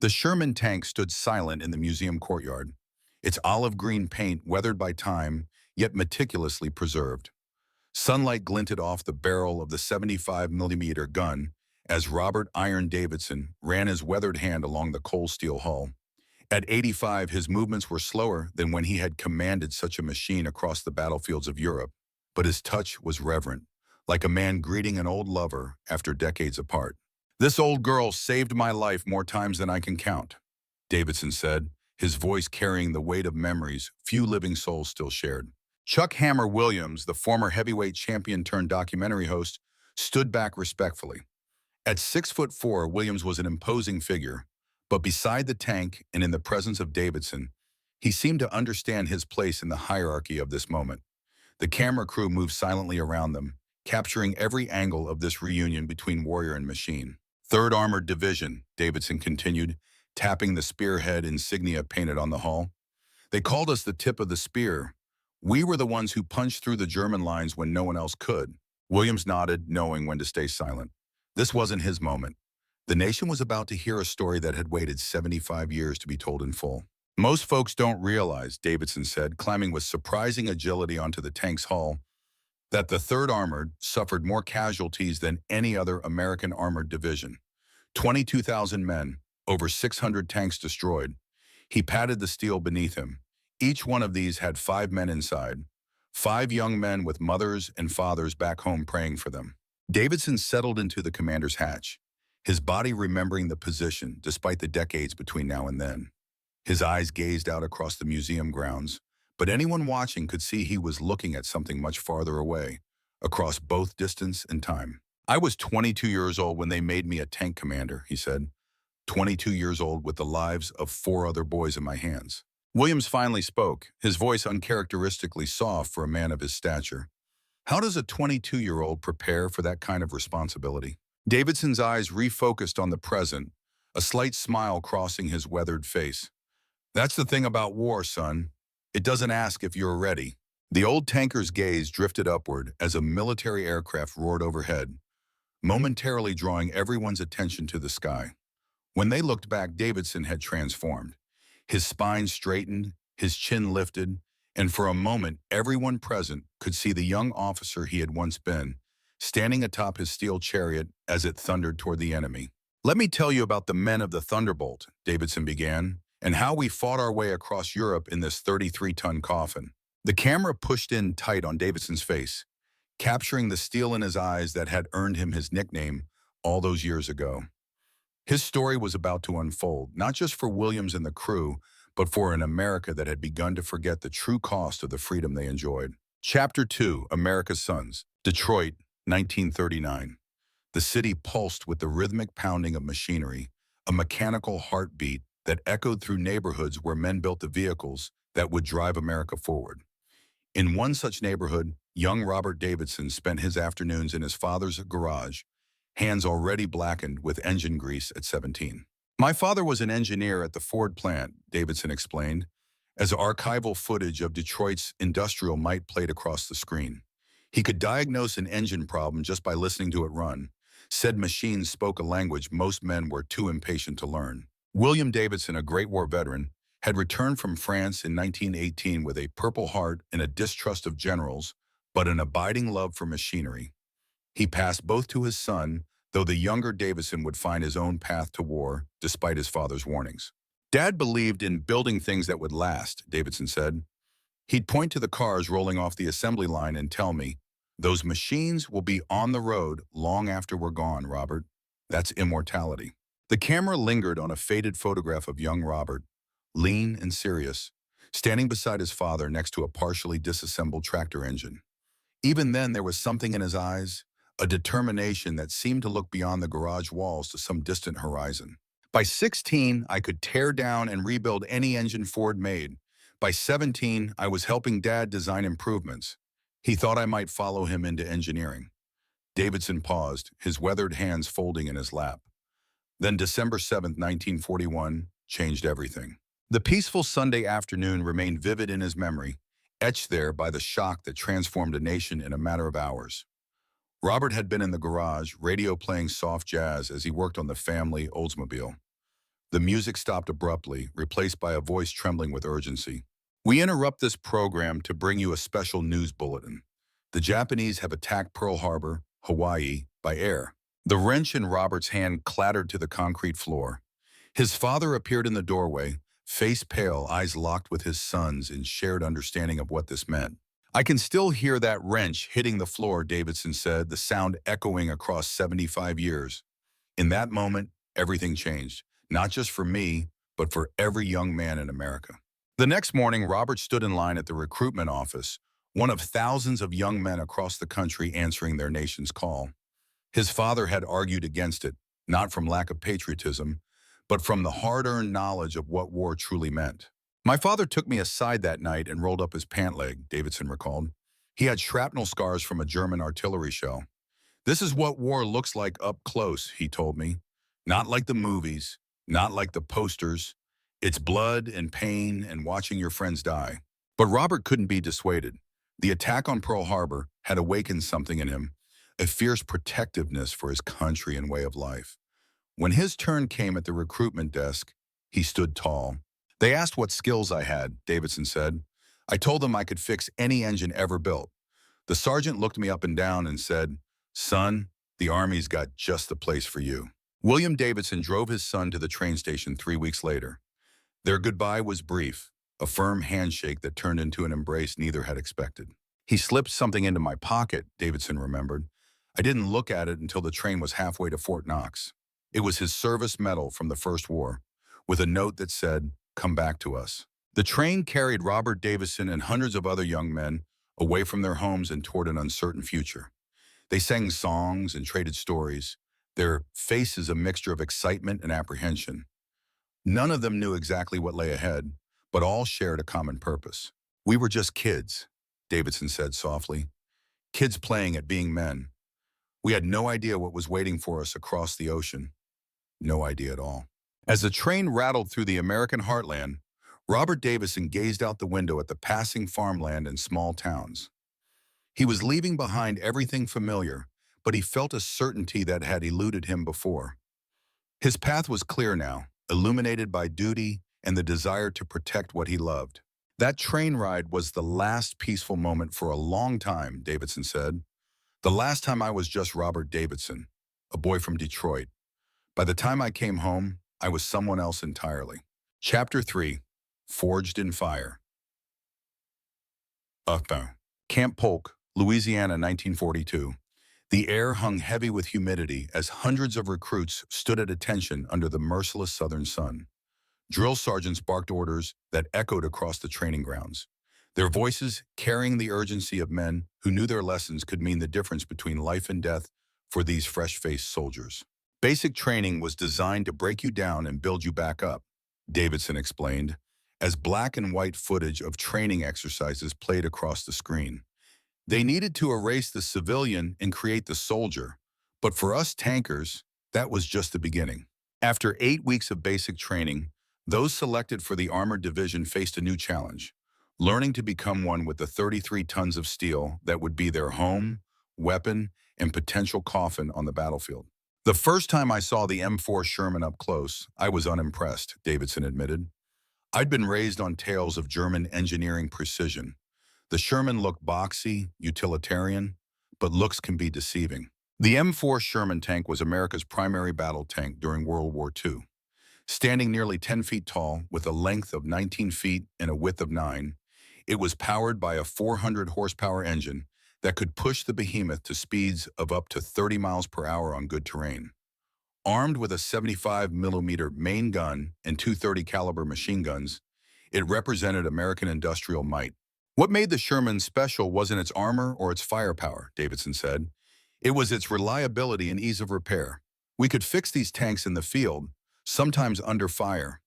The Sherman tank stood silent in the museum courtyard, its olive green paint weathered by time, yet meticulously preserved. Sunlight glinted off the barrel of the 75 millimeter gun as Robert Iron Davidson ran his weathered hand along the cold steel hull. At 85, his movements were slower than when he had commanded such a machine across the battlefields of Europe, but his touch was reverent, like a man greeting an old lover after decades apart. "This old girl saved my life more times than I can count," Davidson said, his voice carrying the weight of memories few living souls still shared. Chuck Hammer Williams, the former heavyweight champion turned documentary host, stood back respectfully. At 6'4", Williams was an imposing figure, but beside the tank and in the presence of Davidson, he seemed to understand his place in the hierarchy of this moment. The camera crew moved silently around them, capturing every angle of this reunion between warrior and machine. "3rd Armored Division," Davidson continued, tapping the spearhead insignia painted on the hull. "They called us the tip of the spear. We were the ones who punched through the German lines when no one else could." Williams nodded, knowing when to stay silent. This wasn't his moment. The nation was about to hear a story that had waited 75 years to be told in full. "Most folks don't realize," Davidson said, climbing with surprising agility onto the tank's hull, "that the 3rd Armored suffered more casualties than any other American armored division. 22,000 men, over 600 tanks destroyed." He patted the steel beneath him. "Each one of these had 5 men inside. 5 young men with mothers and fathers back home praying for them." Davidson settled into the commander's hatch, his body remembering the position despite the decades between now and then. His eyes gazed out across the museum grounds, but anyone watching could see he was looking at something much farther away, across both distance and time. "I was 22 years old when they made me a tank commander," he said. 22 years old with the lives of 4 other boys in my hands. Williams finally spoke, his voice uncharacteristically soft for a man of his stature. "How does a 22-year-old prepare for that kind of responsibility?" Davidson's eyes refocused on the present, a slight smile crossing his weathered face. "That's the thing about war, son. It doesn't ask if you're ready." The old tanker's gaze drifted upward as a military aircraft roared overhead, momentarily drawing everyone's attention to the sky. When they looked back, Davidson had transformed. His spine straightened, his chin lifted, and for a moment, everyone present could see the young officer he had once been, standing atop his steel chariot as it thundered toward the enemy. "Let me tell you about the men of the Thunderbolt," Davidson began, "and how we fought our way across Europe in this 33-ton coffin." The camera pushed in tight on Davidson's face, capturing the steel in his eyes that had earned him his nickname all those years ago. His story was about to unfold, not just for Williams and the crew, but for an America that had begun to forget the true cost of the freedom they enjoyed. Chapter 2, America's Sons. Detroit, 1939. The city pulsed with the rhythmic pounding of machinery, a mechanical heartbeat that echoed through neighborhoods where men built the vehicles that would drive America forward. In one such neighborhood, young Robert Davidson spent his afternoons in his father's garage, hands already blackened with engine grease at 17. "My father was an engineer at the Ford plant," Davidson explained, as archival footage of Detroit's industrial might played across the screen. "He could diagnose an engine problem just by listening to it run. Said machines spoke a language most men were too impatient to learn." William Davidson, a Great War veteran, had returned from France in 1918 with a Purple Heart and a distrust of generals, but an abiding love for machinery. He passed both to his son, though the younger Davidson would find his own path to war, despite his father's warnings. "Dad believed in building things that would last," Davidson said. "He'd point to the cars rolling off the assembly line and tell me, 'Those machines will be on the road long after we're gone, Robert.' That's immortality." The camera lingered on a faded photograph of young Robert, lean and serious, standing beside his father next to a partially disassembled tractor engine. Even then, there was something in his eyes, a determination that seemed to look beyond the garage walls to some distant horizon. "By 16, I could tear down and rebuild any engine Ford made. By 17, I was helping Dad design improvements. He thought I might follow him into engineering." Davidson paused, his weathered hands folding in his lap. Then December 7, 1941, changed everything. The peaceful Sunday afternoon remained vivid in his memory, etched there by the shock that transformed a nation in a matter of hours. Robert had been in the garage, radio playing soft jazz as he worked on the family Oldsmobile. The music stopped abruptly, replaced by a voice trembling with urgency. We interrupt this program to bring you a special news bulletin. The Japanese have attacked Pearl Harbor, Hawaii, by air. The wrench in Robert's hand clattered to the concrete floor. His father appeared in the doorway, face pale, eyes locked with his son's in shared understanding of what this meant. I can still hear that wrench hitting the floor, Davidson said, the sound echoing across 75 years. In that moment, everything changed, not just for me, but for every young man in America. The next morning, Robert stood in line at the recruitment office, one of thousands of young men across the country answering their nation's call. His father had argued against it, not from lack of patriotism, but from the hard-earned knowledge of what war truly meant. My father took me aside that night and rolled up his pant leg, Davidson recalled. He had shrapnel scars from a German artillery shell. This is what war looks like up close, he told me. Not like the movies, not like the posters. It's blood and pain and watching your friends die. But Robert couldn't be dissuaded. The attack on Pearl Harbor had awakened something in him, a fierce protectiveness for his country and way of life. When his turn came at the recruitment desk, he stood tall. They asked what skills I had, Davidson said. I told them I could fix any engine ever built. The sergeant looked me up and down and said, "Son, the Army's got just the place for you." William Davidson drove his son to the train station 3 weeks later. Their goodbye was brief, a firm handshake that turned into an embrace neither had expected. He slipped something into my pocket, Davidson remembered. I didn't look at it until the train was halfway to Fort Knox. It was his service medal from the First War, with a note that said, "Come back to us." The train carried Robert Davidson and hundreds of other young men away from their homes and toward an uncertain future. They sang songs and traded stories, their faces a mixture of excitement and apprehension. None of them knew exactly what lay ahead, but all shared a common purpose. "We were just kids," Davidson said softly. "Kids playing at being men. We had no idea what was waiting for us across the ocean. No idea at all." As the train rattled through the American heartland, Robert Davidson gazed out the window at the passing farmland and small towns. He was leaving behind everything familiar, but he felt a certainty that had eluded him before. His path was clear now, illuminated by duty and the desire to protect what he loved. That train ride was the last peaceful moment for a long time, Davidson said. The last time I was just Robert Davidson, a boy from Detroit. By the time I came home, I was someone else entirely. Chapter 3, Forged in Fire. Camp Polk, Louisiana, 1942. The air hung heavy with humidity as hundreds of recruits stood at attention under the merciless southern sun. Drill sergeants barked orders that echoed across the training grounds, their voices carrying the urgency of men who knew their lessons could mean the difference between life and death for these fresh-faced soldiers. Basic training was designed to break you down and build you back up, Davidson explained, as black and white footage of training exercises played across the screen. They needed to erase the civilian and create the soldier, but for us tankers, that was just the beginning. After 8 weeks of basic training, those selected for the Armored Division faced a new challenge, learning to become one with the 33 tons of steel that would be their home, weapon, and potential coffin on the battlefield. The first time I saw the M4 Sherman up close, I was unimpressed, Davidson admitted. I'd been raised on tales of German engineering precision. The Sherman looked boxy, utilitarian, but looks can be deceiving. The M4 Sherman tank was America's primary battle tank during World War II. Standing nearly 10 feet tall, with a length of 19 feet and a width of 9, it was powered by a 400 horsepower engine that could push the behemoth to speeds of up to 30 miles per hour on good terrain. Armed with a 75mm main gun and two .30 caliber machine guns, it represented American industrial might. What made the Sherman special wasn't its armor or its firepower, Davidson said. It was its reliability and ease of repair. We could fix these tanks in the field, sometimes under fire.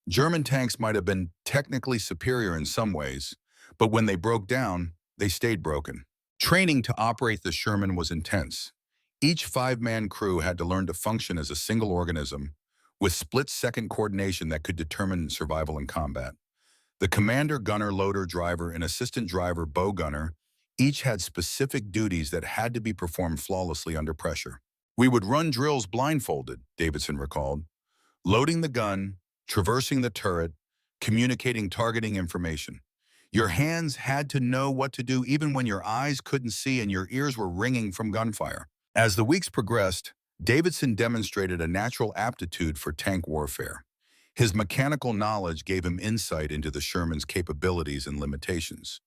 German tanks might have been technically superior in some ways, but when they broke down, they stayed broken. Training to operate the Sherman was intense. Each 5-man crew had to learn to function as a single organism, with split-second coordination that could determine survival in combat. The commander, gunner, loader, driver, and assistant driver, bow gunner, each had specific duties that had to be performed flawlessly under pressure. We would run drills blindfolded, Davidson recalled. Loading the gun, traversing the turret, communicating targeting information. Your hands had to know what to do even when your eyes couldn't see and your ears were ringing from gunfire. As the weeks progressed, Davidson demonstrated a natural aptitude for tank warfare. His mechanical knowledge gave him insight into the Sherman's capabilities and limitations,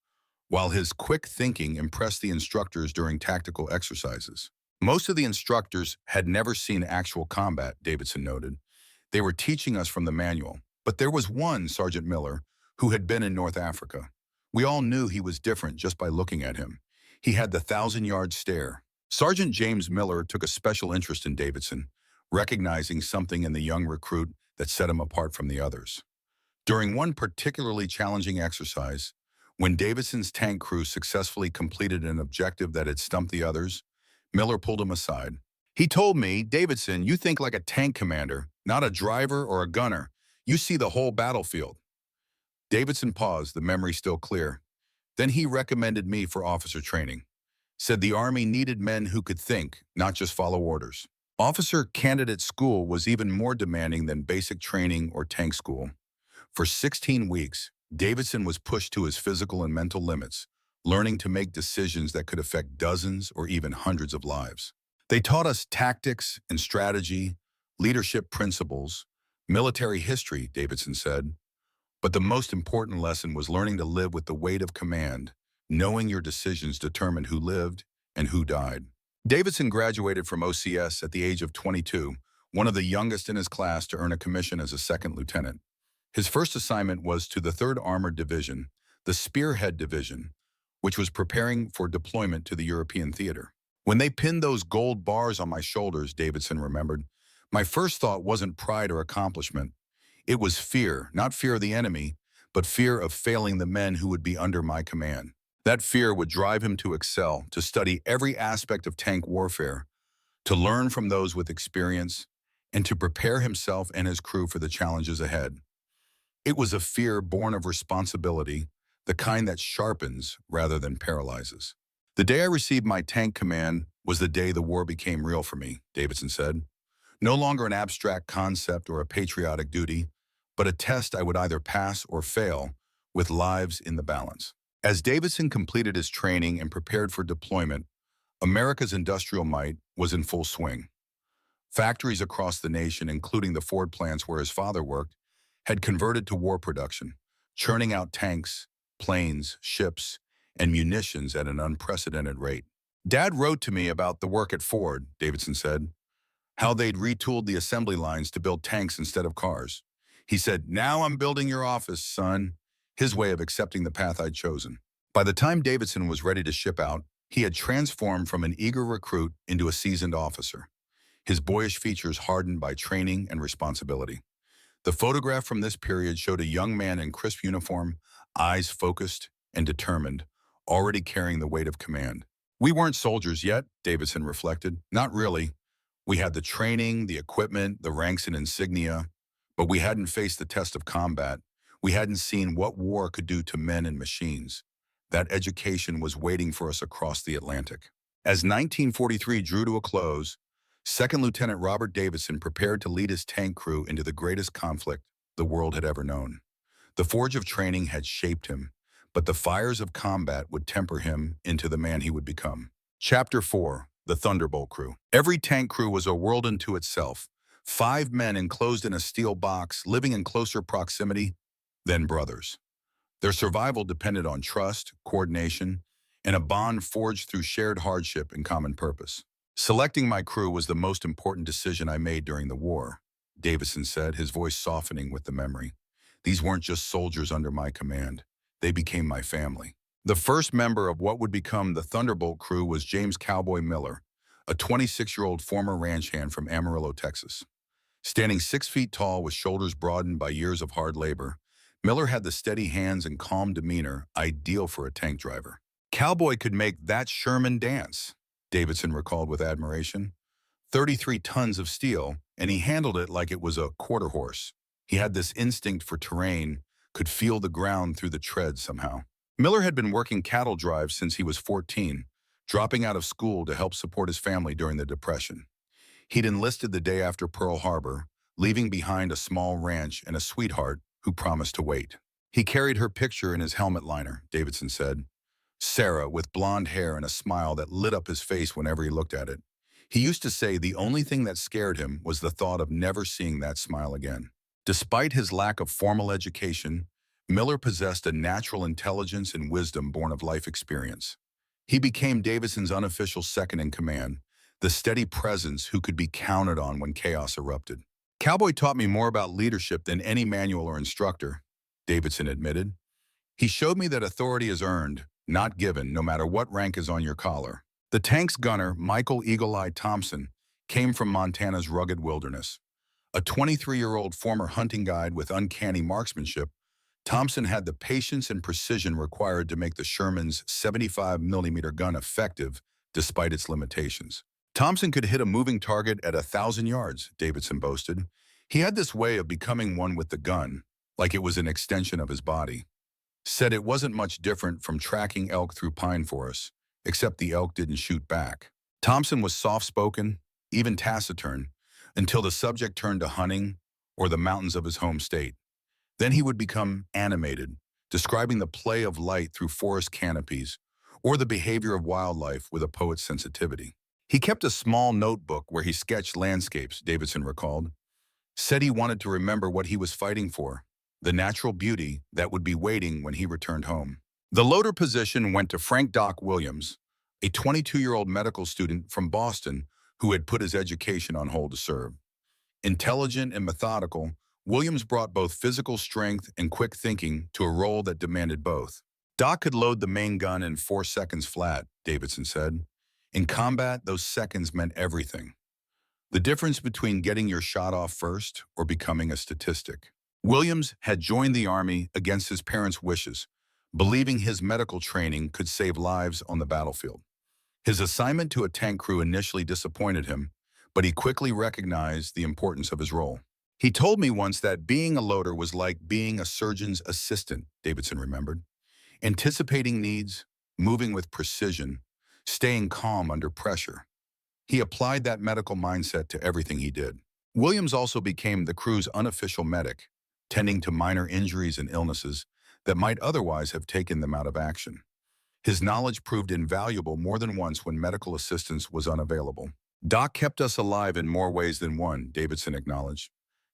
while his quick thinking impressed the instructors during tactical exercises. Most of the instructors had never seen actual combat, Davidson noted. They were teaching us from the manual, but there was one, Sergeant Miller, who had been in North Africa. We all knew he was different just by looking at him. He had the 1,000-yard stare. Sergeant James Miller took a special interest in Davidson, recognizing something in the young recruit that set him apart from the others. During one particularly challenging exercise, when Davidson's tank crew successfully completed an objective that had stumped the others, Miller pulled him aside. He told me, "Davidson, you think like a tank commander, not a driver or a gunner. You see the whole battlefield." Davidson paused, the memory still clear. Then he recommended me for officer training. Said the Army needed men who could think, not just follow orders. Officer candidate school was even more demanding than basic training or tank school. For 16 weeks, Davidson was pushed to his physical and mental limits, learning to make decisions that could affect dozens or even hundreds of lives. They taught us tactics and strategy, leadership principles, military history, Davidson said. But the most important lesson was learning to live with the weight of command, knowing your decisions determined who lived and who died. Davidson graduated from OCS at the age of 22, one of the youngest in his class to earn a commission as a second lieutenant. His first assignment was to the 3rd Armored Division, the Spearhead Division, which was preparing for deployment to the European theater. When they pinned those gold bars on my shoulders, Davidson remembered, my first thought wasn't pride or accomplishment. It was fear, not fear of the enemy, but fear of failing the men who would be under my command. That fear would drive him to excel, to study every aspect of tank warfare, to learn from those with experience, and to prepare himself and his crew for the challenges ahead. It was a fear born of responsibility, the kind that sharpens rather than paralyzes. The day I received my tank command was the day the war became real for me, Davidson said. No longer an abstract concept or a patriotic duty, but a test I would either pass or fail, with lives in the balance. As Davidson completed his training and prepared for deployment, America's industrial might was in full swing. Factories across the nation, including the Ford plants where his father worked, had converted to war production, churning out tanks, planes, ships, and munitions at an unprecedented rate. Dad wrote to me about the work at Ford, Davidson said, how they'd retooled the assembly lines to build tanks instead of cars. He said, "Now I'm building your office, son," his way of accepting the path I'd chosen. By the time Davidson was ready to ship out, he had transformed from an eager recruit into a seasoned officer, his boyish features hardened by training and responsibility. The photograph from this period showed a young man in crisp uniform, eyes focused and determined, already carrying the weight of command. We weren't soldiers yet, Davidson reflected. Not really. We had the training, the equipment, the ranks and insignia, but we hadn't faced the test of combat. We hadn't seen what war could do to men and machines. That education was waiting for us across the Atlantic. As 1943 drew to a close, Second Lieutenant Robert Davidson prepared to lead his tank crew into the greatest conflict the world had ever known. The forge of training had shaped him, but the fires of combat would temper him into the man he would become. Chapter 4. The Thunderbolt Crew. Every tank crew was a world unto itself. 5 men enclosed in a steel box, living in closer proximity than brothers. Their survival depended on trust, coordination, and a bond forged through shared hardship and common purpose. Selecting my crew was the most important decision I made during the war, Davidson said, his voice softening with the memory. These weren't just soldiers under my command. They became my family. The first member of what would become the Thunderbolt crew was James Cowboy Miller, a 26-year-old former ranch hand from Amarillo, Texas. Standing 6 feet tall with shoulders broadened by years of hard labor, Miller had the steady hands and calm demeanor ideal for a tank driver. Cowboy could make that Sherman dance, Davidson recalled with admiration. 33 tons of steel, and he handled it like it was a quarter horse. He had this instinct for terrain, could feel the ground through the treads somehow. Miller had been working cattle drives since he was 14, dropping out of school to help support his family during the Depression. He'd enlisted the day after Pearl Harbor, leaving behind a small ranch and a sweetheart who promised to wait. He carried her picture in his helmet liner, Davidson said. Sarah, with blonde hair and a smile that lit up his face whenever he looked at it. He used to say the only thing that scared him was the thought of never seeing that smile again. Despite his lack of formal education, Miller possessed a natural intelligence and wisdom born of life experience. He became Davidson's unofficial second-in-command, the steady presence who could be counted on when chaos erupted. Cowboy taught me more about leadership than any manual or instructor, Davidson admitted. He showed me that authority is earned, not given, no matter what rank is on your collar. The tank's gunner, Michael Eagle Eye Thompson, came from Montana's rugged wilderness. A 23-year-old former hunting guide with uncanny marksmanship, Thompson had the patience and precision required to make the Sherman's 75mm gun effective despite its limitations. Thompson could hit a moving target at 1,000 yards, Davidson boasted. He had this way of becoming one with the gun, like it was an extension of his body. Said it wasn't much different from tracking elk through pine forests, except the elk didn't shoot back. Thompson was soft-spoken, even taciturn, until the subject turned to hunting or the mountains of his home state. Then he would become animated, describing the play of light through forest canopies or the behavior of wildlife with a poet's sensitivity. He kept a small notebook where he sketched landscapes, Davidson recalled. Said he wanted to remember what he was fighting for, the natural beauty that would be waiting when he returned home. The loader position went to Frank Doc Williams, a 22-year-old medical student from Boston who had put his education on hold to serve. Intelligent and methodical, Williams brought both physical strength and quick thinking to a role that demanded both. Doc could load the main gun in 4 seconds flat, Davidson said. In combat, those seconds meant everything. The difference between getting your shot off first or becoming a statistic. Williams had joined the Army against his parents' wishes, believing his medical training could save lives on the battlefield. His assignment to a tank crew initially disappointed him, but he quickly recognized the importance of his role. He told me once that being a loader was like being a surgeon's assistant, Davidson remembered. Anticipating needs, moving with precision, staying calm under pressure. He applied that medical mindset to everything he did. Williams also became the crew's unofficial medic, tending to minor injuries and illnesses that might otherwise have taken them out of action. His knowledge proved invaluable more than once when medical assistance was unavailable. Doc kept us alive in more ways than one, Davidson acknowledged.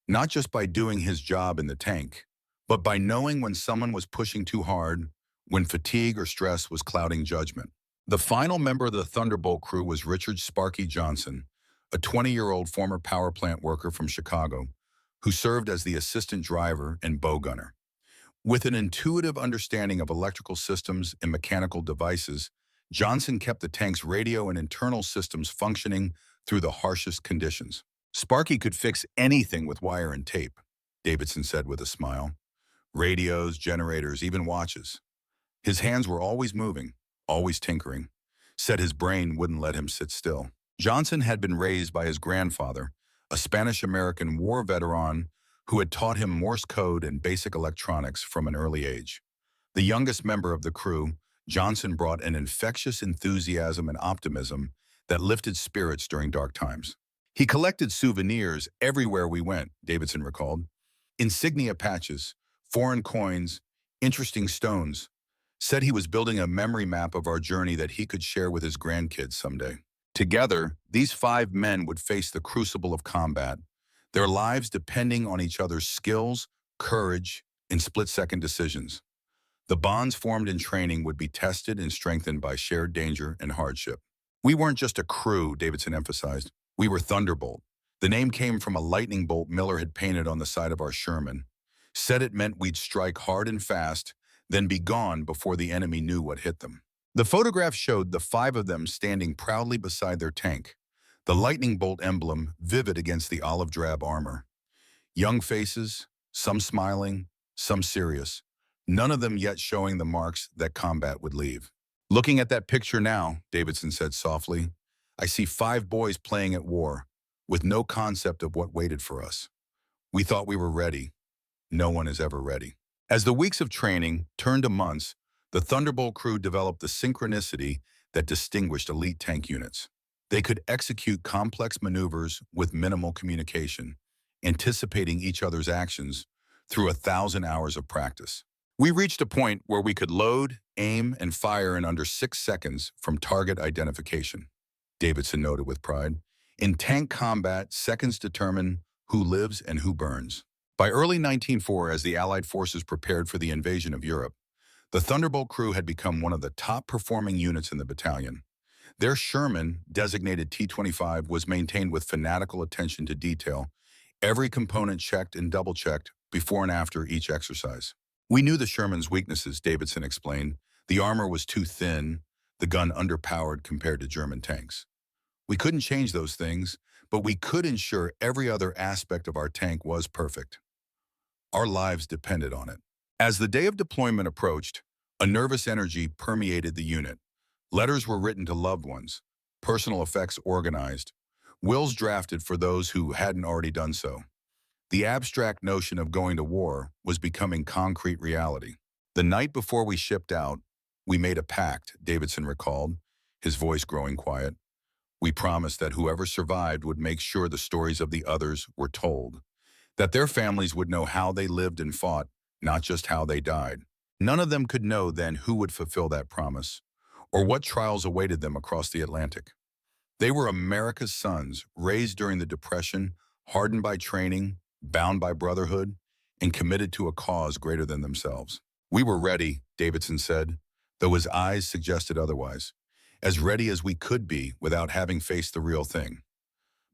Not just by doing his job in the tank, but by knowing when someone was pushing too hard, when fatigue or stress was clouding judgment. The final member of the Thunderbolt crew was Richard Sparky Johnson, a 20-year-old former power plant worker from Chicago, who served as the assistant driver and bow gunner. With an intuitive understanding of electrical systems and mechanical devices, Johnson kept the tank's radio and internal systems functioning through the harshest conditions. Sparky could fix anything with wire and tape, Davidson said with a smile. Radios, generators, even watches. His hands were always moving, always tinkering. Said his brain wouldn't let him sit still. Johnson had been raised by his grandfather, a Spanish-American war veteran who had taught him Morse code and basic electronics from an early age. The youngest member of the crew, Johnson brought an infectious enthusiasm and optimism that lifted spirits during dark times. He collected souvenirs everywhere we went, Davidson recalled. Insignia patches, foreign coins, interesting stones. Said he was building a memory map of our journey that he could share with his grandkids someday. Together, these 5 men would face the crucible of combat, their lives depending on each other's skills, courage, and split-second decisions. The bonds formed in training would be tested and strengthened by shared danger and hardship. We weren't just a crew, Davidson emphasized. We were Thunderbolt. The name came from a lightning bolt Miller had painted on the side of our Sherman. Said it meant we'd strike hard and fast, then be gone before the enemy knew what hit them. The photograph showed the 5 of them standing proudly beside their tank, the lightning bolt emblem vivid against the olive drab armor. Young faces, some smiling, some serious, none of them yet showing the marks that combat would leave. Looking at that picture now, Davidson said softly, I see 5 boys playing at war, with no concept of what waited for us. We thought we were ready. No one is ever ready. As the weeks of training turned to months, the Thunderbolt crew developed the synchronicity that distinguished elite tank units. They could execute complex maneuvers with minimal communication, anticipating each other's actions through 1,000 hours of practice. We reached a point where we could load, aim, and fire in under 6 seconds from target identification, Davidson noted with pride. In tank combat, seconds determine who lives and who burns. By early 1904, as the Allied forces prepared for the invasion of Europe, the Thunderbolt crew had become one of the top-performing units in the battalion. Their Sherman, designated T-25, was maintained with fanatical attention to detail, every component checked and double-checked before and after each exercise. We knew the Sherman's weaknesses, Davidson explained. The armor was too thin, the gun underpowered compared to German tanks. We couldn't change those things, but we could ensure every other aspect of our tank was perfect. Our lives depended on it. As the day of deployment approached, a nervous energy permeated the unit. Letters were written to loved ones, personal effects organized, wills drafted for those who hadn't already done so. The abstract notion of going to war was becoming concrete reality. The night before we shipped out, we made a pact, Davidson recalled, his voice growing quiet. We promised that whoever survived would make sure the stories of the others were told, that their families would know how they lived and fought, not just how they died. None of them could know then who would fulfill that promise, or what trials awaited them across the Atlantic. They were America's sons, raised during the Depression, hardened by training, bound by brotherhood, and committed to a cause greater than themselves. We were ready, Davidson said, though his eyes suggested otherwise, as ready as we could be without having faced the real thing.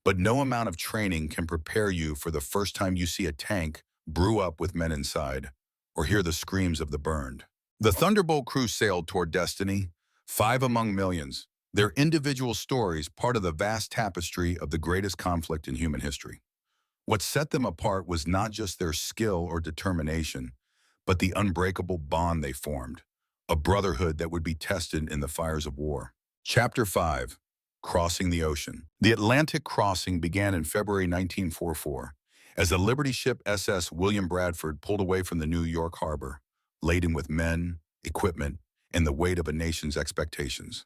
But no amount of training can prepare you for the first time you see a tank brew up with men inside, or hear the screams of the burned. The Thunderbolt crew sailed toward destiny, 5 among millions, their individual stories part of the vast tapestry of the greatest conflict in human history. What set them apart was not just their skill or determination, but the unbreakable bond they formed, a brotherhood that would be tested in the fires of war. Chapter 5. Crossing the Ocean. The Atlantic crossing began in February 1944, as the Liberty ship SS William Bradford pulled away from the New York harbor, laden with men, equipment, and the weight of a nation's expectations.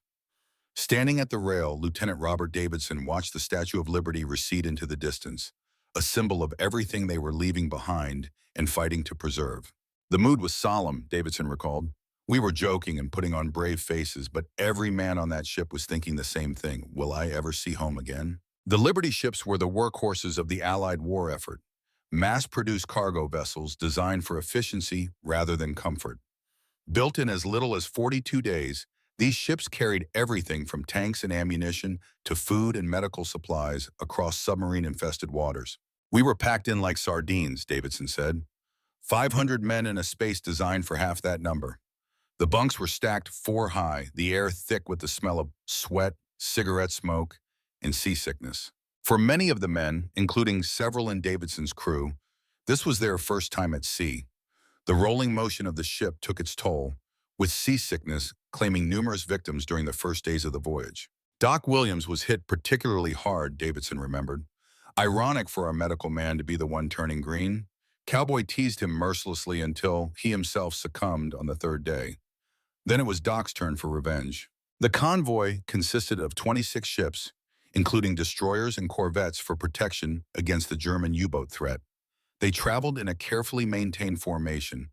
Standing at the rail, Lieutenant Robert Davidson watched the Statue of Liberty recede into the distance, a symbol of everything they were leaving behind and fighting to preserve. The mood was solemn, Davidson recalled. We were joking and putting on brave faces, but every man on that ship was thinking the same thing. Will I ever see home again? The Liberty ships were the workhorses of the Allied war effort, mass-produced cargo vessels designed for efficiency rather than comfort. Built in as little as 42 days, these ships carried everything from tanks and ammunition to food and medical supplies across submarine-infested waters. We were packed in like sardines, Davidson said. 500 men in a space designed for half that number. The bunks were stacked 4 high, the air thick with the smell of sweat, cigarette smoke, and seasickness. For many of the men, including several in Davidson's crew, this was their first time at sea. The rolling motion of the ship took its toll, with seasickness claiming numerous victims during the first days of the voyage. Doc Williams was hit particularly hard, Davidson remembered. Ironic for our medical man to be the one turning green. Cowboy teased him mercilessly until he himself succumbed on the 3rd day. Then it was Doc's turn for revenge. The convoy consisted of 26 ships, including destroyers and corvettes for protection against the German U-boat threat. They traveled in a carefully maintained formation,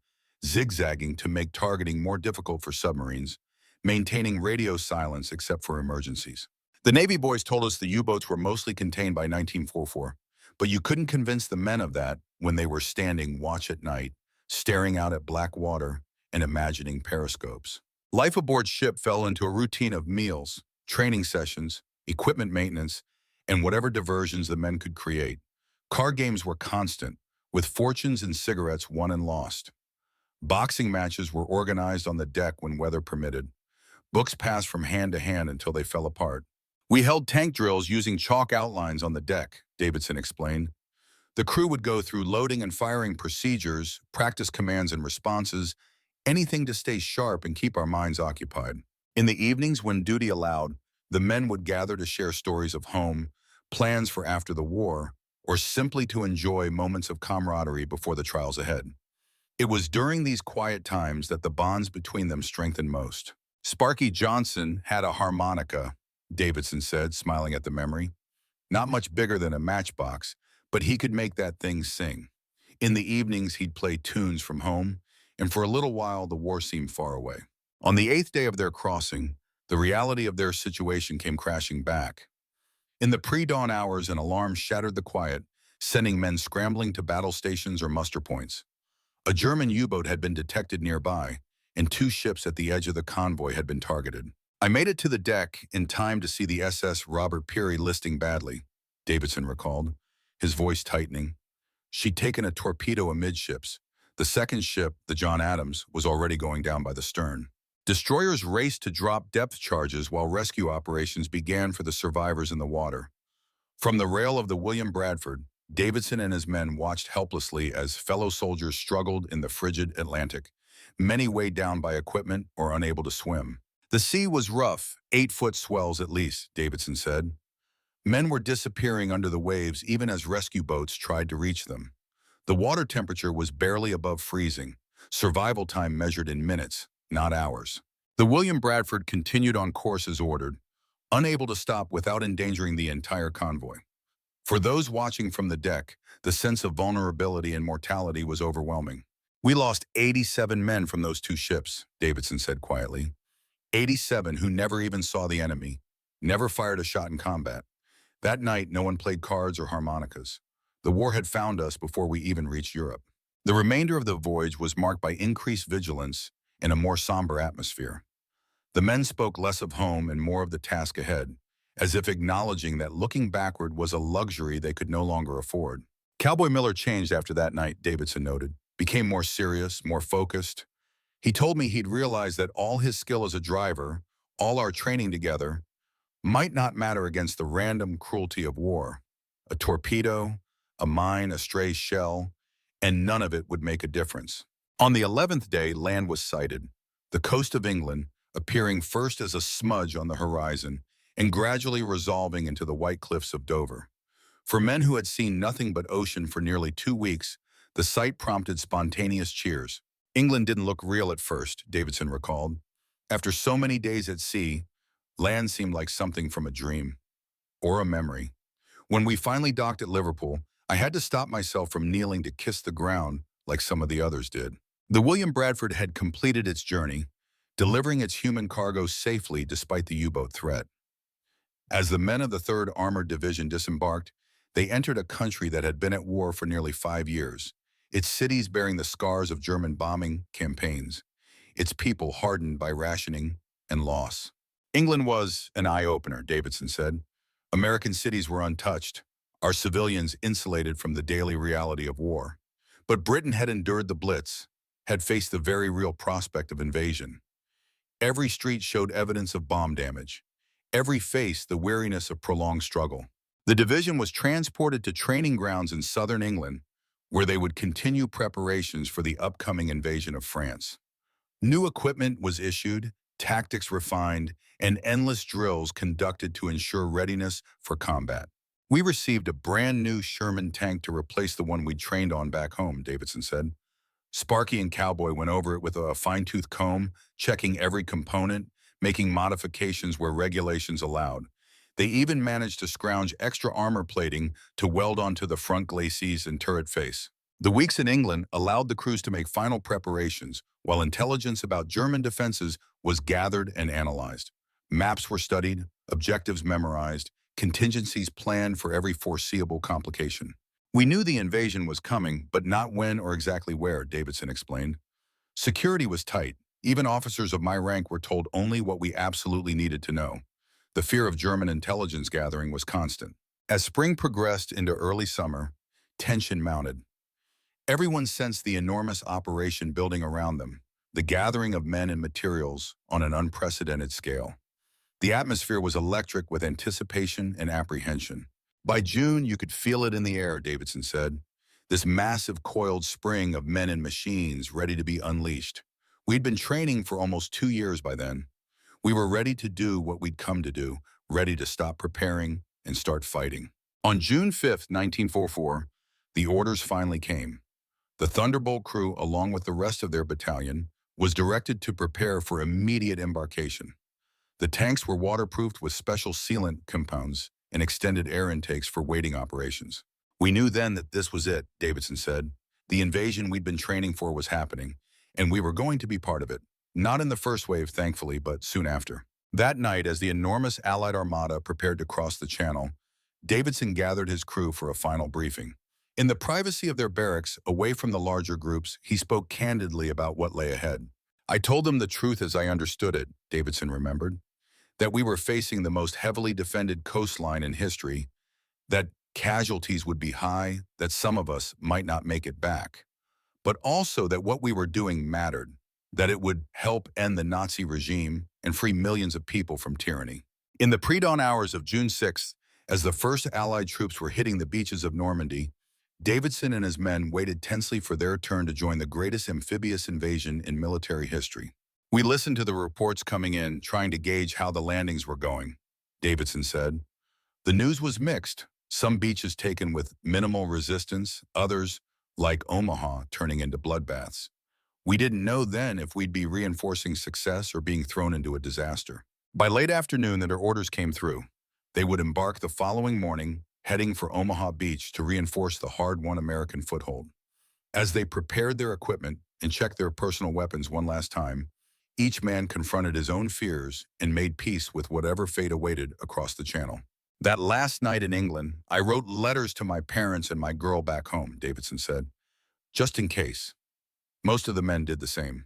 zigzagging to make targeting more difficult for submarines, maintaining radio silence except for emergencies. The Navy boys told us the U-boats were mostly contained by 1944, but you couldn't convince the men of that when they were standing watch at night, staring out at black water and imagining periscopes. Life aboard ship fell into a routine of meals, training sessions, equipment maintenance, and whatever diversions the men could create. Card games were constant, with fortunes and cigarettes won and lost. Boxing matches were organized on the deck when weather permitted. Books passed from hand to hand until they fell apart. We held tank drills using chalk outlines on the deck, Davidson explained. The crew would go through loading and firing procedures, practice commands and responses, anything to stay sharp and keep our minds occupied. In the evenings when duty allowed, the men would gather to share stories of home, plans for after the war, or simply to enjoy moments of camaraderie before the trials ahead. It was during these quiet times that the bonds between them strengthened most. Sparky Johnson had a harmonica, Davidson said, smiling at the memory. Not much bigger than a matchbox, but he could make that thing sing. In the evenings, he'd play tunes from home, and for a little while, the war seemed far away. On the 8th day of their crossing, the reality of their situation came crashing back. In the pre-dawn hours, an alarm shattered the quiet, sending men scrambling to battle stations or muster points. A German U-boat had been detected nearby, and 2 ships at the edge of the convoy had been targeted. I made it to the deck in time to see the SS Robert Peary listing badly, Davidson recalled, his voice tightening. She'd taken a torpedo amidships. The second ship, the John Adams, was already going down by the stern. Destroyers raced to drop depth charges while rescue operations began for the survivors in the water. From the rail of the William Bradford, Davidson and his men watched helplessly as fellow soldiers struggled in the frigid Atlantic, many weighed down by equipment or unable to swim. The sea was rough, 8-foot swells at least, Davidson said. Men were disappearing under the waves even as rescue boats tried to reach them. The water temperature was barely above freezing, survival time measured in minutes, not hours. The William Bradford continued on course as ordered, unable to stop without endangering the entire convoy. For those watching from the deck, the sense of vulnerability and mortality was overwhelming. We lost 87 men from those 2 ships, Davidson said quietly. 87 who never even saw the enemy, never fired a shot in combat. That night, no one played cards or harmonicas. The war had found us before we even reached Europe. The remainder of the voyage was marked by increased vigilance and a more somber atmosphere. The men spoke less of home and more of the task ahead, as if acknowledging that looking backward was a luxury they could no longer afford. Cowboy Miller changed after that night, Davidson noted, became more serious, more focused. He told me he'd realized that all his skill as a driver, all our training together, might not matter against the random cruelty of war. A torpedo, a mine, a stray shell, and none of it would make a difference. On the 11th day, land was sighted, the coast of England appearing first as a smudge on the horizon and gradually resolving into the white cliffs of Dover. For men who had seen nothing but ocean for nearly 2 weeks, the sight prompted spontaneous cheers. England didn't look real at first, Davidson recalled. After so many days at sea, land seemed like something from a dream or a memory. When we finally docked at Liverpool, I had to stop myself from kneeling to kiss the ground like some of the others did. The William Bradford had completed its journey, delivering its human cargo safely despite the U-boat threat. As the men of the 3rd Armored Division disembarked, they entered a country that had been at war for nearly 5 years, its cities bearing the scars of German bombing campaigns, its people hardened by rationing and loss. England was an eye-opener, Davidson said. American cities were untouched, our civilians insulated from the daily reality of war. But Britain had endured the Blitz, had faced the very real prospect of invasion. Every street showed evidence of bomb damage. Every face the weariness of prolonged struggle. The division was transported to training grounds in southern England, where they would continue preparations for the upcoming invasion of France. New equipment was issued, tactics refined, and endless drills conducted to ensure readiness for combat. We received a brand new Sherman tank to replace the one we'd trained on back home, Davidson said. Sparky and Cowboy went over it with a fine-tooth comb, checking every component, making modifications where regulations allowed. They even managed to scrounge extra armor plating to weld onto the front glacis and turret face. The weeks in England allowed the crews to make final preparations, while intelligence about German defenses was gathered and analyzed. Maps were studied, objectives memorized, contingencies planned for every foreseeable complication. We knew the invasion was coming, but not when or exactly where, Davidson explained. Security was tight. Even officers of my rank were told only what we absolutely needed to know. The fear of German intelligence gathering was constant. As spring progressed into early summer, tension mounted. Everyone sensed the enormous operation building around them, the gathering of men and materials on an unprecedented scale. The atmosphere was electric with anticipation and apprehension. By June, you could feel it in the air, Davidson said. This massive coiled spring of men and machines ready to be unleashed. We'd been training for almost 2 years by then. We were ready to do what we'd come to do, ready to stop preparing and start fighting. On June 5, 1944, the orders finally came. The Thunderbolt crew, along with the rest of their battalion, was directed to prepare for immediate embarkation. The tanks were waterproofed with special sealant compounds and extended air intakes for waiting operations. We knew then that this was it, Davidson said. The invasion we'd been training for was happening, and we were going to be part of it. Not in the first wave, thankfully, but soon after. That night, as the enormous Allied armada prepared to cross the Channel, Davidson gathered his crew for a final briefing. In the privacy of their barracks, away from the larger groups, he spoke candidly about what lay ahead. I told them the truth as I understood it, Davidson remembered, that we were facing the most heavily defended coastline in history, that casualties would be high, that some of us might not make it back, but also that what we were doing mattered, that it would help end the Nazi regime and free millions of people from tyranny. In the pre-dawn hours of June 6th, as the first Allied troops were hitting the beaches of Normandy, Davidson and his men waited tensely for their turn to join the greatest amphibious invasion in military history. We listened to the reports coming in, trying to gauge how the landings were going, Davidson said. The news was mixed, some beaches taken with minimal resistance, others, like Omaha, turning into bloodbaths. We didn't know then if we'd be reinforcing success or being thrown into a disaster. By late afternoon, their orders came through. They would embark the following morning, heading for Omaha Beach to reinforce the hard-won American foothold. As they prepared their equipment and checked their personal weapons one last time, each man confronted his own fears and made peace with whatever fate awaited across the Channel. That last night in England, I wrote letters to my parents and my girl back home, Davidson said, just in case. Most of the men did the same.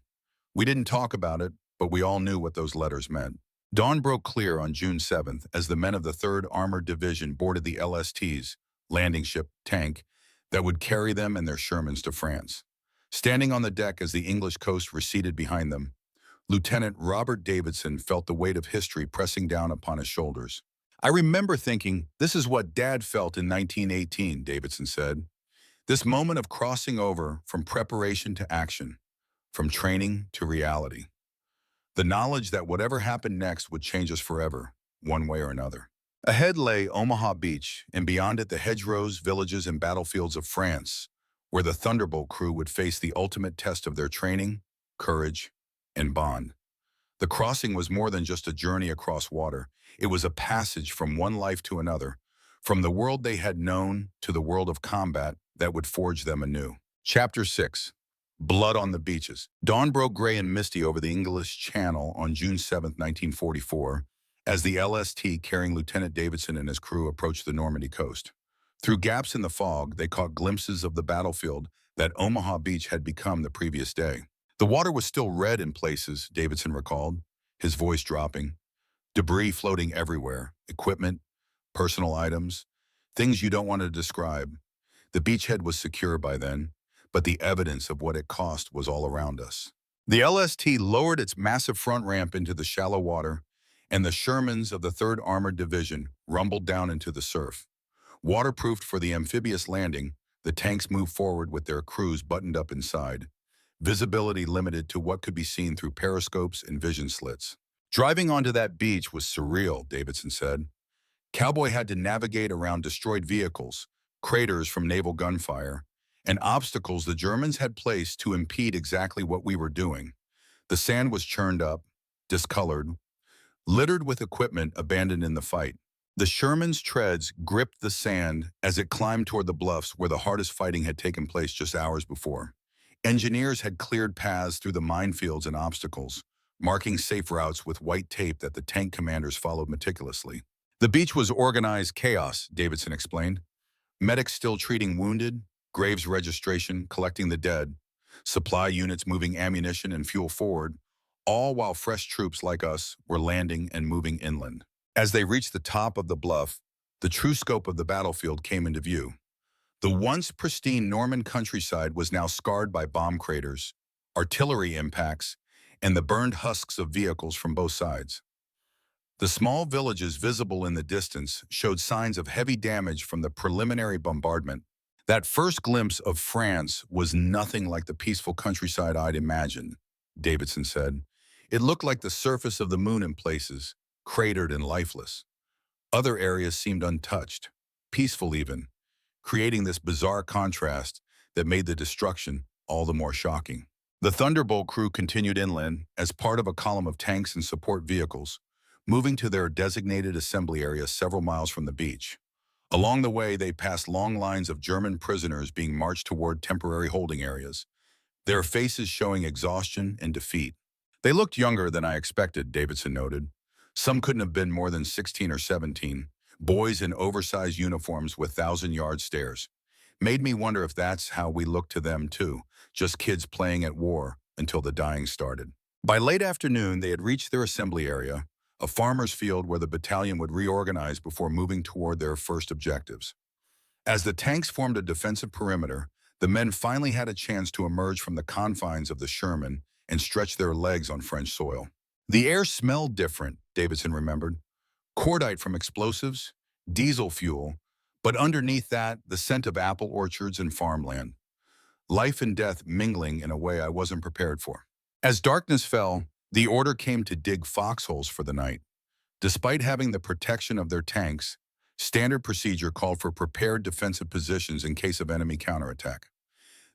We didn't talk about it, but we all knew what those letters meant. Dawn broke clear on June 7th as the men of the 3rd Armored Division boarded the LST's landing ship tank that would carry them and their Shermans to France. Standing on the deck as the English coast receded behind them, Lieutenant Robert Davidson felt the weight of history pressing down upon his shoulders. I remember thinking, this is what Dad felt in 1918, Davidson said. This moment of crossing over from preparation to action, from training to reality. The knowledge that whatever happened next would change us forever, one way or another. Ahead lay Omaha Beach, and beyond it the hedgerows, villages, and battlefields of France, where the Thunderbolt crew would face the ultimate test of their training, courage, and bond. The crossing was more than just a journey across water. It was a passage from one life to another, from the world they had known to the world of combat that would forge them anew. Chapter 6. Blood on the Beaches. Dawn broke gray and misty over the English Channel on June 7, 1944, as the LST carrying Lieutenant Davidson and his crew approached the Normandy coast. Through gaps in the fog, they caught glimpses of the battlefield that Omaha Beach had become the previous day. The water was still red in places, Davidson recalled, his voice dropping. Debris floating everywhere, equipment, personal items, things you don't want to describe. The beachhead was secure by then, but the evidence of what it cost was all around us. The LST lowered its massive front ramp into the shallow water, and the Shermans of the 3rd Armored Division rumbled down into the surf. Waterproofed for the amphibious landing, the tanks moved forward with their crews buttoned up inside, visibility limited to what could be seen through periscopes and vision slits. Driving onto that beach was surreal, Davidson said. Cowboy had to navigate around destroyed vehicles, craters from naval gunfire, and obstacles the Germans had placed to impede exactly what we were doing. The sand was churned up, discolored, littered with equipment abandoned in the fight. The Sherman's treads gripped the sand as it climbed toward the bluffs where the hardest fighting had taken place just hours before. Engineers had cleared paths through the minefields and obstacles, marking safe routes with white tape that the tank commanders followed meticulously. The beach was organized chaos, Davidson explained. Medics still treating wounded, graves registration, collecting the dead, supply units moving ammunition and fuel forward, all while fresh troops like us were landing and moving inland. As they reached the top of the bluff, the true scope of the battlefield came into view. The once pristine Norman countryside was now scarred by bomb craters, artillery impacts, and the burned husks of vehicles from both sides. The small villages visible in the distance showed signs of heavy damage from the preliminary bombardment. That first glimpse of France was nothing like the peaceful countryside I'd imagined, Davidson said. It looked like the surface of the moon in places, cratered and lifeless. Other areas seemed untouched, peaceful even, creating this bizarre contrast that made the destruction all the more shocking. The Thunderbolt crew continued inland as part of a column of tanks and support vehicles, moving to their designated assembly area several miles from the beach. Along the way, they passed long lines of German prisoners being marched toward temporary holding areas, their faces showing exhaustion and defeat. They looked younger than I expected, Davidson noted. Some couldn't have been more than 16 or 17, boys in oversized uniforms with thousand-yard stares. Made me wonder if that's how we looked to them too, just kids playing at war until the dying started. By late afternoon, they had reached their assembly area, a farmer's field where the battalion would reorganize before moving toward their first objectives. As the tanks formed a defensive perimeter, the men finally had a chance to emerge from the confines of the Sherman and stretch their legs on French soil. The air smelled different, Davidson remembered. Cordite from explosives, diesel fuel, but underneath that, the scent of apple orchards and farmland. Life and death mingling in a way I wasn't prepared for. As darkness fell, the order came to dig foxholes for the night. Despite having the protection of their tanks, standard procedure called for prepared defensive positions in case of enemy counterattack.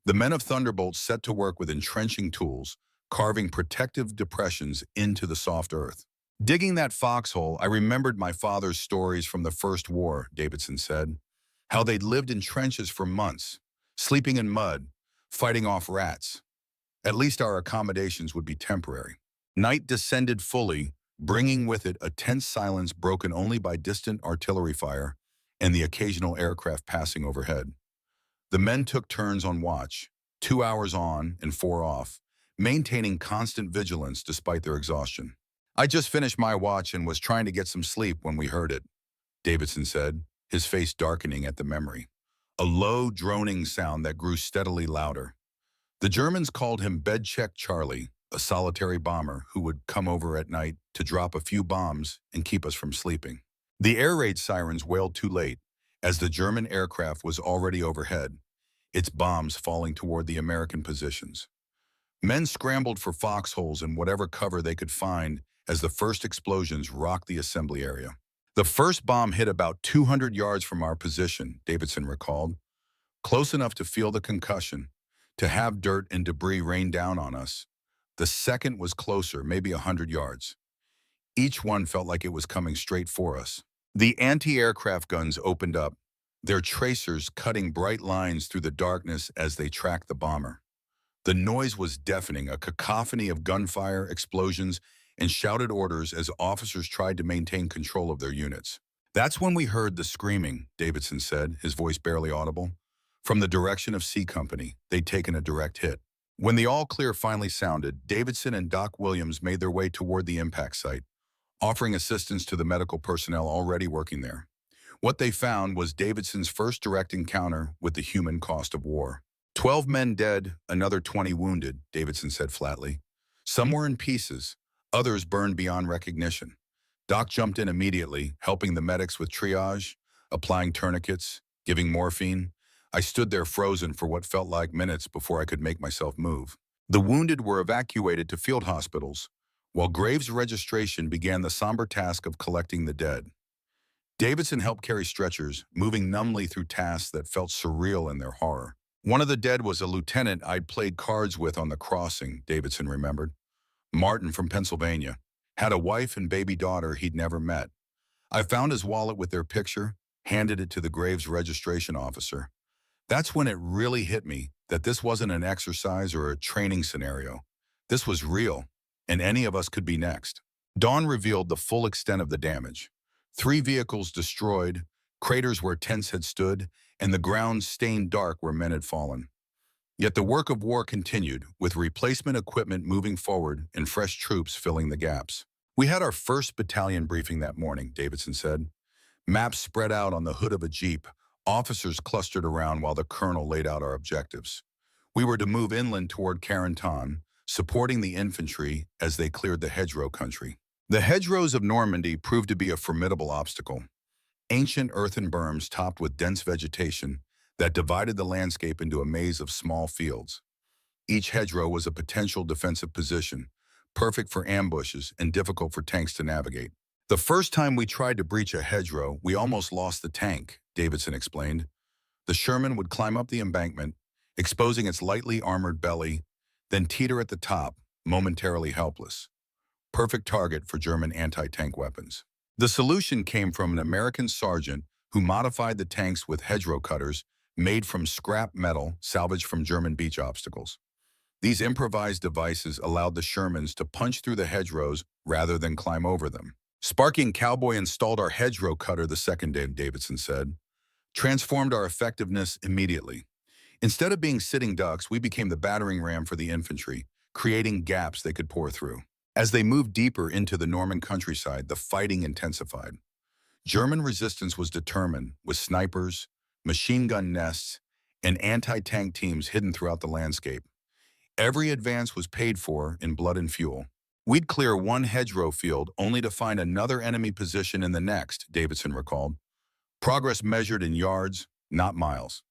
The men of Thunderbolt set to work with entrenching tools, carving protective depressions into the soft earth. Digging that foxhole, I remembered my father's stories from the First War, Davidson said. How they'd lived in trenches for months, sleeping in mud, fighting off rats. At least our accommodations would be temporary. Night descended fully, bringing with it a tense silence broken only by distant artillery fire and the occasional aircraft passing overhead. The men took turns on watch, 2 hours on and 4 off, maintaining constant vigilance despite their exhaustion. I just finished my watch and was trying to get some sleep when we heard it, Davidson said, his face darkening at the memory. A low, droning sound that grew steadily louder. The Germans called him Bed Check Charlie, a solitary bomber who would come over at night to drop a few bombs and keep us from sleeping. The air raid sirens wailed too late, as the German aircraft was already overhead, its bombs falling toward the American positions. Men scrambled for foxholes and whatever cover they could find as the first explosions rocked the assembly area. The first bomb hit about 200 yards from our position, Davidson recalled, close enough to feel the concussion, to have dirt and debris rain down on us. The second was closer, maybe 100 yards. Each one felt like it was coming straight for us. The anti-aircraft guns opened up, their tracers cutting bright lines through the darkness as they tracked the bomber. The noise was deafening, a cacophony of gunfire, explosions, and shouted orders as officers tried to maintain control of their units. That's when we heard the screaming, Davidson said, his voice barely audible. From the direction of C Company, they'd taken a direct hit. When the all-clear finally sounded, Davidson and Doc Williams made their way toward the impact site, offering assistance to the medical personnel already working there. What they found was Davidson's first direct encounter with the human cost of war. 12 men dead, another 20 wounded, Davidson said flatly. Some were in pieces, others burned beyond recognition. Doc jumped in immediately, helping the medics with triage, applying tourniquets, giving morphine. I stood there frozen for what felt like minutes before I could make myself move. The wounded were evacuated to field hospitals, while Graves' registration began the somber task of collecting the dead. Davidson helped carry stretchers, moving numbly through tasks that felt surreal in their horror. One of the dead was a lieutenant I'd played cards with on the crossing, Davidson remembered. Martin from Pennsylvania. Had a wife and baby daughter he'd never met. I found his wallet with their picture, handed it to the Graves' registration officer. That's when it really hit me that this wasn't an exercise or a training scenario. This was real, and any of us could be next. Dawn revealed the full extent of the damage. 3 vehicles destroyed, craters where tents had stood, and the ground stained dark where men had fallen. Yet the work of war continued, with replacement equipment moving forward and fresh troops filling the gaps. We had our first battalion briefing that morning, Davidson said. Maps spread out on the hood of a Jeep, officers clustered around while the colonel laid out our objectives. We were to move inland toward Carentan, supporting the infantry as they cleared the hedgerow country. The hedgerows of Normandy proved to be a formidable obstacle. Ancient earthen berms topped with dense vegetation that divided the landscape into a maze of small fields. Each hedgerow was a potential defensive position, perfect for ambushes and difficult for tanks to navigate. The first time we tried to breach a hedgerow, we almost lost the tank, Davidson explained. The Sherman would climb up the embankment, exposing its lightly armored belly, then teeter at the top, momentarily helpless. Perfect target for German anti-tank weapons. The solution came from an American sergeant who modified the tanks with hedgerow cutters made from scrap metal salvaged from German beach obstacles. These improvised devices allowed the Shermans to punch through the hedgerows rather than climb over them. Sparky and Cowboy installed our hedgerow cutter the second day, Davidson said, transformed our effectiveness immediately. Instead of being sitting ducks, we became the battering ram for the infantry, creating gaps they could pour through. As they moved deeper into the Norman countryside, the fighting intensified. German resistance was determined, with snipers, machine gun nests, and anti-tank teams hidden throughout the landscape. Every advance was paid for in blood and fuel. We'd clear one hedgerow field only to find another enemy position in the next, Davidson recalled. Progress measured in yards, not miles.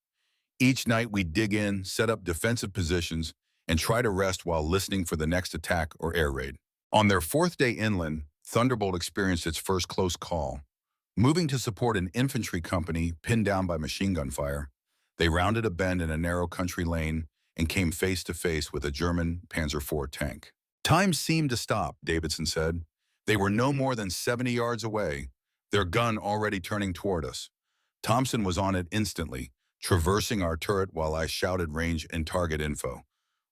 Each night we'd dig in, set up defensive positions, and try to rest while listening for the next attack or air raid. On their fourth day inland, Thunderbolt experienced its first close call. Moving to support an infantry company pinned down by machine gun fire, they rounded a bend in a narrow country lane and came face to face with a German Panzer IV tank. Time seemed to stop, Davidson said. They were no more than 70 yards away, their gun already turning toward us. Thompson was on it instantly, traversing our turret while I shouted range and target info.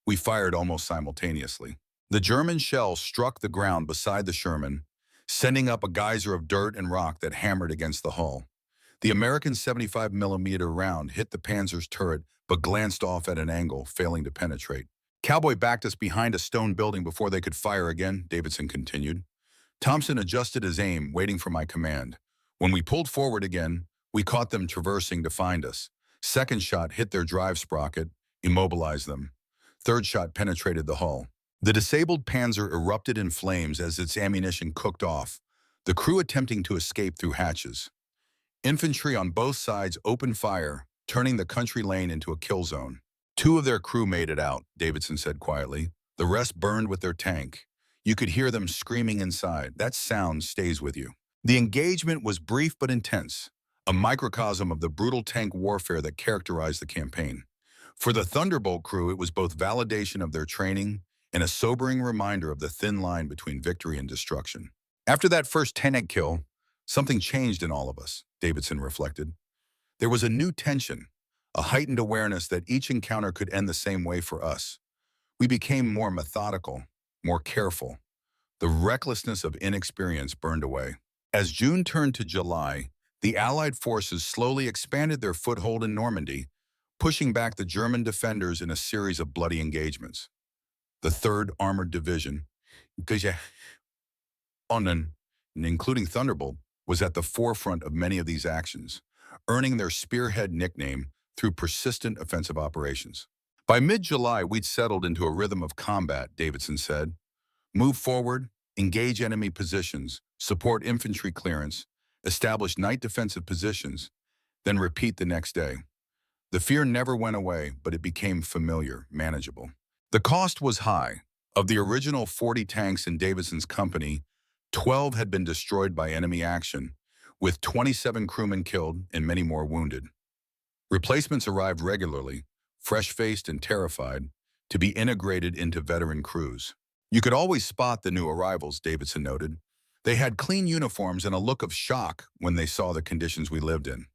We fired almost simultaneously. The German shell struck the ground beside the Sherman, sending up a geyser of dirt and rock that hammered against the hull. The American 75mm round hit the Panzer's turret but glanced off at an angle, failing to penetrate. Cowboy backed us behind a stone building before they could fire again, Davidson continued. Thompson adjusted his aim, waiting for my command. When we pulled forward again, we caught them traversing to find us. Second shot hit their drive sprocket, immobilized them. Third shot penetrated the hull. The disabled Panzer erupted in flames as its ammunition cooked off, the crew attempting to escape through hatches. Infantry on both sides opened fire, turning the country lane into a kill zone. 2 of their crew made it out, Davidson said quietly. The rest burned with their tank. You could hear them screaming inside. That sound stays with you. The engagement was brief but intense, a microcosm of the brutal tank warfare that characterized the campaign. For the Thunderbolt crew, it was both validation of their training and a sobering reminder of the thin line between victory and destruction. After that first tank kill, something changed in all of us, Davidson reflected. There was a new tension, a heightened awareness that each encounter could end the same way for us. We became more methodical, more careful. The recklessness of inexperience burned away. As June turned to July, the Allied forces slowly expanded their foothold in Normandy, pushing back the German defenders in a series of bloody engagements. The 3rd Armored Division, including Thunderbolt, was at the forefront of many of these actions, earning their spearhead nickname through persistent offensive operations. By mid-July, we'd settled into a rhythm of combat, Davidson said. Move forward, engage enemy positions, support infantry clearance, establish night defensive positions, then repeat the next day. The fear never went away, but it became familiar, manageable. The cost was high. Of the original 40 tanks in Davidson's company, 12 had been destroyed by enemy action, with 27 crewmen killed and many more wounded. Replacements arrived regularly, fresh-faced and terrified, to be integrated into veteran crews. You could always spot the new arrivals, Davidson noted. They had clean uniforms and a look of shock when they saw the conditions we lived in.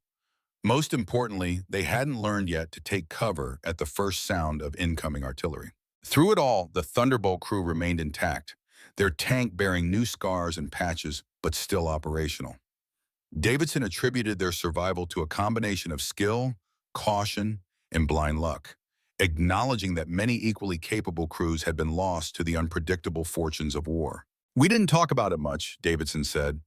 Most importantly, they hadn't learned yet to take cover at the first sound of incoming artillery. Through it all, the Thunderbolt crew remained intact, their tank bearing new scars and patches, but still operational. Davidson attributed their survival to a combination of skill, caution, and blind luck, acknowledging that many equally capable crews had been lost to the unpredictable fortunes of war. We didn't talk about it much, Davidson said,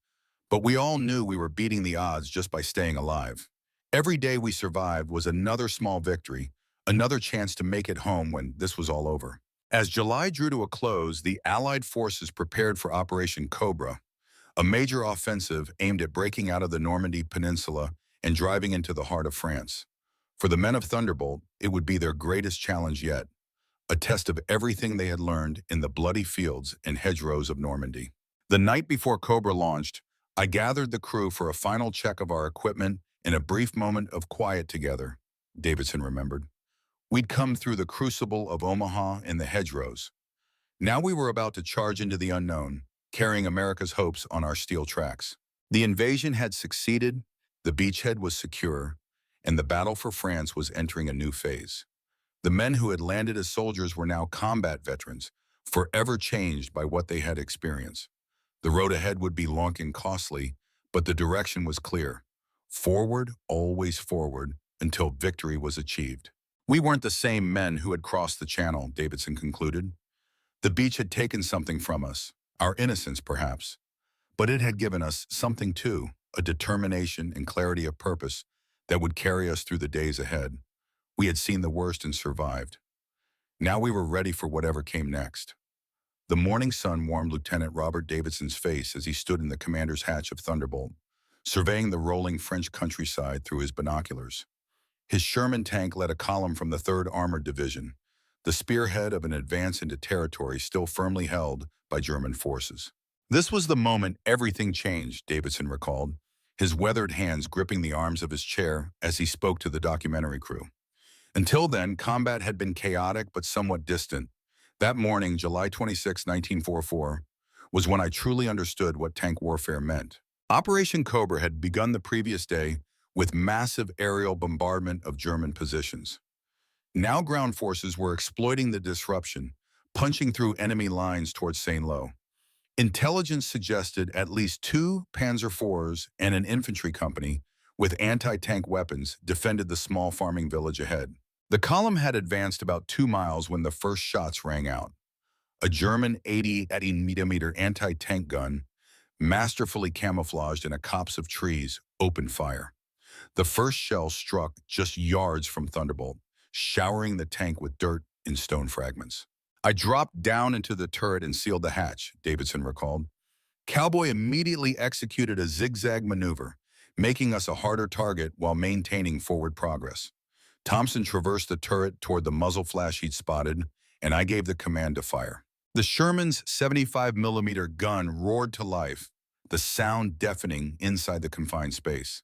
but we all knew we were beating the odds just by staying alive. Every day we survived was another small victory, another chance to make it home when this was all over. As July drew to a close, the Allied forces prepared for Operation Cobra, a major offensive aimed at breaking out of the Normandy Peninsula and driving into the heart of France. For the men of Thunderbolt, it would be their greatest challenge yet, a test of everything they had learned in the bloody fields and hedgerows of Normandy. The night before Cobra launched, I gathered the crew for a final check of our equipment and a brief moment of quiet together, Davidson remembered. We'd come through the crucible of Omaha and the hedgerows. Now we were about to charge into the unknown, carrying America's hopes on our steel tracks. The invasion had succeeded, The beachhead was secure, and the battle for France was entering a new phase. The men who had landed as soldiers were now combat veterans, forever changed by what they had experienced. The road ahead would be long and costly, but the direction was clear. Forward, always forward, until victory was achieved. We weren't the same men who had crossed the channel, Davidson concluded. The beach had taken something from us, our innocence perhaps, but it had given us something too, a determination and clarity of purpose that would carry us through the days ahead. We had seen the worst and survived. Now we were ready for whatever came next. The morning sun warmed Lieutenant Robert Davidson's face as he stood in the commander's hatch of Thunderbolt, surveying the rolling French countryside through his binoculars. His Sherman tank led a column from the 3rd Armored Division, the spearhead of an advance into territory still firmly held by German forces. This was the moment everything changed, Davidson recalled, his weathered hands gripping the arms of his chair as he spoke to the documentary crew. Until then, combat had been chaotic but somewhat distant. That morning, July 26, 1944, was when I truly understood what tank warfare meant. Operation Cobra had begun the previous day with massive aerial bombardment of German positions. Now ground forces were exploiting the disruption, punching through enemy lines towards Saint-Lô. Intelligence suggested at least 2 Panzer IVs and an infantry company with anti-tank weapons defended the small farming village ahead. The column had advanced about 2 miles when the first shots rang out. A German 80mm anti-tank gun, masterfully camouflaged in a copse of trees, opened fire. The first shell struck just yards from Thunderbolt, showering the tank with dirt and stone fragments. I dropped down into the turret and sealed the hatch, Davidson recalled. Cowboy immediately executed a zigzag maneuver, making us a harder target while maintaining forward progress. Thompson traversed the turret toward the muzzle flash he'd spotted, and I gave the command to fire. The Sherman's 75mm gun roared to life, the sound deafening inside the confined space.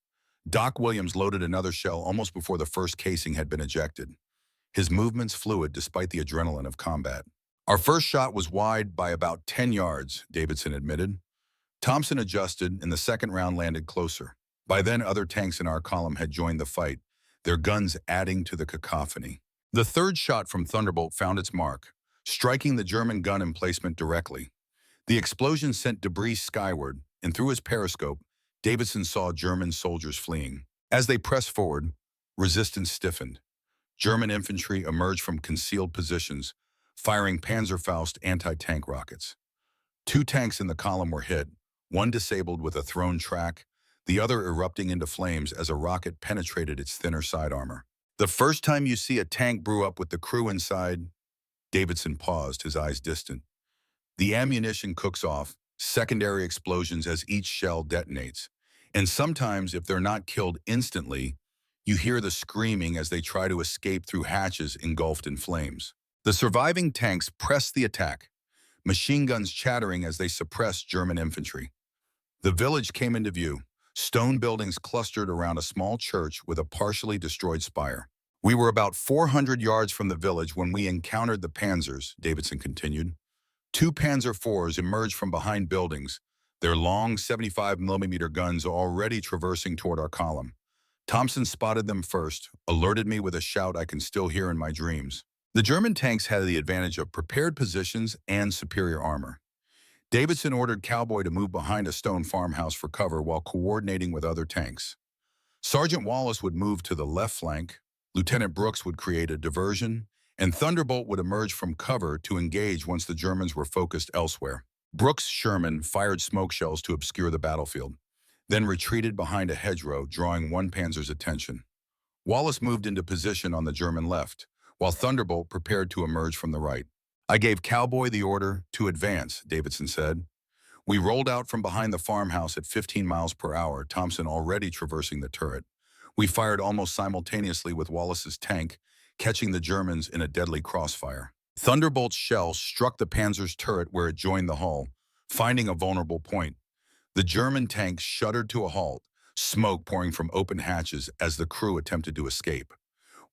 Doc Williams loaded another shell almost before the first casing had been ejected, his movements fluid despite the adrenaline of combat. Our first shot was wide by about 10 yards, Davidson admitted. Thompson adjusted, and the second round landed closer. By then, other tanks in our column had joined the fight, their guns adding to the cacophony. The third shot from Thunderbolt found its mark, striking the German gun emplacement directly. The explosion sent debris skyward, and through his periscope, Davidson saw German soldiers fleeing. As they pressed forward, resistance stiffened. German infantry emerged from concealed positions, firing Panzerfaust anti-tank rockets. 2 tanks in the column were hit, one disabled with a thrown track, the other erupting into flames as a rocket penetrated its thinner side armor. The first time you see a tank brew up with the crew inside, Davidson paused, his eyes distant. The ammunition cooks off, secondary explosions as each shell detonates. And sometimes, if they're not killed instantly, you hear the screaming as they try to escape through hatches engulfed in flames. The surviving tanks pressed the attack, machine guns chattering as they suppressed German infantry. The village came into view, stone buildings clustered around a small church with a partially destroyed spire. We were about 400 yards from the village when we encountered the Panzers, Davidson continued. 2 Panzer IVs emerged from behind buildings, their long 75mm guns already traversing toward our column. Thompson spotted them first, alerted me with a shout I can still hear in my dreams. The German tanks had the advantage of prepared positions and superior armor. Davidson ordered Cowboy to move behind a stone farmhouse for cover while coordinating with other tanks. Sergeant Wallace would move to the left flank, Lieutenant Brooks would create a diversion, and Thunderbolt would emerge from cover to engage once the Germans were focused elsewhere. Brooks' Sherman fired smoke shells to obscure the battlefield, then retreated behind a hedgerow, drawing one Panzer's attention. Wallace moved into position on the German left, while Thunderbolt prepared to emerge from the right. I gave Cowboy the order to advance, Davidson said. We rolled out from behind the farmhouse at 15 miles per hour, Thompson already traversing the turret. We fired almost simultaneously with Wallace's tank, catching the Germans in a deadly crossfire. Thunderbolt's shell struck the Panzer's turret where it joined the hull, finding a vulnerable point. The German tank shuddered to a halt, smoke pouring from open hatches as the crew attempted to escape.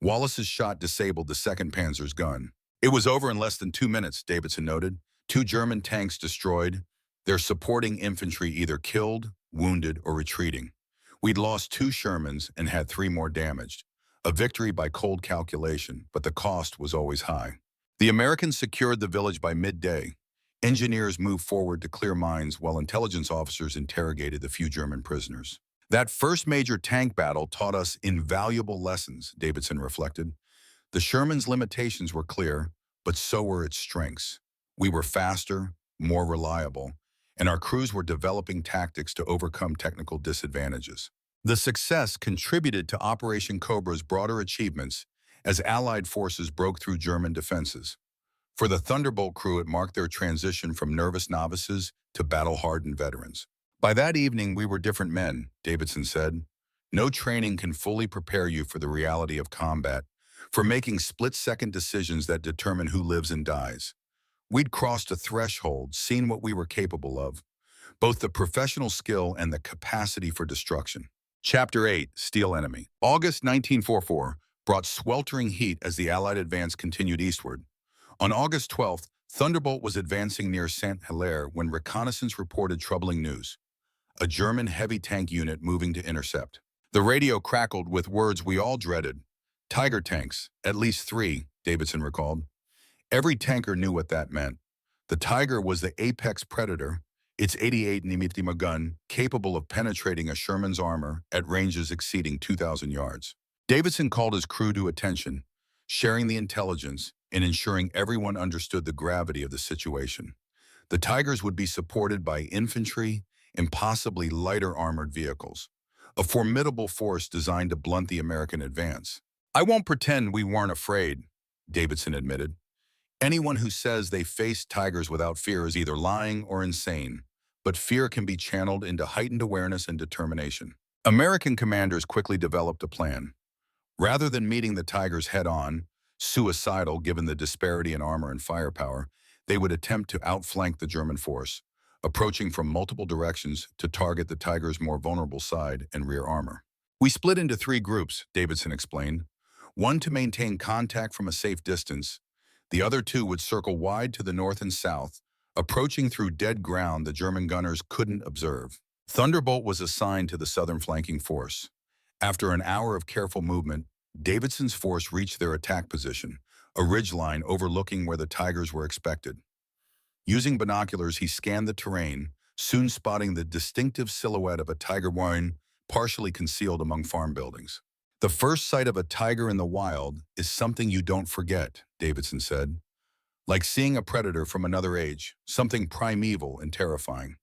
Wallace's shot disabled the 2nd Panzer's gun. It was over in less than 2 minutes, Davidson noted. 2 German tanks destroyed, their supporting infantry either killed, wounded, or retreating. We'd lost 2 Shermans and had 3 more damaged. A victory by cold calculation, but the cost was always high. The Americans secured the village by midday. Engineers moved forward to clear mines while intelligence officers interrogated the few German prisoners. That first major tank battle taught us invaluable lessons, Davidson reflected. The Sherman's limitations were clear, but so were its strengths. We were faster, more reliable, and our crews were developing tactics to overcome technical disadvantages. The success contributed to Operation Cobra's broader achievements as Allied forces broke through German defenses. For the Thunderbolt crew, it marked their transition from nervous novices to battle-hardened veterans. By that evening, we were different men, Davidson said. No training can fully prepare you for the reality of combat, for making split-second decisions that determine who lives and dies. We'd crossed a threshold, seen what we were capable of, both the professional skill and the capacity for destruction. Chapter 8, Steel Enemy. August 1944 brought sweltering heat as the Allied advance continued eastward. On August 12th, Thunderbolt was advancing near Saint-Hilaire when reconnaissance reported troubling news. A German heavy tank unit moving to intercept. The radio crackled with words we all dreaded. Tiger tanks, at least 3, Davidson recalled. Every tanker knew what that meant. The Tiger was the apex predator, its 88mm gun capable of penetrating a Sherman's armor at ranges exceeding 2,000 yards. Davidson called his crew to attention, sharing the intelligence and ensuring everyone understood the gravity of the situation. The Tigers would be supported by infantry and possibly lighter armored vehicles, a formidable force designed to blunt the American advance. I won't pretend we weren't afraid, Davidson admitted. Anyone who says they faced Tigers without fear is either lying or insane, but fear can be channeled into heightened awareness and determination. American commanders quickly developed a plan. Rather than meeting the Tigers head-on, suicidal given the disparity in armor and firepower, they would attempt to outflank the German force, approaching from multiple directions to target the Tigers' more vulnerable side and rear armor. We split into 3 groups, Davidson explained. One to maintain contact from a safe distance. The other 2 would circle wide to the north and south, approaching through dead ground the German gunners couldn't observe. Thunderbolt was assigned to the southern flanking force. After an hour of careful movement, Davidson's force reached their attack position, a ridgeline overlooking where the Tigers were expected. Using binoculars, he scanned the terrain, soon spotting the distinctive silhouette of a tiger warren partially concealed among farm buildings. The first sight of a tiger in the wild is something you don't forget, Davidson said. Like seeing a predator from another age, something primeval and terrifying.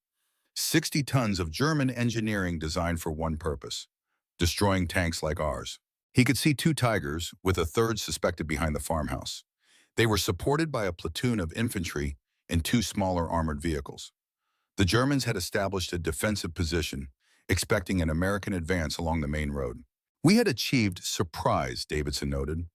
60 tons of German engineering designed for one purpose, destroying tanks like ours. He could see 2 Tigers, with a third suspected behind the farmhouse. They were supported by a platoon of infantry and 2 smaller armored vehicles. The Germans had established a defensive position, expecting an American advance along the main road. We had achieved surprise, Davidson noted.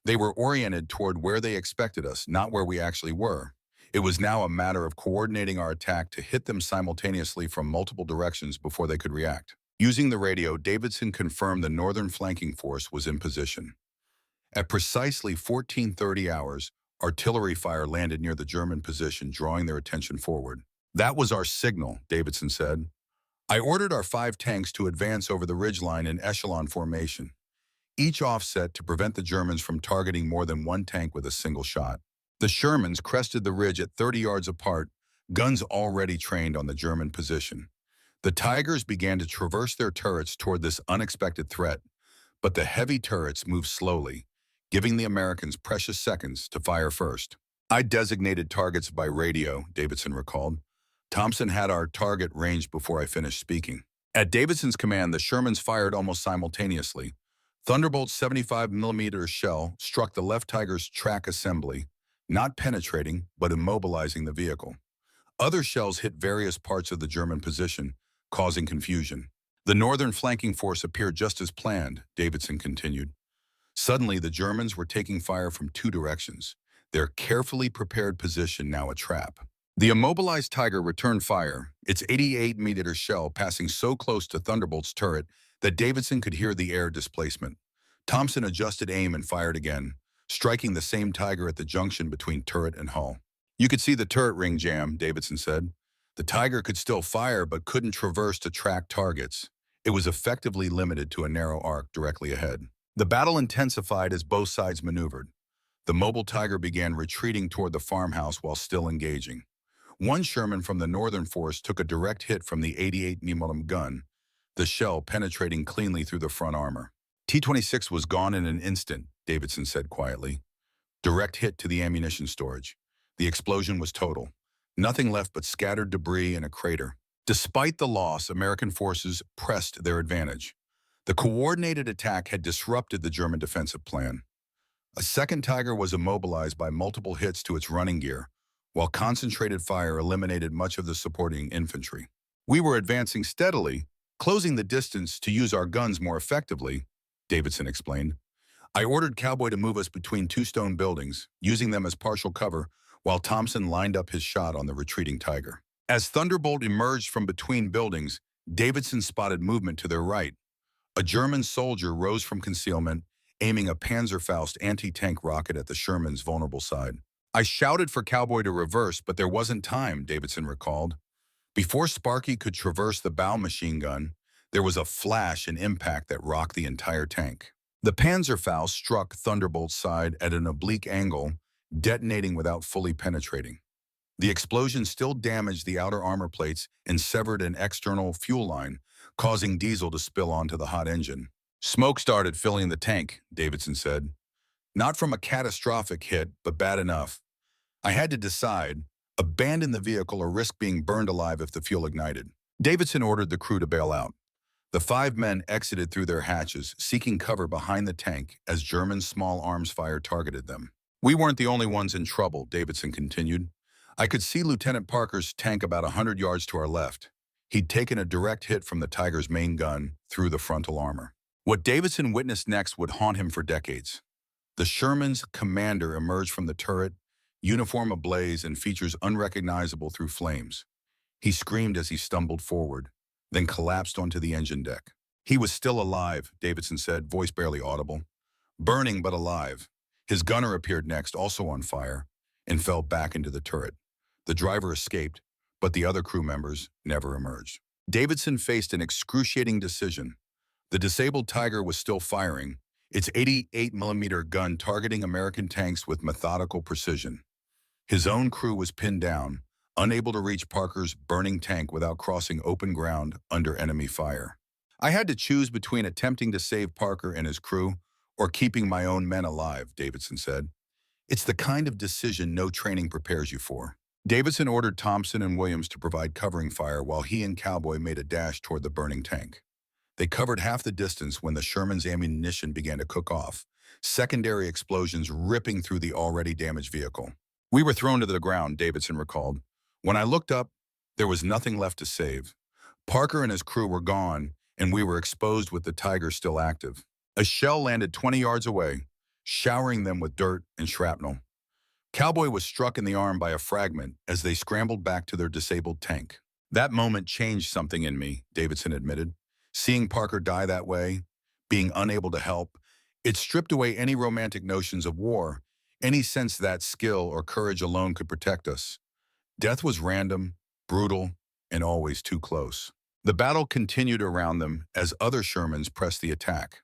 They were oriented toward where they expected us, not where we actually were. It was now a matter of coordinating our attack to hit them simultaneously from multiple directions before they could react. Using the radio, Davidson confirmed the northern flanking force was in position. At precisely 14:30 hours, artillery fire landed near the German position, drawing their attention forward. That was our signal, Davidson said. I ordered our 5 tanks to advance over the ridgeline in echelon formation, each offset to prevent the Germans from targeting more than 1 tank with a single shot. The Shermans crested the ridge at 30 yards apart, guns already trained on the German position. The Tigers began to traverse their turrets toward this unexpected threat, but the heavy turrets moved slowly, giving the Americans precious seconds to fire first. I designated targets by radio, Davidson recalled. Thompson had our target ranged before I finished speaking. At Davidson's command, the Shermans fired almost simultaneously. Thunderbolt's 75mm shell struck the left Tiger's track assembly, not penetrating, but immobilizing the vehicle. Other shells hit various parts of the German position, causing confusion. The northern flanking force appeared just as planned, Davidson continued. Suddenly, the Germans were taking fire from 2 directions, their carefully prepared position now a trap. The immobilized Tiger returned fire, its 88mm shell passing so close to Thunderbolt's turret that Davidson could hear the air displacement. Thompson adjusted aim and fired again, striking the same Tiger at the junction between turret and hull. You could see the turret ring jam, Davidson said. The Tiger could still fire but couldn't traverse to track targets. It was effectively limited to a narrow arc directly ahead. The battle intensified as both sides maneuvered. The mobile Tiger began retreating toward the farmhouse while still engaging. One Sherman from the northern force took a direct hit from the 88mm gun, the shell penetrating cleanly through the front armor. T-26 was gone in an instant, Davidson said quietly. Direct hit to the ammunition storage. The explosion was total. Nothing left but scattered debris and a crater. Despite the loss, American forces pressed their advantage. The coordinated attack had disrupted the German defensive plan. A second Tiger was immobilized by multiple hits to its running gear, while concentrated fire eliminated much of the supporting infantry. We were advancing steadily, closing the distance to use our guns more effectively, Davidson explained. I ordered Cowboy to move us between two stone buildings, using them as partial cover, while Thompson lined up his shot on the retreating Tiger. As Thunderbolt emerged from between buildings, Davidson spotted movement to their right. A German soldier rose from concealment, aiming a Panzerfaust anti-tank rocket at the Sherman's vulnerable side. I shouted for Cowboy to reverse, but there wasn't time, Davidson recalled. Before Sparky could traverse the bow machine gun, there was a flash and impact that rocked the entire tank. The Panzerfaust struck Thunderbolt's side at an oblique angle, detonating without fully penetrating. The explosion still damaged the outer armor plates and severed an external fuel line, causing diesel to spill onto the hot engine. Smoke started filling the tank, Davidson said. Not from a catastrophic hit, but bad enough. I had to decide, abandon the vehicle or risk being burned alive if the fuel ignited. Davidson ordered the crew to bail out. The 5 men exited through their hatches, seeking cover behind the tank as German small arms fire targeted them. We weren't the only ones in trouble, Davidson continued. I could see Lieutenant Parker's tank about 100 yards to our left. He'd taken a direct hit from the Tiger's main gun through the frontal armor. What Davidson witnessed next would haunt him for decades. The Sherman's commander emerged from the turret, uniform ablaze and features unrecognizable through flames. He screamed as he stumbled forward, then collapsed onto the engine deck. He was still alive, Davidson said, voice barely audible. Burning but alive. His gunner appeared next, also on fire, and fell back into the turret. The driver escaped, but the other crew members never emerged. Davidson faced an excruciating decision. The disabled Tiger was still firing, its 88mm gun targeting American tanks with methodical precision. His own crew was pinned down, unable to reach Parker's burning tank without crossing open ground under enemy fire. I had to choose between attempting to save Parker and his crew or keeping my own men alive, Davidson said. It's the kind of decision no training prepares you for. Davidson ordered Thompson and Williams to provide covering fire while he and Cowboy made a dash toward the burning tank. They covered half the distance when the Sherman's ammunition began to cook off, secondary explosions ripping through the already damaged vehicle. We were thrown to the ground, Davidson recalled. When I looked up, there was nothing left to save. Parker and his crew were gone, and we were exposed with the Tiger still active. A shell landed 20 yards away, showering them with dirt and shrapnel. Cowboy was struck in the arm by a fragment as they scrambled back to their disabled tank. That moment changed something in me, Davidson admitted. Seeing Parker die that way, being unable to help, it stripped away any romantic notions of war, any sense that skill or courage alone could protect us. Death was random, brutal, and always too close. The battle continued around them as other Shermans pressed the attack.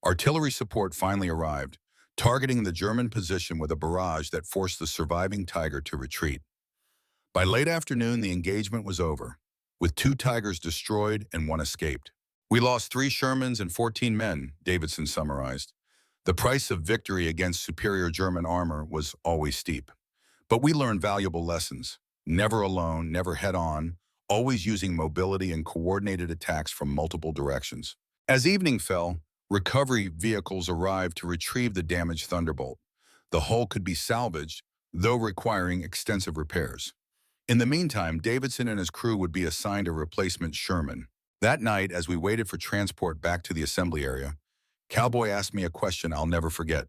Artillery support finally arrived, targeting the German position with a barrage that forced the surviving Tiger to retreat. By late afternoon, the engagement was over, with 2 Tigers destroyed and 1 escaped. We lost 3 Shermans and 14 men, Davidson summarized. The price of victory against superior German armor was always steep. But we learned valuable lessons. Never alone, never head-on, always using mobility and coordinated attacks from multiple directions. As evening fell, recovery vehicles arrived to retrieve the damaged Thunderbolt. The hull could be salvaged, though requiring extensive repairs. In the meantime, Davidson and his crew would be assigned a replacement Sherman. That night, as we waited for transport back to the assembly area, Cowboy asked me a question I'll never forget.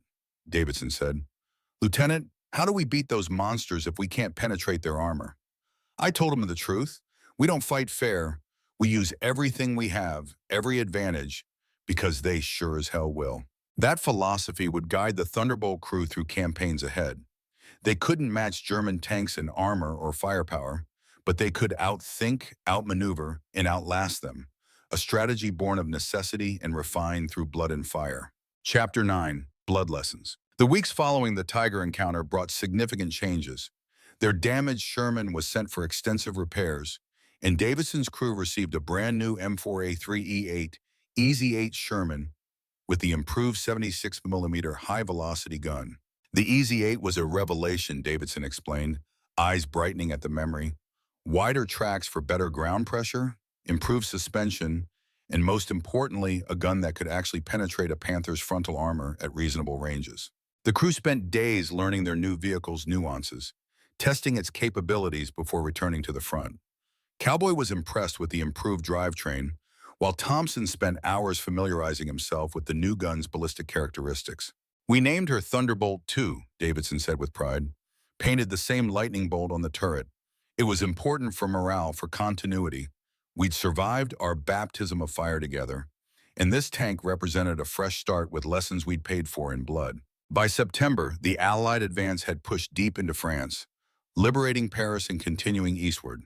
Davidson said, "Lieutenant, how do we beat those monsters if we can't penetrate their armor?" I told him the truth. We don't fight fair. We use everything we have, every advantage, because they sure as hell will. That philosophy would guide the Thunderbolt crew through campaigns ahead. They couldn't match German tanks in armor or firepower, but they could outthink, outmaneuver, and outlast them. a strategy born of necessity and refined through blood and fire. Chapter 9, Blood Lessons. The weeks following the Tiger encounter brought significant changes. Their damaged Sherman was sent for extensive repairs, and Davidson's crew received a brand new M4A3E8 Easy 8 Sherman with the improved 76mm high-velocity gun. The Easy 8 was a revelation, Davidson explained, eyes brightening at the memory. Wider tracks for better ground pressure, improved suspension, and most importantly, a gun that could actually penetrate a Panther's frontal armor at reasonable ranges. The crew spent days learning their new vehicle's nuances, testing its capabilities before returning to the front. Cowboy was impressed with the improved drivetrain, while Thompson spent hours familiarizing himself with the new gun's ballistic characteristics. "We named her Thunderbolt too," Davidson said with pride. "Painted the same lightning bolt on the turret. It was important for morale, for continuity. We'd survived our baptism of fire together, and this tank represented a fresh start with lessons we'd paid for in blood." By September, the Allied advance had pushed deep into France, liberating Paris and continuing eastward.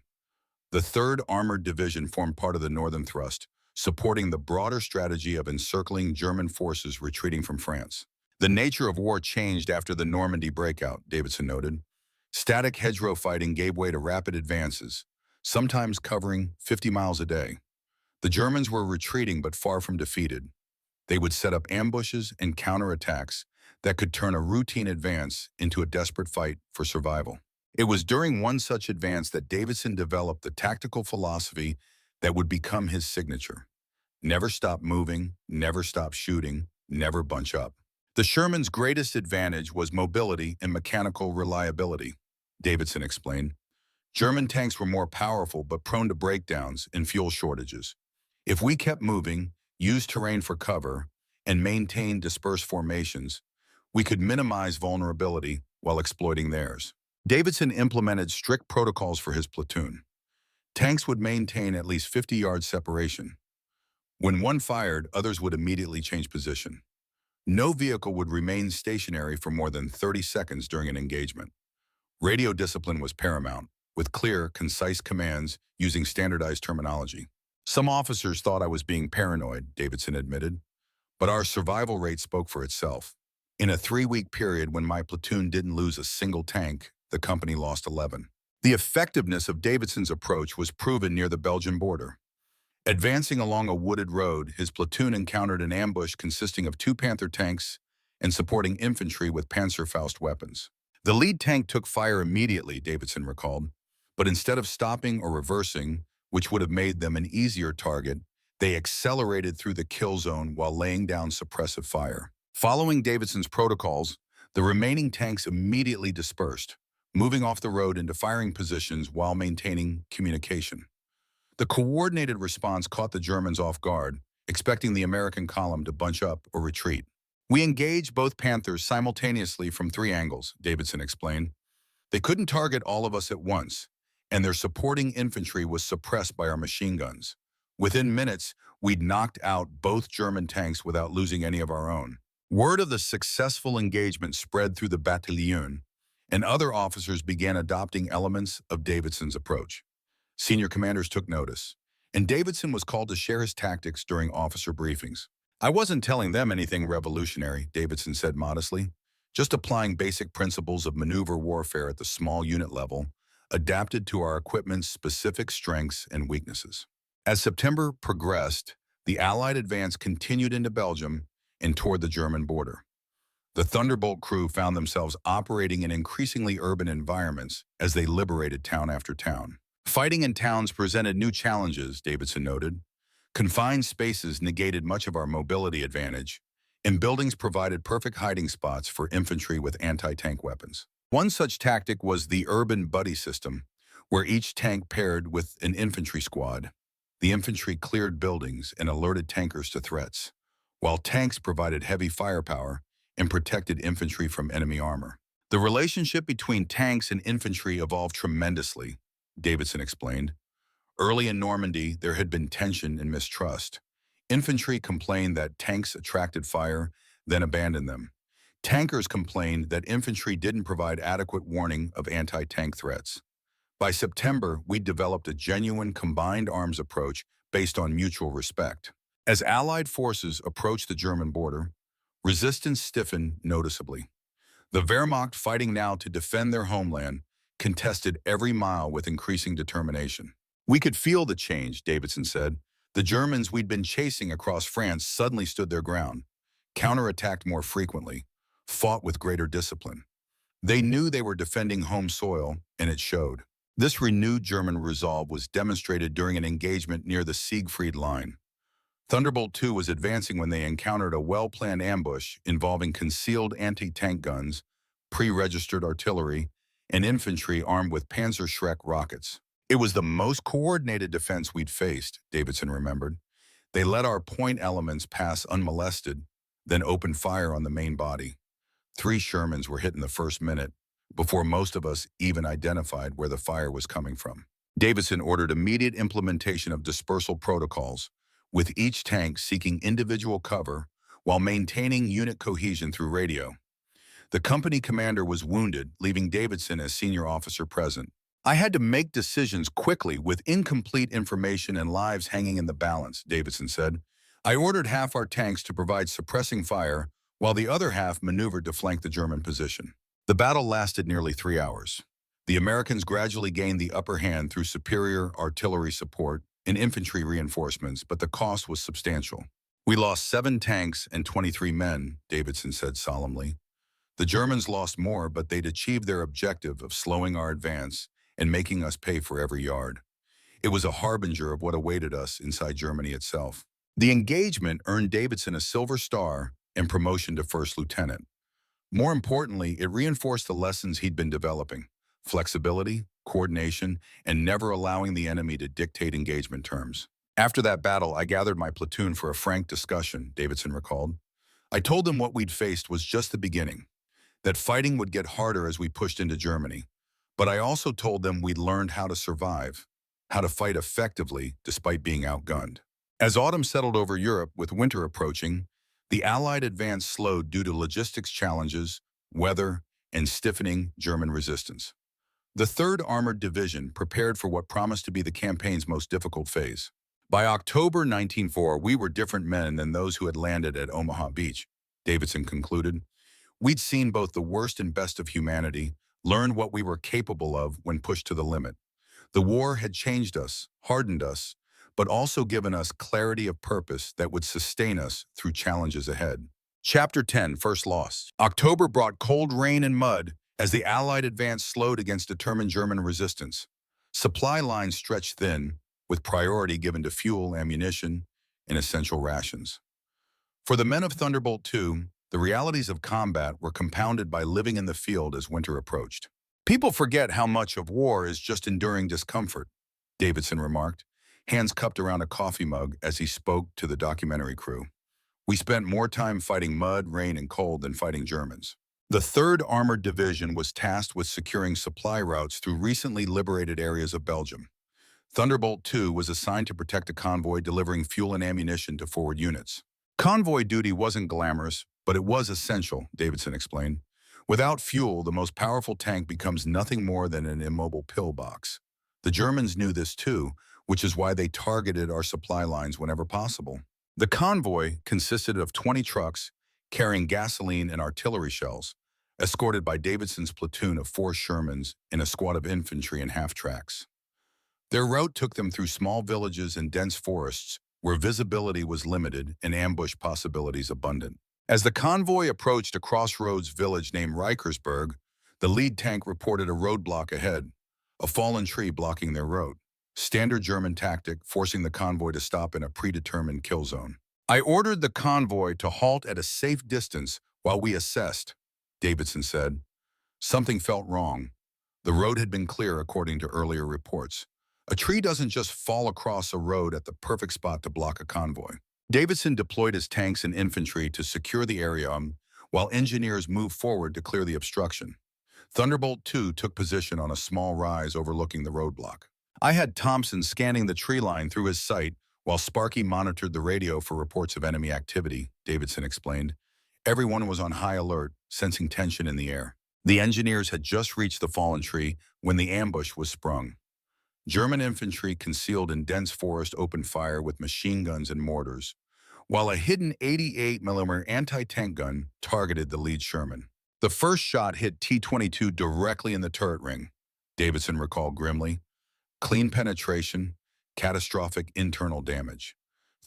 The 3rd Armored Division formed part of the Northern Thrust, supporting the broader strategy of encircling German forces retreating from France. The nature of war changed after the Normandy breakout, Davidson noted. Static hedgerow fighting gave way to rapid advances, sometimes covering 50 miles a day. The Germans were retreating but far from defeated. They would set up ambushes and counterattacks that could turn a routine advance into a desperate fight for survival. It was during one such advance that Davidson developed the tactical philosophy that would become his signature. Never stop moving, never stop shooting, never bunch up. The Sherman's greatest advantage was mobility and mechanical reliability, Davidson explained. German tanks were more powerful but prone to breakdowns and fuel shortages. If we kept moving, used terrain for cover, and maintained dispersed formations, we could minimize vulnerability while exploiting theirs. Davidson implemented strict protocols for his platoon. Tanks would maintain at least 50 yards separation. When one fired, others would immediately change position. No vehicle would remain stationary for more than 30 seconds during an engagement. Radio discipline was paramount, with clear, concise commands using standardized terminology. "Some officers thought I was being paranoid," Davidson admitted, "but our survival rate spoke for itself. In a 3-week period when my platoon didn't lose a single tank, the company lost 11. The effectiveness of Davidson's approach was proven near the Belgian border. Advancing along a wooded road, his platoon encountered an ambush consisting of 2 Panther tanks and supporting infantry with Panzerfaust weapons. The lead tank took fire immediately, Davidson recalled, but instead of stopping or reversing, which would have made them an easier target, they accelerated through the kill zone while laying down suppressive fire. Following Davidson's protocols, the remaining tanks immediately dispersed, moving off the road into firing positions while maintaining communication. The coordinated response caught the Germans off guard, expecting the American column to bunch up or retreat. "We engaged both Panthers simultaneously from 3 angles," Davidson explained. "They couldn't target all of us at once, and their supporting infantry was suppressed by our machine guns. Within minutes, we'd knocked out both German tanks without losing any of our own." Word of the successful engagement spread through the battalion, and other officers began adopting elements of Davidson's approach. Senior commanders took notice, and Davidson was called to share his tactics during officer briefings. "I wasn't telling them anything revolutionary," Davidson said modestly, "just applying basic principles of maneuver warfare at the small unit level, adapted to our equipment's specific strengths and weaknesses." As September progressed, the Allied advance continued into Belgium and toward the German border. The Thunderbolt crew found themselves operating in increasingly urban environments as they liberated town after town. "Fighting in towns presented new challenges," Davidson noted. "Confined spaces negated much of our mobility advantage, and buildings provided perfect hiding spots for infantry with anti-tank weapons. One such tactic was the urban buddy system, where each tank paired with an infantry squad. The infantry cleared buildings and alerted tankers to threats, while tanks provided heavy firepower and protected infantry from enemy armor. The relationship between tanks and infantry evolved tremendously," Davidson explained. "Early in Normandy, there had been tension and mistrust. Infantry complained that tanks attracted fire, then abandoned them. Tankers complained that infantry didn't provide adequate warning of anti-tank threats. By September, we developed a genuine combined arms approach based on mutual respect. As Allied forces approached the German border, resistance stiffened noticeably. The Wehrmacht, fighting now to defend their homeland, contested every mile with increasing determination. "We could feel the change," Davidson said. "The Germans we'd been chasing across France suddenly stood their ground, counterattacked more frequently, fought with greater discipline. They knew they were defending home soil, and it showed." This renewed German resolve was demonstrated during an engagement near the Siegfried Line. Thunderbolt II was advancing when they encountered a well-planned ambush involving concealed anti-tank guns, pre-registered artillery, and infantry armed with Panzerschreck rockets. "It was the most coordinated defense we'd faced," Davidson remembered. "They let our point elements pass unmolested, then opened fire on the main body. 3 Shermans were hit in the first minute, before most of us even identified where the fire was coming from." Davidson ordered immediate implementation of dispersal protocols, with each tank seeking individual cover while maintaining unit cohesion through radio. The company commander was wounded, leaving Davidson as senior officer present. "I had to make decisions quickly with incomplete information and lives hanging in the balance," Davidson said. "I ordered half our tanks to provide suppressing fire, while the other half maneuvered to flank the German position." The battle lasted nearly 3 hours. The Americans gradually gained the upper hand through superior artillery support and infantry reinforcements, but the cost was substantial. "We lost 7 tanks and 23 men," Davidson said solemnly. "The Germans lost more, but they'd achieved their objective of slowing our advance and making us pay for every yard." It was a harbinger of what awaited us inside Germany itself. The engagement earned Davidson a Silver Star and promotion to first lieutenant. More importantly, it reinforced the lessons he'd been developing: flexibility, coordination, and never allowing the enemy to dictate engagement terms. "After that battle, I gathered my platoon for a frank discussion," Davidson recalled. "I told them what we'd faced was just the beginning, that fighting would get harder as we pushed into Germany. But I also told them we'd learned how to survive, how to fight effectively despite being outgunned." As autumn settled over Europe with winter approaching, the Allied advance slowed due to logistics challenges, weather, and stiffening German resistance. The 3rd Armored Division prepared for what promised to be the campaign's most difficult phase. "By October 1904, we were different men than those who had landed at Omaha Beach," Davidson concluded. "We'd seen both the worst and best of humanity, learned what we were capable of when pushed to the limit. The war had changed us, hardened us, but also given us clarity of purpose that would sustain us through challenges ahead." Chapter 10, First Loss. October brought cold rain and mud as the Allied advance slowed against determined German resistance. Supply lines stretched thin, with priority given to fuel, ammunition, and essential rations. For the men of Thunderbolt II, the realities of combat were compounded by living in the field as winter approached. "People forget how much of war is just enduring discomfort," Davidson remarked, hands cupped around a coffee mug as he spoke to the documentary crew. "We spent more time fighting mud, rain, and cold than fighting Germans." The 3rd Armored Division was tasked with securing supply routes through recently liberated areas of Belgium. Thunderbolt II was assigned to protect a convoy delivering fuel and ammunition to forward units. "Convoy duty wasn't glamorous, but it was essential," Davidson explained. "Without fuel, the most powerful tank becomes nothing more than an immobile pillbox. The Germans knew this too, which is why they targeted our supply lines whenever possible." The convoy consisted of 20 trucks carrying gasoline and artillery shells, escorted by Davidson's platoon of 4 Shermans and a squad of infantry and half-tracks. Their route took them through small villages and dense forests where visibility was limited and ambush possibilities abundant. As the convoy approached a crossroads village named Reikersburg, the lead tank reported a roadblock ahead, a fallen tree blocking their road. Standard German tactic, forcing the convoy to stop in a predetermined kill zone. "I ordered the convoy to halt at a safe distance while we assessed," Davidson said. Something felt wrong. The road had been clear according to earlier reports. A tree doesn't just fall across a road at the perfect spot to block a convoy. Davidson deployed his tanks and infantry to secure the area while engineers moved forward to clear the obstruction. Thunderbolt II took position on a small rise overlooking the roadblock. "I had Thompson scanning the tree line through his sight while Sparky monitored the radio for reports of enemy activity," Davidson explained. Everyone was on high alert, sensing tension in the air. The engineers had just reached the fallen tree when the ambush was sprung. German infantry concealed in dense forest opened fire with machine guns and mortars, while a hidden 88mm anti-tank gun targeted the lead Sherman. The first shot hit T-22 directly in the turret ring, Davidson recalled grimly. Clean penetration, catastrophic internal damage.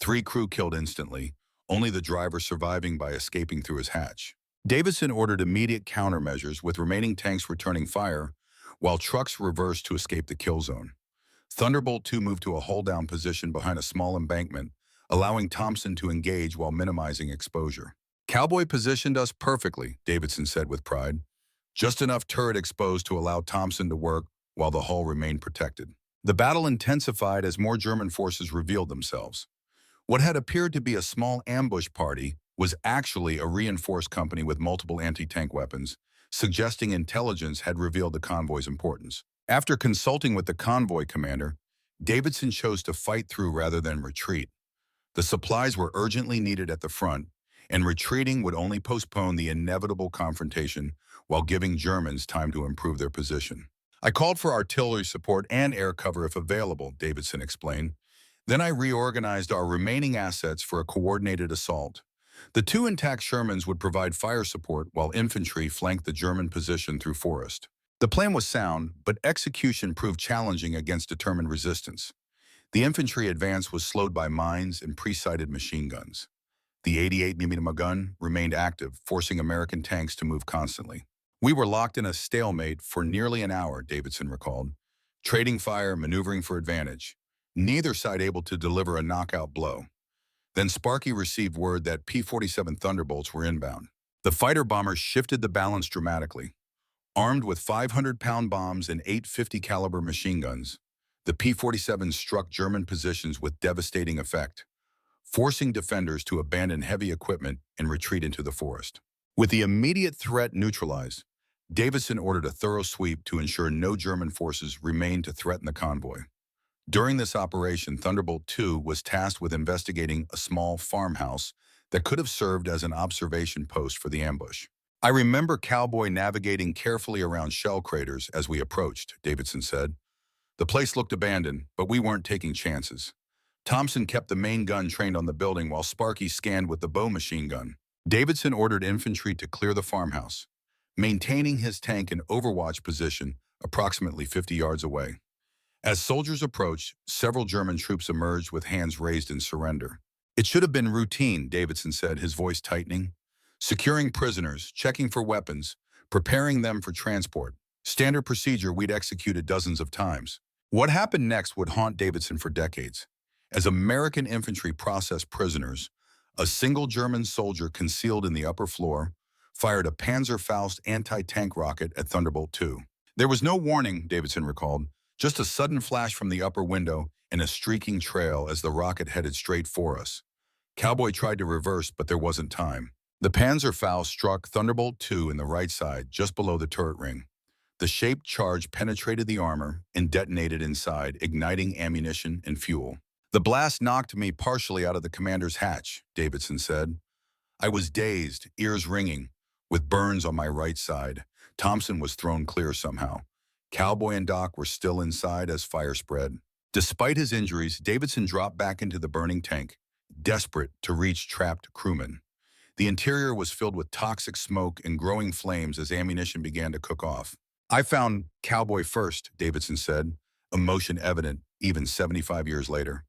3 crew killed instantly, only the driver surviving by escaping through his hatch. Davidson ordered immediate countermeasures with remaining tanks returning fire, while trucks reversed to escape the kill zone. Thunderbolt 2 moved to a hold-down position behind a small embankment, allowing Thompson to engage while minimizing exposure. Cowboy positioned us perfectly, Davidson said with pride. Just enough turret exposed to allow Thompson to work while the hull remained protected. The battle intensified as more German forces revealed themselves. What had appeared to be a small ambush party was actually a reinforced company with multiple anti-tank weapons, suggesting intelligence had revealed the convoy's importance. After consulting with the convoy commander, Davidson chose to fight through rather than retreat. The supplies were urgently needed at the front, and retreating would only postpone the inevitable confrontation while giving Germans time to improve their position. I called for artillery support and air cover if available, Davidson explained. Then I reorganized our remaining assets for a coordinated assault. The 2 intact Shermans would provide fire support while infantry flanked the German position through forest. The plan was sound, but execution proved challenging against determined resistance. The infantry advance was slowed by mines and pre-sighted machine guns. The 88mm gun remained active, forcing American tanks to move constantly. We were locked in a stalemate for nearly an hour, Davidson recalled, trading fire, maneuvering for advantage, neither side able to deliver a knockout blow. Then Sparky received word that P-47 Thunderbolts were inbound. The fighter bombers shifted the balance dramatically. Armed with 500-pound bombs and 850 caliber machine guns, the P-47 struck German positions with devastating effect, forcing defenders to abandon heavy equipment and retreat into the forest. With the immediate threat neutralized, Davidson ordered a thorough sweep to ensure no German forces remained to threaten the convoy. During this operation, Thunderbolt 2 was tasked with investigating a small farmhouse that could have served as an observation post for the ambush. I remember Cowboy navigating carefully around shell craters as we approached, Davidson said. The place looked abandoned, but we weren't taking chances. Thompson kept the main gun trained on the building while Sparky scanned with the bow machine gun. Davidson ordered infantry to clear the farmhouse, maintaining his tank in overwatch position approximately 50 yards away. As soldiers approached, several German troops emerged with hands raised in surrender. It should have been routine, Davidson said, his voice tightening. Securing prisoners, checking for weapons, preparing them for transport. Standard procedure we'd executed dozens of times. What happened next would haunt Davidson for decades. As American infantry processed prisoners, a single German soldier concealed in the upper floor fired a Panzerfaust anti-tank rocket at Thunderbolt 2. There was no warning, Davidson recalled, just a sudden flash from the upper window and a streaking trail as the rocket headed straight for us. Cowboy tried to reverse, but there wasn't time. The Panzerfaust struck Thunderbolt 2 in the right side, just below the turret ring. The shaped charge penetrated the armor and detonated inside, igniting ammunition and fuel. The blast knocked me partially out of the commander's hatch, Davidson said. I was dazed, ears ringing, with burns on my right side. Thompson was thrown clear somehow. Cowboy and Doc were still inside as fire spread. Despite his injuries, Davidson dropped back into the burning tank, desperate to reach trapped crewmen. The interior was filled with toxic smoke and growing flames as ammunition began to cook off. I found Cowboy first, Davidson said, emotion evident even 75 years later.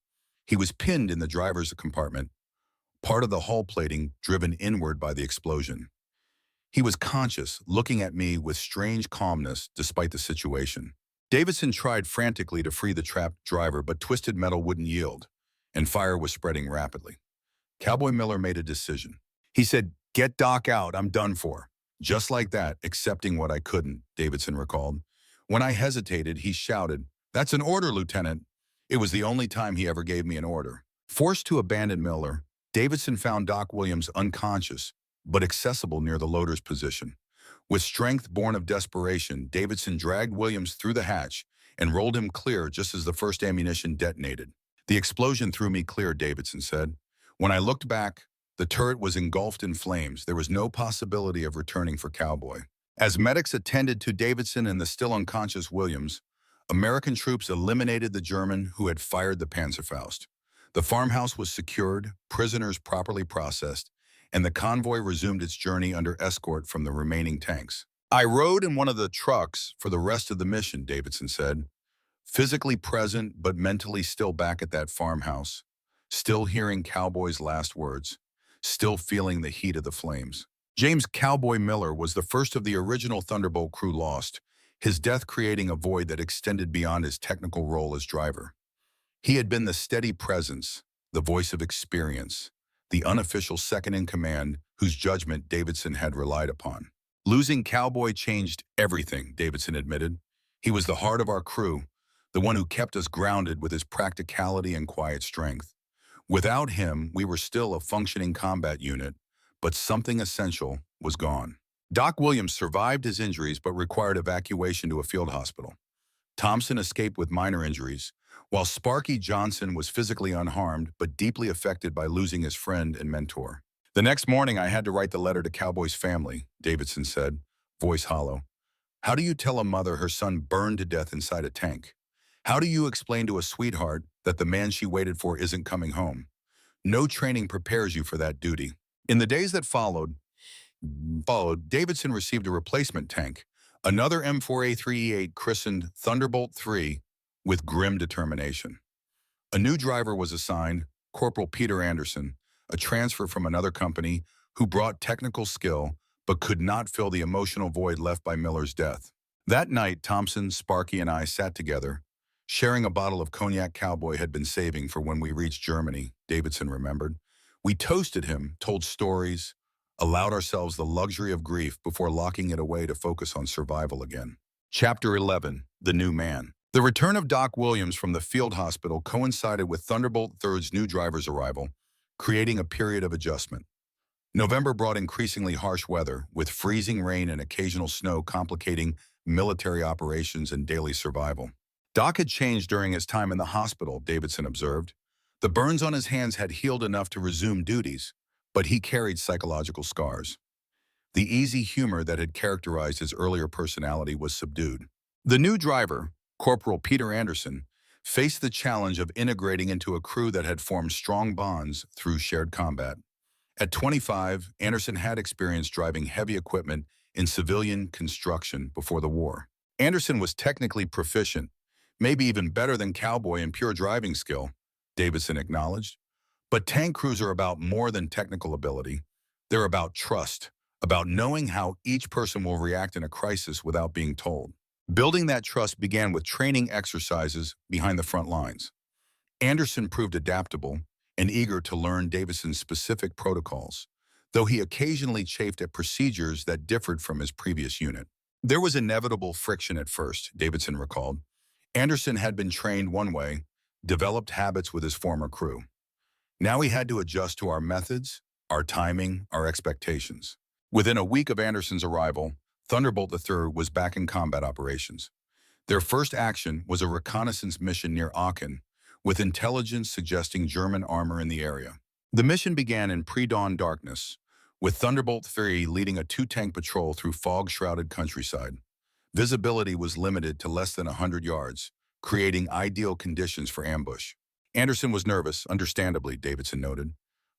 He was pinned in the driver's compartment, part of the hull plating driven inward by the explosion. He was conscious, looking at me with strange calmness despite the situation. Davidson tried frantically to free the trapped driver, but twisted metal wouldn't yield, and fire was spreading rapidly. Cowboy Miller made a decision. He said, "Get Doc out, I'm done for." Just like that, accepting what I couldn't, Davidson recalled. When I hesitated, he shouted, "That's an order, Lieutenant." It was the only time he ever gave me an order. Forced to abandon Miller, Davidson found Doc Williams unconscious, but accessible near the loader's position. With strength born of desperation, Davidson dragged Williams through the hatch and rolled him clear just as the first ammunition detonated. The explosion threw me clear, Davidson said. When I looked back, the turret was engulfed in flames. There was no possibility of returning for Cowboy. As medics attended to Davidson and the still unconscious Williams, American troops eliminated the German who had fired the Panzerfaust. The farmhouse was secured, prisoners properly processed, and the convoy resumed its journey under escort from the remaining tanks. I rode in one of the trucks for the rest of the mission, Davidson said, physically present but mentally still back at that farmhouse, still hearing Cowboy's last words, still feeling the heat of the flames. James Cowboy Miller was the first of the original Thunderbolt crew lost, his death creating a void that extended beyond his technical role as driver. He had been the steady presence, the voice of experience, the unofficial second-in-command whose judgment Davidson had relied upon. Losing Cowboy changed everything, Davidson admitted. He was the heart of our crew, the one who kept us grounded with his practicality and quiet strength. Without him, we were still a functioning combat unit, but something essential was gone. Doc Williams survived his injuries but required evacuation to a field hospital. Thompson escaped with minor injuries, while Sparky Johnson was physically unharmed but deeply affected by losing his friend and mentor. The next morning, I had to write the letter to Cowboy's family, Davidson said, voice hollow. How do you tell a mother her son burned to death inside a tank? How do you explain to a sweetheart that the man she waited for isn't coming home? No training prepares you for that duty. In the days that followed, Davidson received a replacement tank, another M4A3E8 christened Thunderbolt III, with grim determination. A new driver was assigned, Corporal Peter Anderson, a transfer from another company who brought technical skill but could not fill the emotional void left by Miller's death. That night, Thompson, Sparky, and I sat together, sharing a bottle of cognac Cowboy had been saving for when we reached Germany, Davidson remembered. We toasted him, told stories, allowed ourselves the luxury of grief before locking it away to focus on survival again. Chapter 11, The New Man. The return of Doc Williams from the field hospital coincided with Thunderbolt III's new driver's arrival, creating a period of adjustment. November brought increasingly harsh weather, with freezing rain and occasional snow complicating military operations and daily survival. Doc had changed during his time in the hospital, Davidson observed. The burns on his hands had healed enough to resume duties, but he carried psychological scars. The easy humor that had characterized his earlier personality was subdued. The new driver, Corporal Peter Anderson, faced the challenge of integrating into a crew that had formed strong bonds through shared combat. At 25, Anderson had experience driving heavy equipment in civilian construction before the war. Anderson was technically proficient, maybe even better than Cowboy in pure driving skill, Davidson acknowledged. But tank crews are about more than technical ability. They're about trust, about knowing how each person will react in a crisis without being told. Building that trust began with training exercises behind the front lines. Anderson proved adaptable and eager to learn Davidson's specific protocols, though he occasionally chafed at procedures that differed from his previous unit. There was inevitable friction at first, Davidson recalled. Anderson had been trained one way, developed habits with his former crew. Now he had to adjust to our methods, our timing, our expectations. Within a week of Anderson's arrival, Thunderbolt III was back in combat operations. Their first action was a reconnaissance mission near Aachen, with intelligence suggesting German armor in the area. The mission began in pre-dawn darkness, with Thunderbolt III leading a two-tank patrol through fog-shrouded countryside. Visibility was limited to less than 100 yards, creating ideal conditions for ambush. Anderson was nervous, understandably, Davidson noted.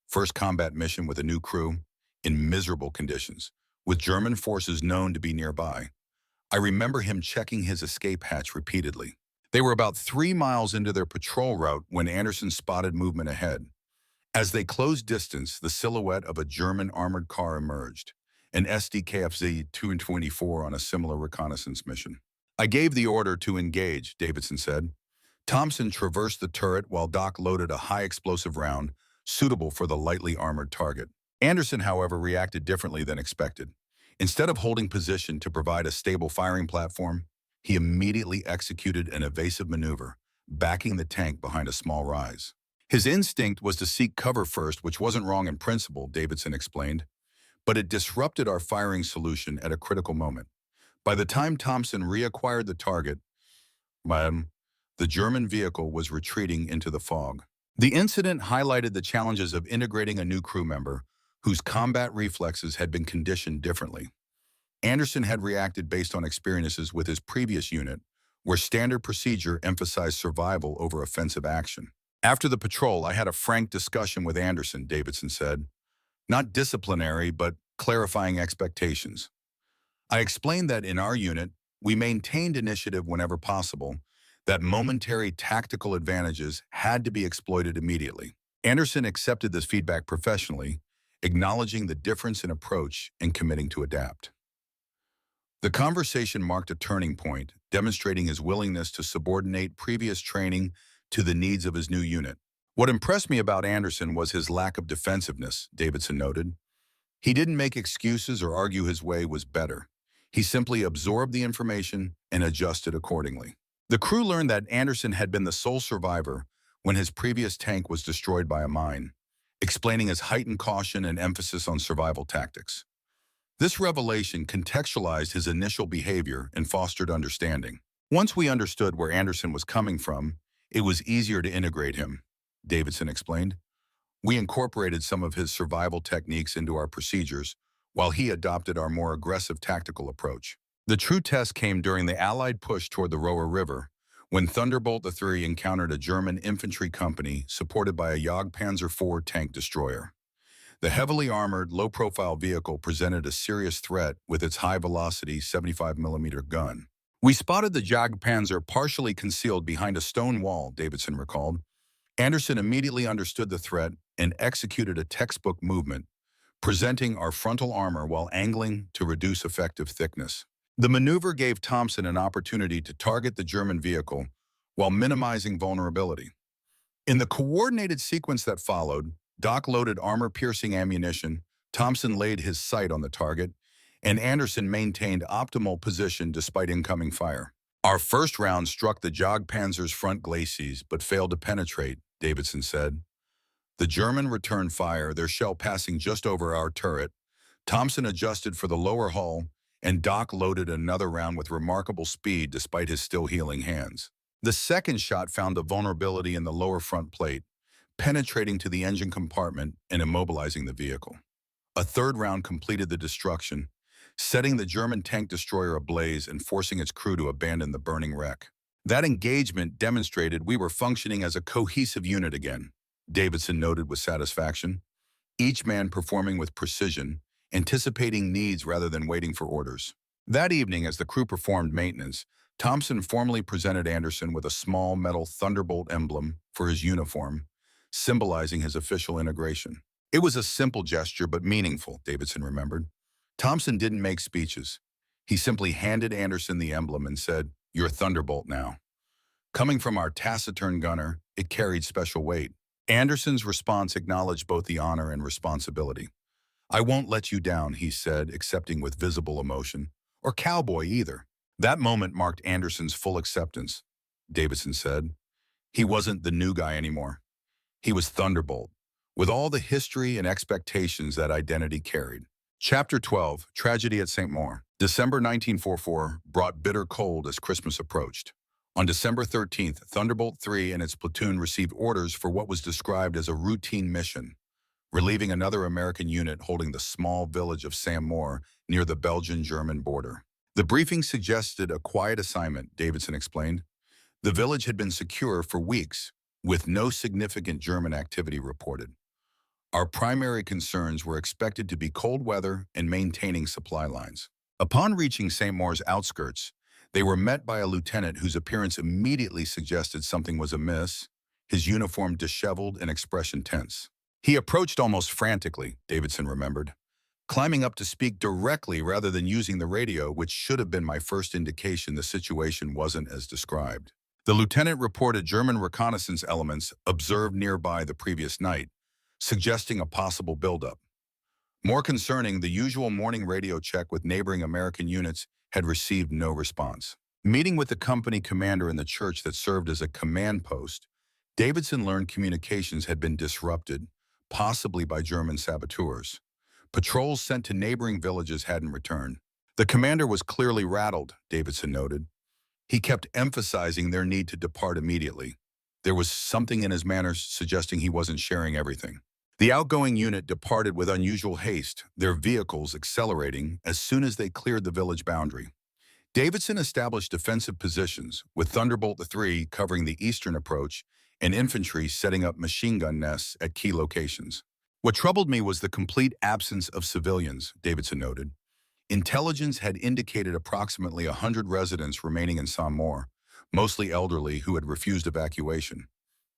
First combat mission with a new crew, in miserable conditions, with German forces known to be nearby. I remember him checking his escape hatch repeatedly. They were about 3 miles into their patrol route when Anderson spotted movement ahead. As they closed distance, the silhouette of a German armored car emerged, an SDKFZ 224 on a similar reconnaissance mission. I gave the order to engage, Davidson said. Thompson traversed the turret while Doc loaded a high-explosive round suitable for the lightly armored target. Anderson, however, reacted differently than expected. Instead of holding position to provide a stable firing platform, he immediately executed an evasive maneuver, backing the tank behind a small rise. His instinct was to seek cover first, which wasn't wrong in principle, Davidson explained, but it disrupted our firing solution at a critical moment. By the time Thompson reacquired the target, the German vehicle was retreating into the fog. The incident highlighted the challenges of integrating a new crew member whose combat reflexes had been conditioned differently. Anderson had reacted based on experiences with his previous unit, where standard procedure emphasized survival over offensive action. After the patrol, I had a frank discussion with Anderson, Davidson said. Not disciplinary, but clarifying expectations. I explained that in our unit, we maintained initiative whenever possible, that momentary tactical advantages had to be exploited immediately. Anderson accepted this feedback professionally, acknowledging the difference in approach and committing to adapt. The conversation marked a turning point, demonstrating his willingness to subordinate previous training to the needs of his new unit. What impressed me about Anderson was his lack of defensiveness, Davidson noted. He didn't make excuses or argue his way was better. He simply absorbed the information and adjusted accordingly. The crew learned that Anderson had been the sole survivor when his previous tank was destroyed by a mine, explaining his heightened caution and emphasis on survival tactics. This revelation contextualized his initial behavior and fostered understanding. Once we understood where Anderson was coming from, it was easier to integrate him, Davidson explained. We incorporated some of his survival techniques into our procedures, while he adopted our more aggressive tactical approach. The true test came during the Allied push toward the Roer River, when Thunderbolt III encountered a German infantry company supported by a Jagdpanzer IV tank destroyer. The heavily armored, low-profile vehicle presented a serious threat with its high-velocity 75mm gun. We spotted the Jagdpanzer partially concealed behind a stone wall, Davidson recalled. Anderson immediately understood the threat and executed a textbook movement, presenting our frontal armor while angling to reduce effective thickness. The maneuver gave Thompson an opportunity to target the German vehicle while minimizing vulnerability. In the coordinated sequence that followed, Doc loaded armor-piercing ammunition, Thompson laid his sight on the target, and Anderson maintained optimal position despite incoming fire. Our first round struck the Jagdpanzer's front glacis but failed to penetrate, Davidson said. The German returned fire, their shell passing just over our turret. Thompson adjusted for the lower hull, and Doc loaded another round with remarkable speed despite his still healing hands. The second shot found a vulnerability in the lower front plate, penetrating to the engine compartment and immobilizing the vehicle. A third round completed the destruction, setting the German tank destroyer ablaze and forcing its crew to abandon the burning wreck. That engagement demonstrated we were functioning as a cohesive unit again, Davidson noted with satisfaction, each man performing with precision, anticipating needs rather than waiting for orders. That evening, as the crew performed maintenance, Thompson formally presented Anderson with a small metal Thunderbolt emblem for his uniform, symbolizing his official integration. It was a simple gesture but meaningful, Davidson remembered. Thompson didn't make speeches. He simply handed Anderson the emblem and said, "You're Thunderbolt now." Coming from our taciturn gunner, it carried special weight. Anderson's response acknowledged both the honor and responsibility. "I won't let you down," he said, accepting with visible emotion. Or cowboy either. That moment marked Anderson's full acceptance, Davidson said. He wasn't the new guy anymore. He was Thunderbolt, with all the history and expectations that identity carried. Chapter 12, Tragedy at St. Maur. December 1944 brought bitter cold as Christmas approached. On December 13th, Thunderbolt III and its platoon received orders for what was described as a routine mission, relieving another American unit holding the small village of St. Maur near the Belgian-German border. The briefing suggested a quiet assignment, Davidson explained. The village had been secure for weeks, with no significant German activity reported. Our primary concerns were expected to be cold weather and maintaining supply lines. Upon reaching St. Maur's outskirts, they were met by a lieutenant whose appearance immediately suggested something was amiss, his uniform disheveled and expression tense. He approached almost frantically, Davidson remembered, climbing up to speak directly rather than using the radio, which should have been my first indication the situation wasn't as described. The lieutenant reported German reconnaissance elements observed nearby the previous night, suggesting a possible buildup. More concerning, the usual morning radio check with neighboring American units had received no response. Meeting with the company commander in the church that served as a command post, Davidson learned communications had been disrupted, possibly by German saboteurs. Patrols sent to neighboring villages hadn't returned. The commander was clearly rattled, Davidson noted. He kept emphasizing their need to depart immediately. There was something in his manner suggesting he wasn't sharing everything. The outgoing unit departed with unusual haste, their vehicles accelerating as soon as they cleared the village boundary. Davidson established defensive positions, with Thunderbolt III covering the eastern approach and infantry setting up machine gun nests at key locations. What troubled me was the complete absence of civilians, Davidson noted. Intelligence had indicated approximately 100 residents remaining in Samoa, mostly elderly who had refused evacuation.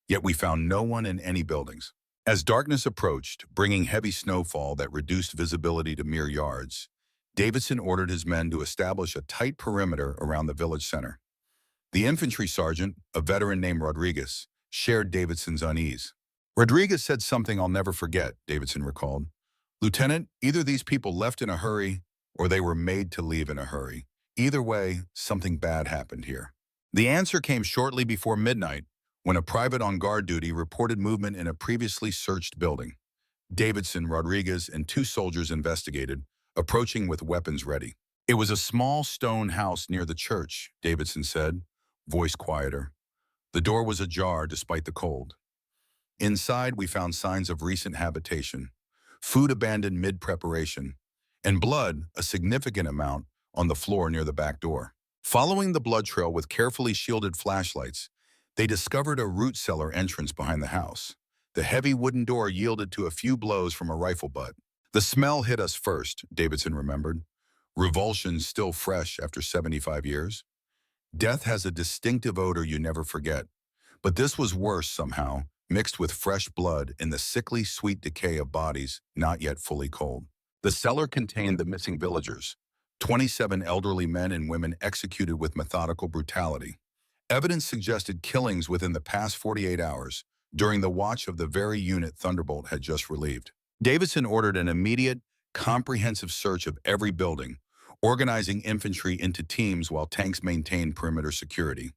Yet we found no one in any buildings. As darkness approached, bringing heavy snowfall that reduced visibility to mere yards, Davidson ordered his men to establish a tight perimeter around the village center. The infantry sergeant, a veteran named Rodriguez, shared Davidson's unease. Rodriguez said something I'll never forget, Davidson recalled. Lieutenant, either these people left in a hurry or they were made to leave in a hurry. Either way, something bad happened here. The answer came shortly before midnight when a private on guard duty reported movement in a previously searched building. Davidson, Rodriguez, and two soldiers investigated, approaching with weapons ready. It was a small stone house near the church, Davidson said, voice quieter. The door was ajar despite the cold. Inside, we found signs of recent habitation, food abandoned mid-preparation, and blood, a significant amount, on the floor near the back door. Following the blood trail with carefully shielded flashlights, they discovered a root cellar entrance behind the house. The heavy wooden door yielded to a few blows from a rifle butt. The smell hit us first, Davidson remembered. Revulsion still fresh after 75 years. Death has a distinctive odor you never forget. But this was worse somehow, mixed with fresh blood and the sickly sweet decay of bodies not yet fully cold. The cellar contained the missing villagers, 27 elderly men and women executed with methodical brutality. Evidence suggested killings within the past 48 hours, during the watch of the very unit Thunderbolt had just relieved. Davidson ordered an immediate, comprehensive search of every building, organizing infantry into teams while tanks maintained perimeter security.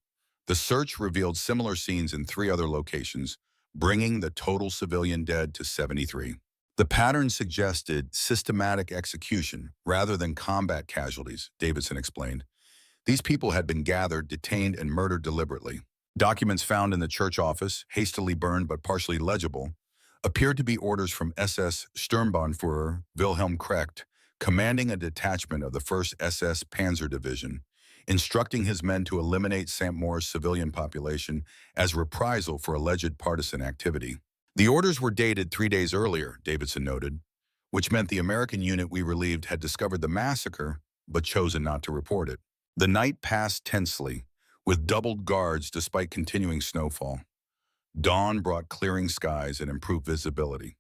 The search revealed similar scenes in 3 other locations, bringing the total civilian dead to 73. The pattern suggested systematic execution rather than combat casualties, Davidson explained. These people had been gathered, detained, and murdered deliberately. Documents found in the church office, hastily burned but partially legible, appeared to be orders from SS Sturmbannführer Wilhelm Krecht, commanding a detachment of the 1st SS Panzer Division, instructing his men to eliminate Samoa's civilian population as reprisal for alleged partisan activity. The orders were dated 3 days earlier, Davidson noted, which meant the American unit we relieved had discovered the massacre but chosen not to report it. The night passed tensely, with doubled guards despite continuing snowfall. Dawn brought clearing skies and improved visibility.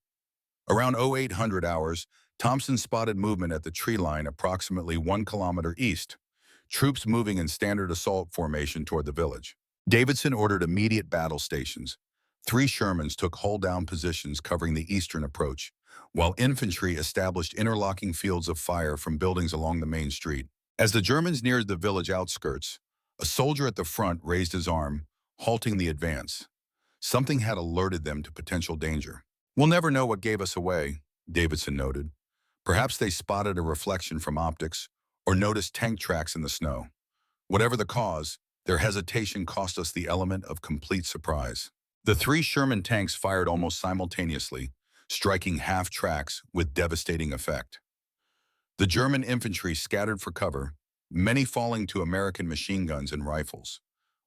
Around 0800 hours, Thompson spotted movement at the tree line approximately 1 kilometer east, troops moving in standard assault formation toward the village. Davidson ordered immediate battle stations. 3 Shermans took hull-down positions covering the eastern approach, while infantry established interlocking fields of fire from buildings along the main street. As the Germans neared the village outskirts, a soldier at the front raised his arm, halting the advance. Something had alerted them to potential danger. We'll never know what gave us away, Davidson noted. Perhaps they spotted a reflection from optics or noticed tank tracks in the snow. Whatever the cause, their hesitation cost us the element of complete surprise. The 3 Sherman tanks fired almost simultaneously, striking half tracks with devastating effect. The German infantry scattered for cover, many falling to American machine guns and rifles.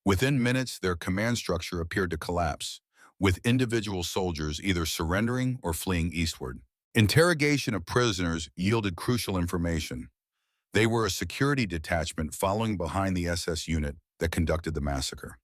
Within minutes, their command structure appeared to collapse, with individual soldiers either surrendering or fleeing eastward. Interrogation of prisoners yielded crucial information. They were a security detachment following behind the SS unit that conducted the massacre.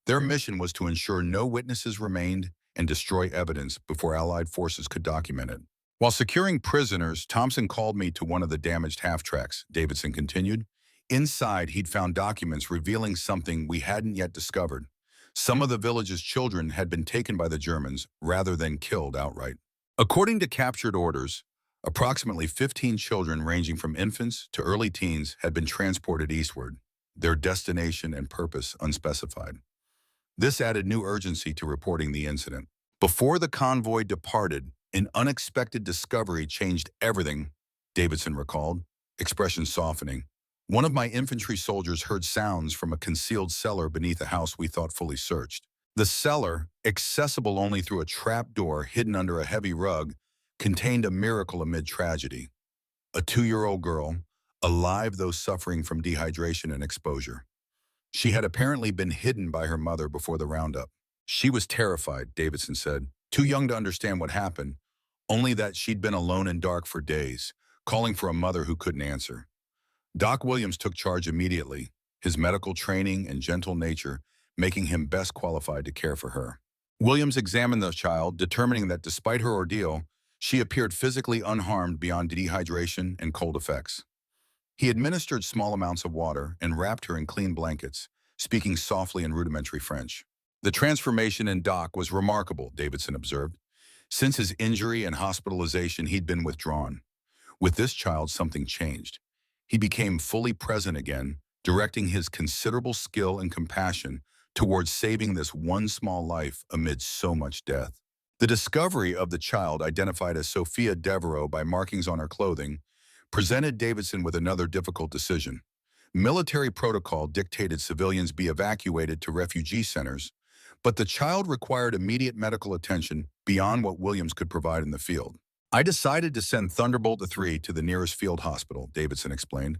Their mission was to ensure no witnesses remained and destroy evidence before Allied forces could document it. While securing prisoners, Thompson called me to one of the damaged half-tracks, Davidson continued. Inside, he'd found documents revealing something we hadn't yet discovered. Some of the village's children had been taken by the Germans rather than killed outright. According to captured orders, approximately 15 children ranging from infants to early teens had been transported eastward, their destination and purpose unspecified. This added new urgency to reporting the incident. Before the convoy departed, an unexpected discovery changed everything, Davidson recalled, expression softening. One of my infantry soldiers heard sounds from a concealed cellar beneath a house we thought fully searched. The cellar, accessible only through a trap door hidden under a heavy rug, contained a miracle amid tragedy. A 2-year-old girl, alive though suffering from dehydration and exposure. She had apparently been hidden by her mother before the roundup. She was terrified, Davidson said, too young to understand what happened, only that she'd been alone and dark for days, calling for a mother who couldn't answer. Doc Williams took charge immediately, his medical training and gentle nature making him best qualified to care for her. Williams examined the child, determining that despite her ordeal, she appeared physically unharmed beyond dehydration and cold effects. He administered small amounts of water and wrapped her in clean blankets, speaking softly in rudimentary French. The transformation in Doc was remarkable, Davidson observed. Since his injury and hospitalization, he'd been withdrawn. With this child, something changed. He became fully present again, directing his considerable skill and compassion towards saving this one small life amid so much death. The discovery of the child, identified as Sophia Devereaux by markings on her clothing, presented Davidson with another difficult decision. Military protocol dictated civilians be evacuated to refugee centers, but the child required immediate medical attention beyond what Williams could provide in the field. I decided to send Thunderbolt III to the nearest field hospital, Davidson explained.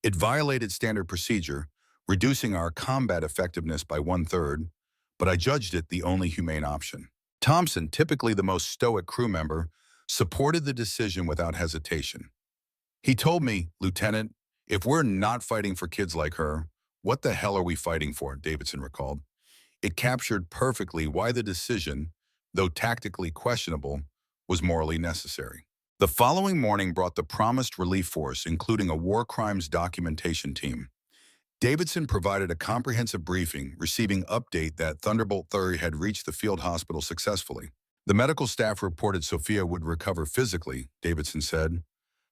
It violated standard procedure, reducing our combat effectiveness by 1/3, but I judged it the only humane option. Thompson, typically the most stoic crew member, supported the decision without hesitation. He told me, "Lieutenant, if we're not fighting for kids like her, what the hell are we fighting for?" Davidson recalled. It captured perfectly why the decision, though tactically questionable, was morally necessary. The following morning brought the promised relief force, including a war crimes documentation team. Davidson provided a comprehensive briefing, receiving update that Thunderbolt III had reached the field hospital successfully. The medical staff reported Sophia would recover physically, Davidson said.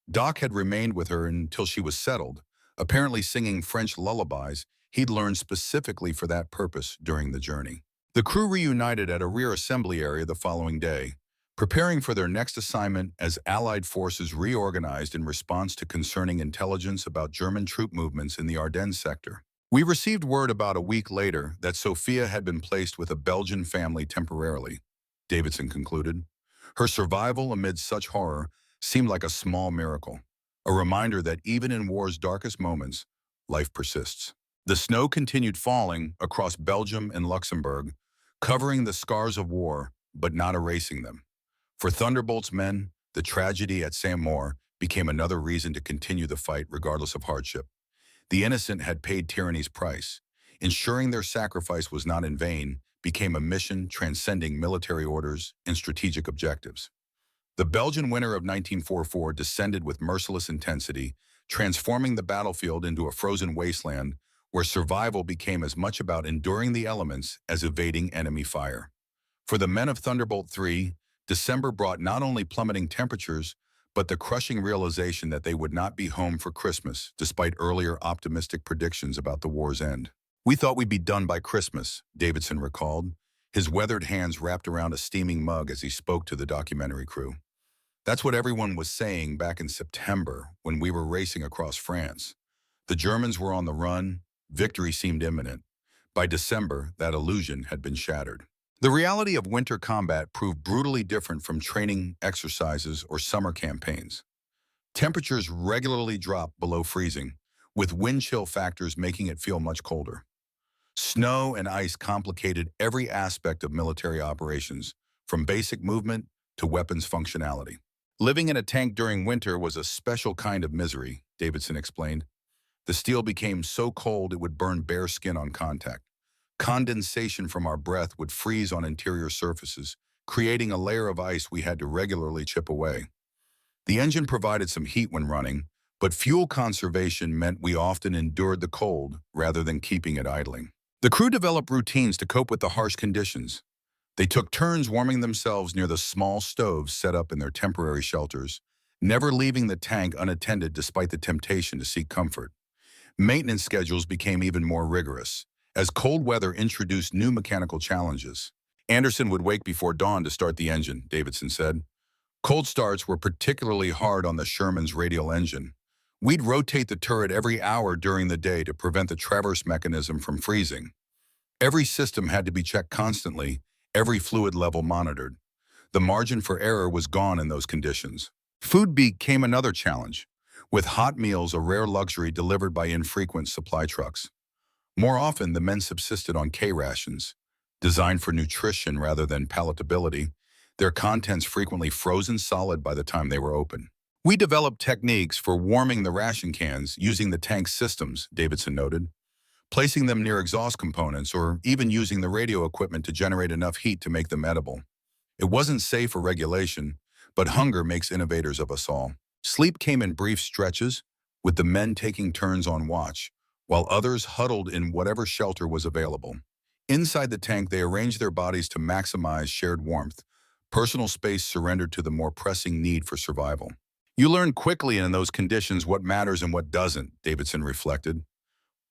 Doc had remained with her until she was settled, apparently singing French lullabies he'd learned specifically for that purpose during the journey. The crew reunited at a rear assembly area the following day, preparing for their next assignment as Allied forces reorganized in response to concerning intelligence about German troop movements in the Ardennes sector. We received word about a week later that Sophia had been placed with a Belgian family temporarily, Davidson concluded. Her survival amid such horror seemed like a small miracle, a reminder that even in war's darkest moments, life persists. The snow continued falling across Belgium and Luxembourg, covering the scars of war, but not erasing them. For Thunderbolt's men, the tragedy at Saint-Maur became another reason to continue the fight regardless of hardship. The innocent had paid tyranny's price. Ensuring their sacrifice was not in vain became a mission transcending military orders and strategic objectives. The Belgian winter of 1944 descended with merciless intensity, transforming the battlefield into a frozen wasteland where survival became as much about enduring the elements as evading enemy fire. For the men of Thunderbolt III, December brought not only plummeting temperatures, but the crushing realization that they would not be home for Christmas, despite earlier optimistic predictions about the war's end. "We thought we'd be done by Christmas," Davidson recalled, his weathered hands wrapped around a steaming mug as he spoke to the documentary crew. "That's what everyone was saying back in September when we were racing across France. The Germans were on the run, victory seemed imminent. By December, that illusion had been shattered." The reality of winter combat proved brutally different from training exercises or summer campaigns. Temperatures regularly dropped below freezing, with wind chill factors making it feel much colder. Snow and ice complicated every aspect of military operations, from basic movement to weapons functionality. Living in a tank during winter was a special kind of misery, Davidson explained. The steel became so cold it would burn bare skin on contact. Condensation from our breath would freeze on interior surfaces, creating a layer of ice we had to regularly chip away. The engine provided some heat when running, but fuel conservation meant we often endured the cold rather than keeping it idling. The crew developed routines to cope with the harsh conditions. They took turns warming themselves near the small stoves set up in their temporary shelters, never leaving the tank unattended despite the temptation to seek comfort. Maintenance schedules became even more rigorous, as cold weather introduced new mechanical challenges. Anderson would wake before dawn to start the engine, Davidson said. Cold starts were particularly hard on the Sherman's radial engine. We'd rotate the turret every hour during the day to prevent the traverse mechanism from freezing. Every system had to be checked constantly, every fluid level monitored. The margin for error was gone in those conditions. Food became another challenge. with hot meals a rare luxury delivered by infrequent supply trucks. More often, the men subsisted on K-rations, designed for nutrition rather than palatability, their contents frequently frozen solid by the time they were open. We developed techniques for warming the ration cans using the tank systems, Davidson noted, placing them near exhaust components or even using the radio equipment to generate enough heat to make them edible. It wasn't safe or regulation, but hunger makes innovators of us all. Sleep came in brief stretches, with the men taking turns on watch, while others huddled in whatever shelter was available. Inside the tank, they arranged their bodies to maximize shared warmth. Personal space surrendered to the more pressing need for survival. You learn quickly in those conditions what matters and what doesn't, Davidson reflected.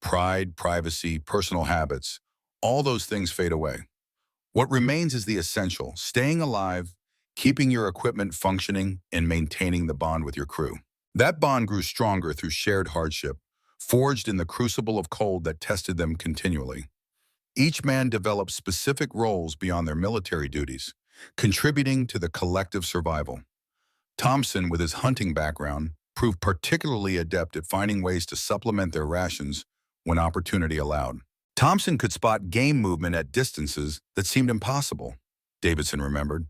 Pride, privacy, personal habits, all those things fade away. What remains is the essential, staying alive, keeping your equipment functioning, and maintaining the bond with your crew. That bond grew stronger through shared hardship, forged in the crucible of cold that tested them continually. Each man developed specific roles beyond their military duties, contributing to the collective survival. Thompson, with his hunting background, proved particularly adept at finding ways to supplement their rations when opportunity allowed. Thompson could spot game movement at distances that seemed impossible, Davidson remembered.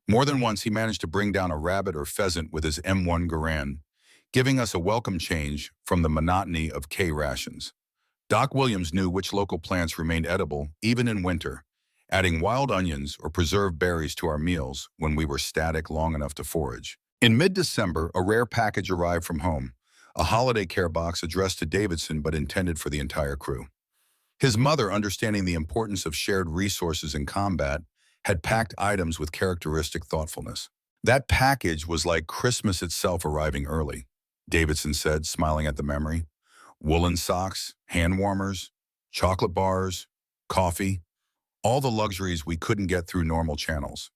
More than once, he managed to bring down a rabbit or pheasant with his M1 Garand, giving us a welcome change from the monotony of K rations. Doc Williams knew which local plants remained edible even in winter, adding wild onions or preserved berries to our meals when we were static long enough to forage. In mid-December, a rare package arrived from home, a holiday care box addressed to Davidson but intended for the entire crew. His mother, understanding the importance of shared resources in combat, had packed items with characteristic thoughtfulness. That package was like Christmas itself arriving early, Davidson said, smiling at the memory. Woolen socks, hand warmers, chocolate bars, coffee, all the luxuries we couldn't get through normal channels.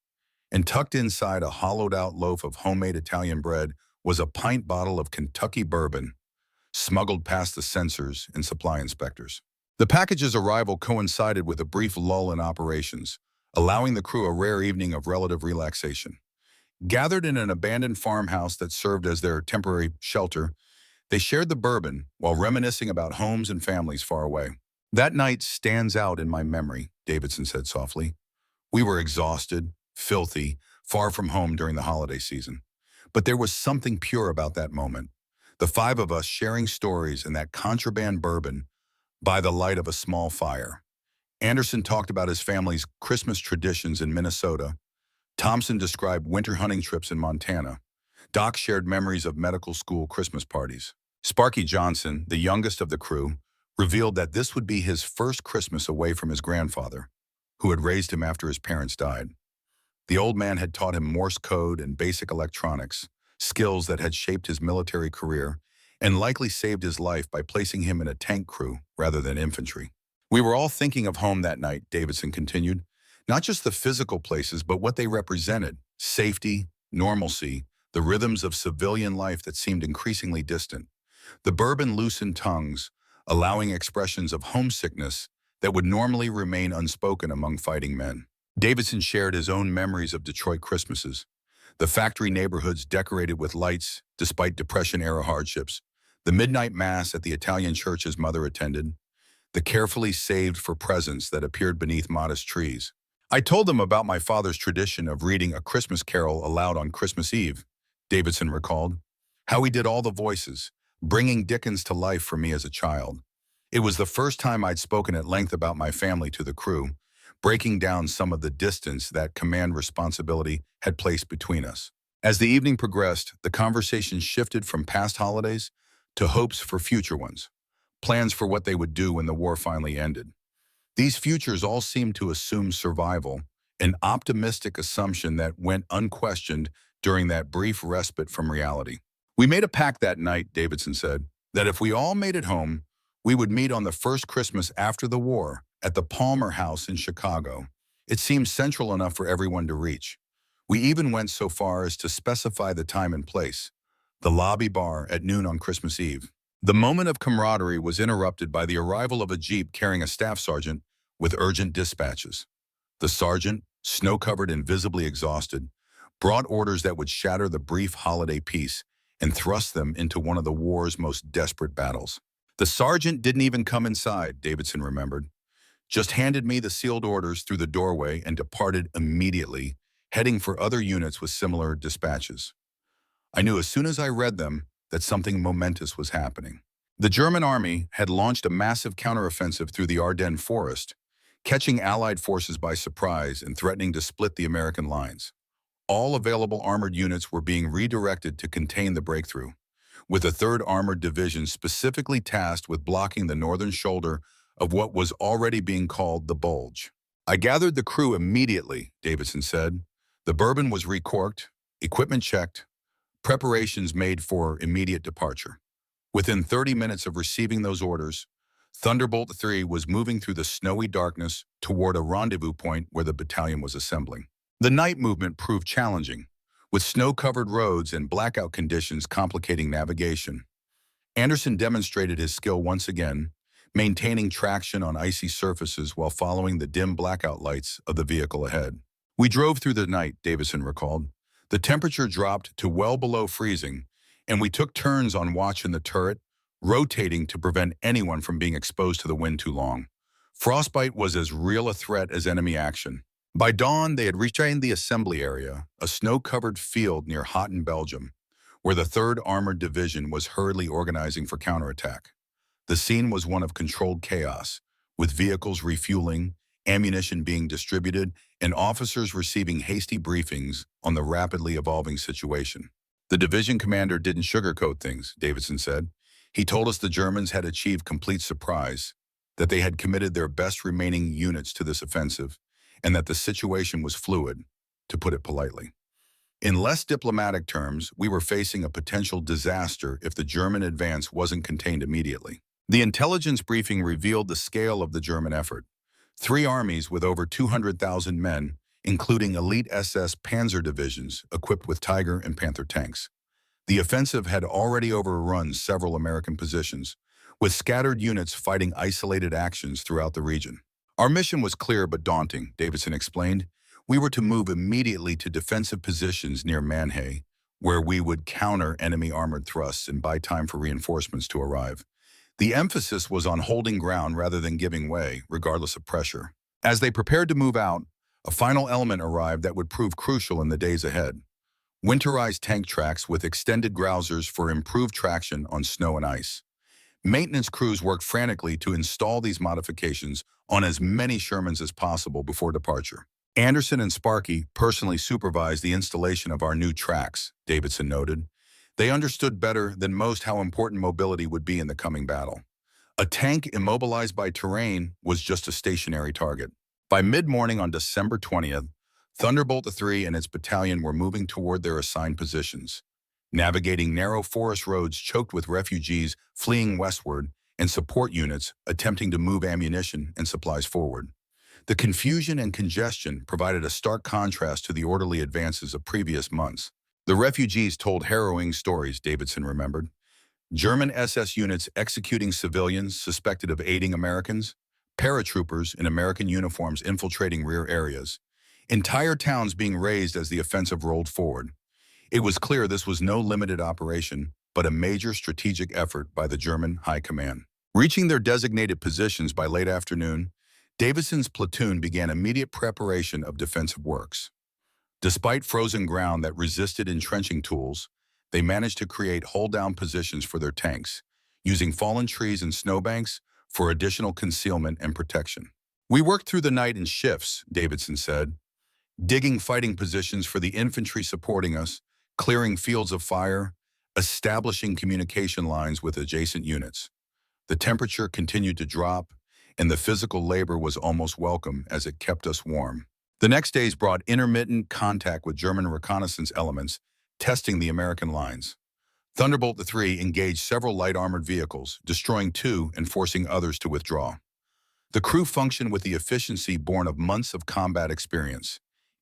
And tucked inside a hollowed-out loaf of homemade Italian bread was a pint bottle of Kentucky bourbon, smuggled past the censors and supply inspectors. The package's arrival coincided with a brief lull in operations, allowing the crew a rare evening of relative relaxation. Gathered in an abandoned farmhouse that served as their temporary shelter, they shared the bourbon while reminiscing about homes and families far away. That night stands out in my memory, Davidson said softly. We were exhausted, filthy, far from home during the holiday season. But there was something pure about that moment. The five of us sharing stories and that contraband bourbon by the light of a small fire. Anderson talked about his family's Christmas traditions in Minnesota. Thompson described winter hunting trips in Montana. Doc shared memories of medical school Christmas parties. Sparky Johnson, the youngest of the crew, revealed that this would be his first Christmas away from his grandfather, who had raised him after his parents died. The old man had taught him Morse code and basic electronics, skills that had shaped his military career and likely saved his life by placing him in a tank crew rather than infantry. We were all thinking of home that night, Davidson continued, not just the physical places, but what they represented: safety, normalcy, the rhythms of civilian life that seemed increasingly distant. The bourbon loosened tongues, allowing expressions of homesickness that would normally remain unspoken among fighting men. Davidson shared his own memories of Detroit Christmases, the factory neighborhoods decorated with lights despite Depression-era hardships, the midnight mass at the Italian church his mother attended, the carefully saved for presents that appeared beneath modest trees. I told them about my father's tradition of reading A Christmas Carol aloud on Christmas Eve, Davidson recalled, how he did all the voices, bringing Dickens to life for me as a child. It was the first time I'd spoken at length about my family to the crew, breaking down some of the distance that command responsibility had placed between us. As the evening progressed, the conversation shifted from past holidays to hopes for future ones, plans for what they would do when the war finally ended. These futures all seemed to assume survival, an optimistic assumption that went unquestioned during that brief respite from reality. We made a pact that night, Davidson said, that if we all made it home, we would meet on the first Christmas after the war at the Palmer House in Chicago. It seemed central enough for everyone to reach. We even went so far as to specify the time and place, the lobby bar at noon on Christmas Eve. The moment of camaraderie was interrupted by the arrival of a jeep carrying a staff sergeant with urgent dispatches. The sergeant, snow-covered and visibly exhausted, brought orders that would shatter the brief holiday peace and thrust them into one of the war's most desperate battles. The sergeant didn't even come inside, Davidson remembered. Just handed me the sealed orders through the doorway and departed immediately, heading for other units with similar dispatches. I knew as soon as I read them that something momentous was happening. The German army had launched a massive counteroffensive through the Ardennes forest, catching Allied forces by surprise and threatening to split the American lines. All available armored units were being redirected to contain the breakthrough, with a 3rd Armored Division specifically tasked with blocking the northern shoulder of what was already being called the Bulge. I gathered the crew immediately, Davidson said. The Bourbon was recorked, equipment checked, preparations made for immediate departure. Within 30 minutes of receiving those orders, Thunderbolt 3 was moving through the snowy darkness toward a rendezvous point where the battalion was assembling. The night movement proved challenging, with snow-covered roads and blackout conditions complicating navigation. Anderson demonstrated his skill once again, maintaining traction on icy surfaces while following the dim blackout lights of the vehicle ahead. We drove through the night, Davidson recalled. The temperature dropped to well below freezing, and we took turns on watch in the turret, rotating to prevent anyone from being exposed to the wind too long. Frostbite was as real a threat as enemy action. By dawn, they had reached the assembly area, a snow-covered field near Hotten, Belgium, where the 3rd Armored Division was hurriedly organizing for counterattack. The scene was one of controlled chaos, with vehicles refueling, ammunition being distributed, and officers receiving hasty briefings on the rapidly evolving situation. The division commander didn't sugarcoat things, Davidson said. He told us the Germans had achieved complete surprise, that they had committed their best remaining units to this offensive, and that the situation was fluid, to put it politely. In less diplomatic terms, we were facing a potential disaster if the German advance wasn't contained immediately. The intelligence briefing revealed the scale of the German effort. 3 armies with over 200,000 men, including elite SS panzer divisions equipped with Tiger and Panther tanks. The offensive had already overrun several American positions, with scattered units fighting isolated actions throughout the region. Our mission was clear but daunting, Davidson explained. We were to move immediately to defensive positions near Manhay, where we would counter enemy armored thrusts and buy time for reinforcements to arrive. The emphasis was on holding ground rather than giving way, regardless of pressure. As they prepared to move out, a final element arrived that would prove crucial in the days ahead. Winterized tank tracks with extended grousers for improved traction on snow and ice. Maintenance crews worked frantically to install these modifications on as many Shermans as possible before departure. Anderson and Sparky personally supervised the installation of our new tracks, Davidson noted. They understood better than most how important mobility would be in the coming battle. A tank immobilized by terrain was just a stationary target. By mid-morning on December 20th, Thunderbolt 3 and its battalion were moving toward their assigned positions, navigating narrow forest roads choked with refugees fleeing westward and support units attempting to move ammunition and supplies forward. The confusion and congestion provided a stark contrast to the orderly advances of previous months. The refugees told harrowing stories, Davidson remembered. German SS units executing civilians suspected of aiding Americans, paratroopers in American uniforms infiltrating rear areas, entire towns being razed as the offensive rolled forward. It was clear this was no limited operation, but a major strategic effort by the German High Command. Reaching their designated positions by late afternoon, Davidson's platoon began immediate preparation of defensive works. Despite frozen ground that resisted entrenching tools, they managed to create hold-down positions for their tanks, using fallen trees and snowbanks for additional concealment and protection. We worked through the night in shifts, Davidson said, digging fighting positions for the infantry supporting us, clearing fields of fire, establishing communication lines with adjacent units. The temperature continued to drop, and the physical labor was almost welcome as it kept us warm. The next days brought intermittent contact with German reconnaissance elements, testing the American lines. Thunderbolt 3 engaged several light armored vehicles, destroying 2 and forcing others to withdraw. The crew functioned with the efficiency born of months of combat experience,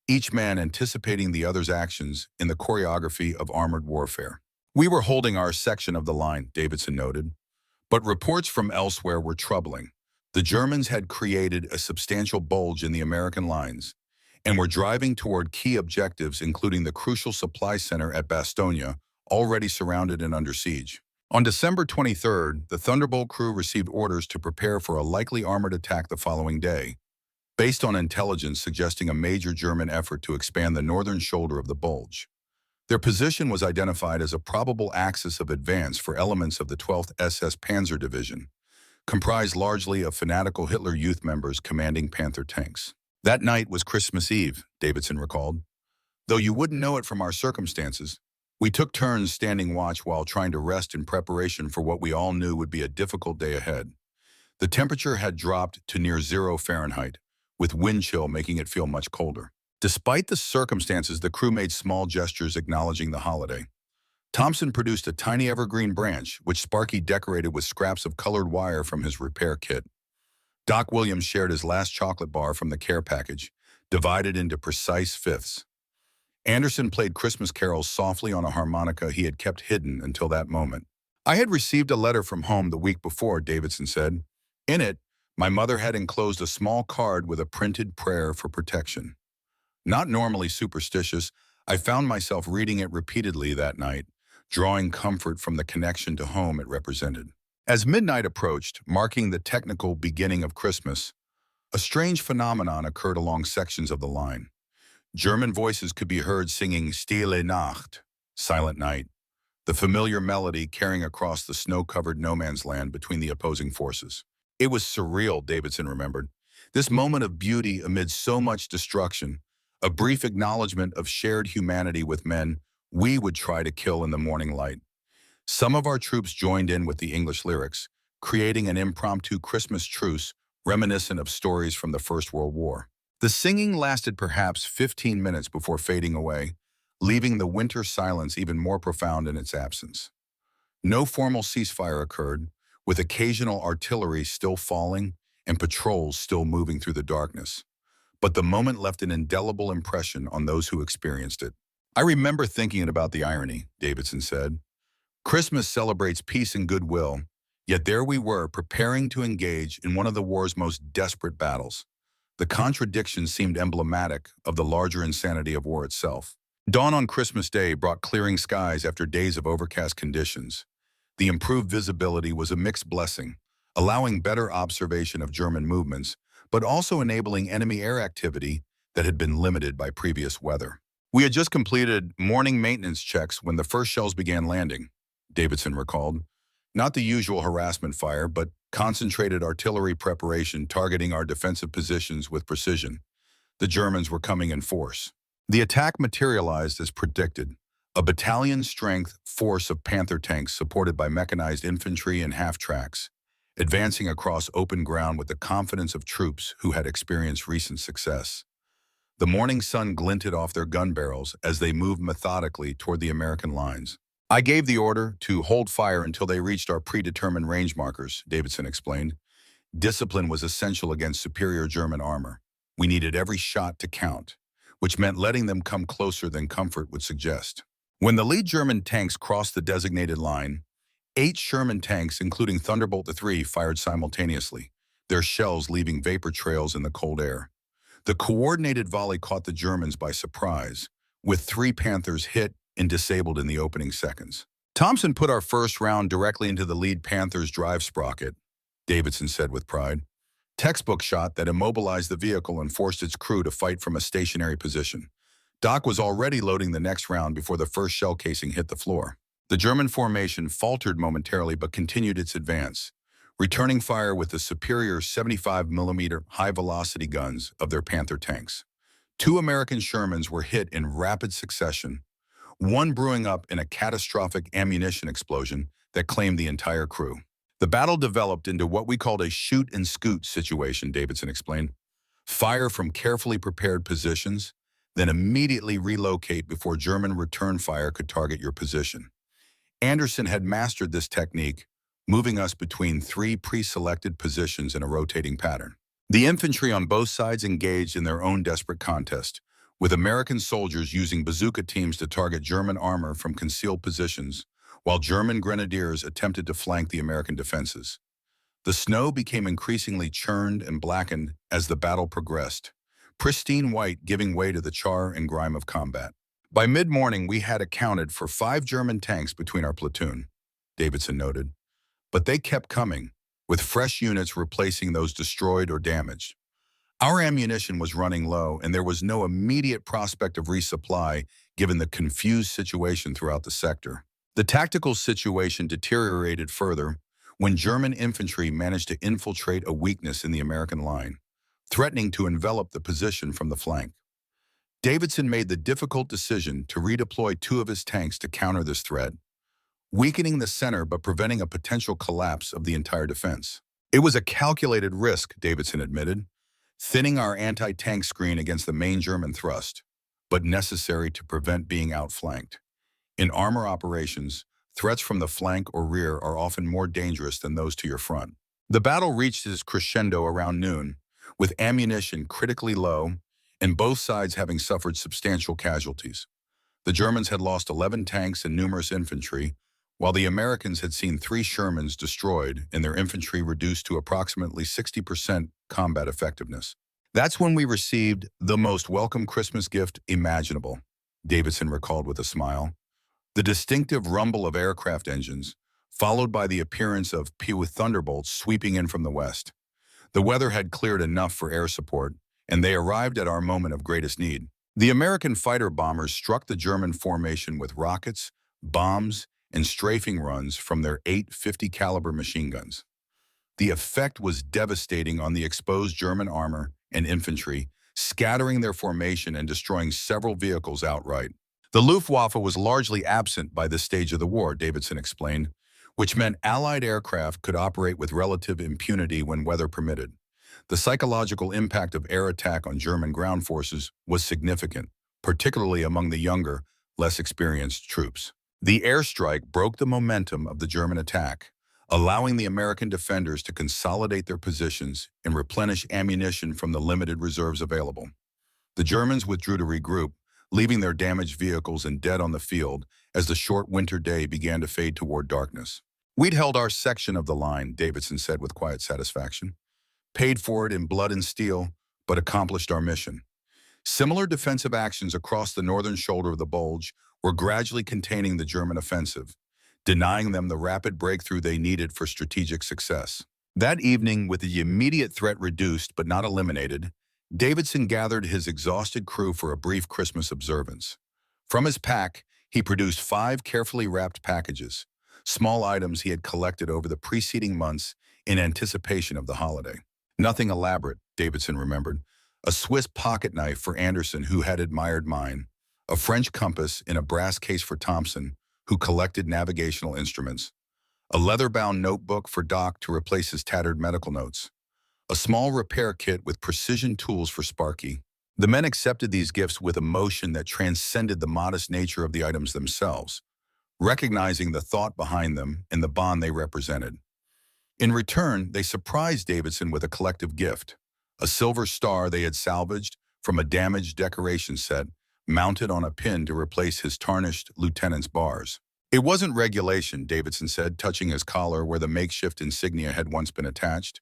each man anticipating the other's actions in the choreography of armored warfare. We were holding our section of the line, Davidson noted, but reports from elsewhere were troubling. The Germans had created a substantial bulge in the American lines, and were driving toward key objectives including the crucial supply center at Bastogne already surrounded and under siege. On December 23rd, the Thunderbolt crew received orders to prepare for a likely armored attack the following day, based on intelligence suggesting a major German effort to expand the northern shoulder of the Bulge. Their position was identified as a probable axis of advance for elements of the 12th SS Panzer Division, comprised largely of fanatical Hitler Youth members commanding Panther tanks. That night was Christmas Eve, Davidson recalled. Though you wouldn't know it from our circumstances, we took turns standing watch while trying to rest in preparation for what we all knew would be a difficult day ahead. The temperature had dropped to near 0 Fahrenheit, with wind chill making it feel much colder. Despite the circumstances, the crew made small gestures acknowledging the holiday. Thompson produced a tiny evergreen branch, which Sparky decorated with scraps of colored wire from his repair kit. Doc Williams shared his last chocolate bar from the care package, divided into precise fifths. Anderson played Christmas carols softly on a harmonica he had kept hidden until that moment. I had received a letter from home the week before, Davidson said. In it, my mother had enclosed a small card with a printed prayer for protection. Not normally superstitious, I found myself reading it repeatedly that night, drawing comfort from the connection to home it represented. As midnight approached, marking the technical beginning of Christmas, a strange phenomenon occurred along sections of the line. German voices could be heard singing Stille Nacht, Silent Night, the familiar melody carrying across the snow-covered no-man's land between the opposing forces. It was surreal, Davidson remembered. This moment of beauty amid so much destruction, a brief acknowledgement of shared humanity with men we would try to kill in the morning light. Some of our troops joined in with the English lyrics, creating an impromptu Christmas truce reminiscent of stories from the First World War. The singing lasted perhaps 15 minutes before fading away, leaving the winter silence even more profound in its absence. No formal ceasefire occurred, with occasional artillery still falling and patrols still moving through the darkness. But the moment left an indelible impression on those who experienced it. I remember thinking about the irony, Davidson said. Christmas celebrates peace and goodwill, yet there we were preparing to engage in one of the war's most desperate battles. The contradiction seemed emblematic of the larger insanity of war itself. Dawn on Christmas Day brought clearing skies after days of overcast conditions. The improved visibility was a mixed blessing, allowing better observation of German movements, but also enabling enemy air activity that had been limited by previous weather. We had just completed morning maintenance checks when the first shells began landing, Davidson recalled. Not the usual harassment fire, but concentrated artillery preparation targeting our defensive positions with precision. The Germans were coming in force. The attack materialized as predicted. A battalion-strength force of Panther tanks supported by mechanized infantry and half-tracks, advancing across open ground with the confidence of troops who had experienced recent success. The morning sun glinted off their gun barrels as they moved methodically toward the American lines. I gave the order to hold fire until they reached our predetermined range markers, Davidson explained. Discipline was essential against superior German armor. We needed every shot to count, which meant letting them come closer than comfort would suggest. When the lead German tanks crossed the designated line, 8 Sherman tanks, including Thunderbolt III, fired simultaneously, their shells leaving vapor trails in the cold air. The coordinated volley caught the Germans by surprise, with 3 Panthers hit and disabled in the opening seconds. Thompson put our first round directly into the lead Panther's drive sprocket, Davidson said with pride. Textbook shot that immobilized the vehicle and forced its crew to fight from a stationary position. Doc was already loading the next round before the first shell casing hit the floor. The German formation faltered momentarily but continued its advance, returning fire with the superior 75mm high-velocity guns of their Panther tanks. 2 American Shermans were hit in rapid succession, one brewing up in a catastrophic ammunition explosion that claimed the entire crew. The battle developed into what we called a shoot-and-scoot situation, Davidson explained. Fire from carefully prepared positions, then immediately relocate before German return fire could target your position. Anderson had mastered this technique, moving us between 3 pre-selected positions in a rotating pattern. The infantry on both sides engaged in their own desperate contest, with American soldiers using bazooka teams to target German armor from concealed positions, while German grenadiers attempted to flank the American defenses. The snow became increasingly churned and blackened as the battle progressed, pristine white giving way to the char and grime of combat. By mid-morning, we had accounted for 5 German tanks between our platoon, Davidson noted. But they kept coming, with fresh units replacing those destroyed or damaged. Our ammunition was running low, and there was no immediate prospect of resupply given the confused situation throughout the sector. The tactical situation deteriorated further when German infantry managed to infiltrate a weakness in the American line, threatening to envelop the position from the flank. Davidson made the difficult decision to redeploy 2 of his tanks to counter this threat, weakening the center but preventing a potential collapse of the entire defense. It was a calculated risk, Davidson admitted, thinning our anti-tank screen against the main German thrust, but necessary to prevent being outflanked. In armor operations, threats from the flank or rear are often more dangerous than those to your front. The battle reached its crescendo around noon, with ammunition critically low and both sides having suffered substantial casualties. The Germans had lost 11 tanks and numerous infantry, while the Americans had seen 3 Shermans destroyed and their infantry reduced to approximately 60% combat effectiveness. That's when we received the most welcome Christmas gift imaginable, Davidson recalled with a smile. The distinctive rumble of aircraft engines, followed by the appearance of P with Thunderbolts sweeping in from the west. The weather had cleared enough for air support, and they arrived at our moment of greatest need. The American fighter bombers struck the German formation with rockets, bombs, and strafing runs from their 850 caliber machine guns. The effect was devastating on the exposed German armor and infantry, scattering their formation and destroying several vehicles outright. The Luftwaffe was largely absent by this stage of the war, Davidson explained, which meant Allied aircraft could operate with relative impunity when weather permitted. The psychological impact of air attack on German ground forces was significant, particularly among the younger, less experienced troops. The airstrike broke the momentum of the German attack, allowing the American defenders to consolidate their positions and replenish ammunition from the limited reserves available. The Germans withdrew to regroup, leaving their damaged vehicles and dead on the field as the short winter day began to fade toward darkness. "We'd held our section of the line," Davidson said with quiet satisfaction. "Paid for it in blood and steel, but accomplished our mission." Similar defensive actions across the northern shoulder of the Bulge were gradually containing the German offensive, denying them the rapid breakthrough they needed for strategic success. That evening, with the immediate threat reduced but not eliminated, Davidson gathered his exhausted crew for a brief Christmas observance. From his pack, he produced 5 carefully wrapped packages, small items he had collected over the preceding months in anticipation of the holiday. Nothing elaborate, Davidson remembered. A Swiss pocket knife for Anderson, who had admired mine, a French compass in a brass case for Thompson, who collected navigational instruments, a leather-bound notebook for Doc to replace his tattered medical notes, a small repair kit with precision tools for Sparky. The men accepted these gifts with emotion that transcended the modest nature of the items themselves, recognizing the thought behind them and the bond they represented. In return, they surprised Davidson with a collective gift, a silver star they had salvaged from a damaged decoration set mounted on a pin to replace his tarnished lieutenant's bars. "It wasn't regulation," Davidson said, touching his collar where the makeshift insignia had once been attached.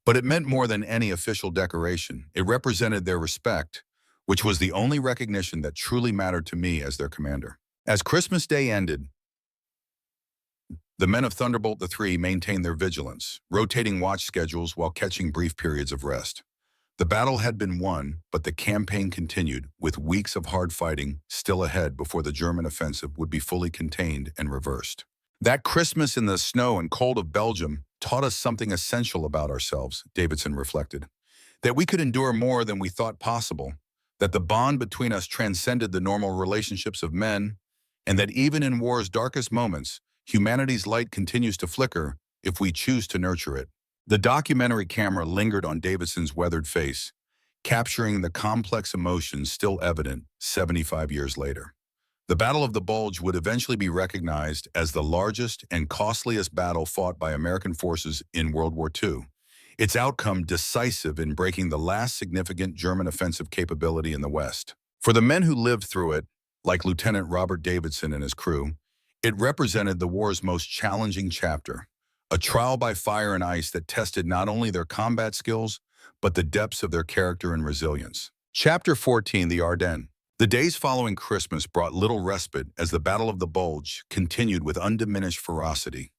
"But it meant more than any official decoration. It represented their respect, which was the only recognition that truly mattered to me as their commander." As Christmas Day ended, the men of Thunderbolt III maintained their vigilance, rotating watch schedules while catching brief periods of rest. The battle had been won, but the campaign continued, with weeks of hard fighting still ahead before the German offensive would be fully contained and reversed. That Christmas in the snow and cold of Belgium taught us something essential about ourselves, Davidson reflected. That we could endure more than we thought possible, that the bond between us transcended the normal relationships of men, and that even in war's darkest moments, humanity's light continues to flicker if we choose to nurture it. The documentary camera lingered on Davidson's weathered face, capturing the complex emotions still evident 75 years later. The Battle of the Bulge would eventually be recognized as the largest and costliest battle fought by American forces in World War II, its outcome decisive in breaking the last significant German offensive capability in the West. For the men who lived through it, like Lieutenant Robert Davidson and his crew, it represented the war's most challenging chapter, a trial by fire and ice that tested not only their combat skills, but the depths of their character and resilience. Chapter 14, the Ardennes. The days following Christmas brought little respite as the Battle of the Bulge continued with undiminished ferocity.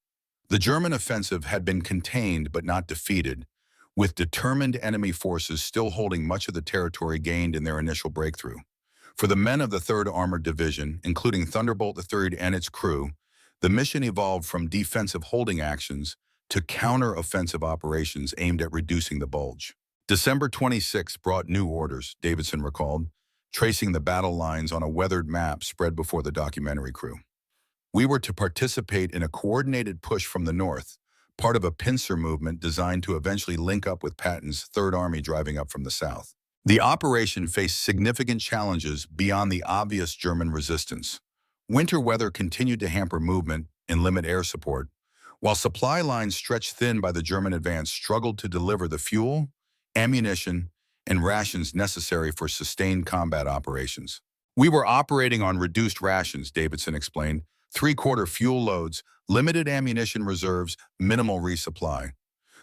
The German offensive had been contained but not defeated, with determined enemy forces still holding much of the territory gained in their initial breakthrough. For the men of the 3rd Armored Division, including Thunderbolt III and its crew, the mission evolved from defensive holding actions to counter-offensive operations aimed at reducing the Bulge. December 26 brought new orders, Davidson recalled, tracing the battle lines on a weathered map spread before the documentary crew. We were to participate in a coordinated push from the north, part of a pincer movement designed to eventually link up with Patton's 3rd Army driving up from the south. The operation faced significant challenges beyond the obvious German resistance. Winter weather continued to hamper movement and limit air support, while supply lines stretched thin by the German advance struggled to deliver the fuel, ammunition, and rations necessary for sustained combat operations. We were operating on reduced rations, Davidson explained, 3/4 fuel loads, limited ammunition reserves, minimal resupply.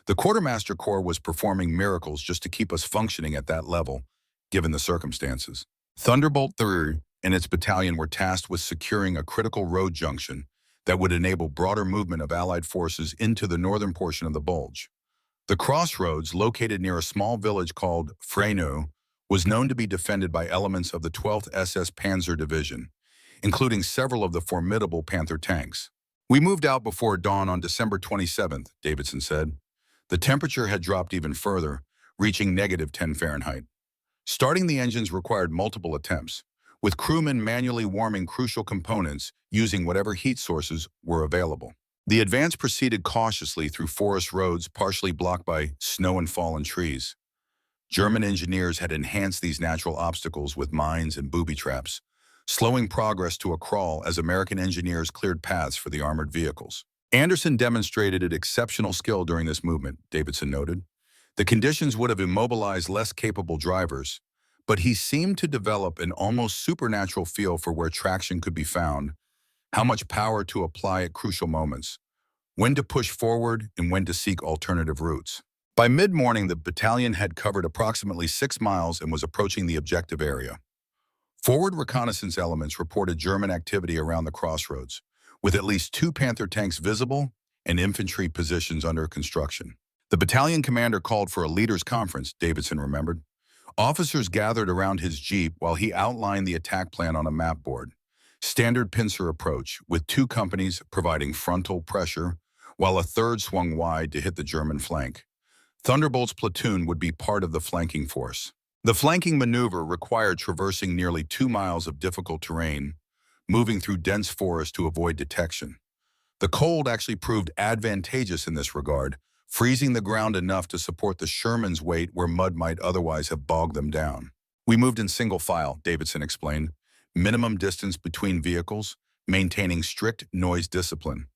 The Quartermaster Corps was performing miracles just to keep us functioning at that level, given the circumstances. Thunderbolt III and its battalion were tasked with securing a critical road junction that would enable broader movement of Allied forces into the northern portion of the Bulge. The crossroads, located near a small village called Freyneau, was known to be defended by elements of the 12th SS Panzer Division, including several of the formidable Panther tanks. We moved out before dawn on December 27th, Davidson said. The temperature had dropped even further, reaching -10 Fahrenheit. Starting the engines required multiple attempts, with crewmen manually warming crucial components using whatever heat sources were available. The advance proceeded cautiously through forest roads partially blocked by snow and fallen trees. German engineers had enhanced these natural obstacles with mines and booby traps, slowing progress to a crawl as American engineers cleared paths for the armored vehicles. Anderson demonstrated an exceptional skill during this movement, Davidson noted. The conditions would have immobilized less capable drivers, but he seemed to develop an almost supernatural feel for where traction could be found, how much power to apply at crucial moments, when to push forward and when to seek alternative routes. By mid-morning, the battalion had covered approximately 6 miles and was approaching the objective area. Forward reconnaissance elements reported German activity around the crossroads, with at least 2 Panther tanks visible and infantry positions under construction. The battalion commander called for a leaders' conference, Davidson remembered. Officers gathered around his jeep while he outlined the attack plan on a map board. Standard pincer approach, with 2 companies providing frontal pressure, while a third swung wide to hit the German flank. Thunderbolt's platoon would be part of the flanking force. The flanking maneuver required traversing nearly 2 miles of difficult terrain, moving through dense forest to avoid detection. The cold actually proved advantageous in this regard, freezing the ground enough to support the Sherman's weight where mud might otherwise have bogged them down. We moved in single file, Davidson explained, minimum distance between vehicles, maintaining strict noise discipline,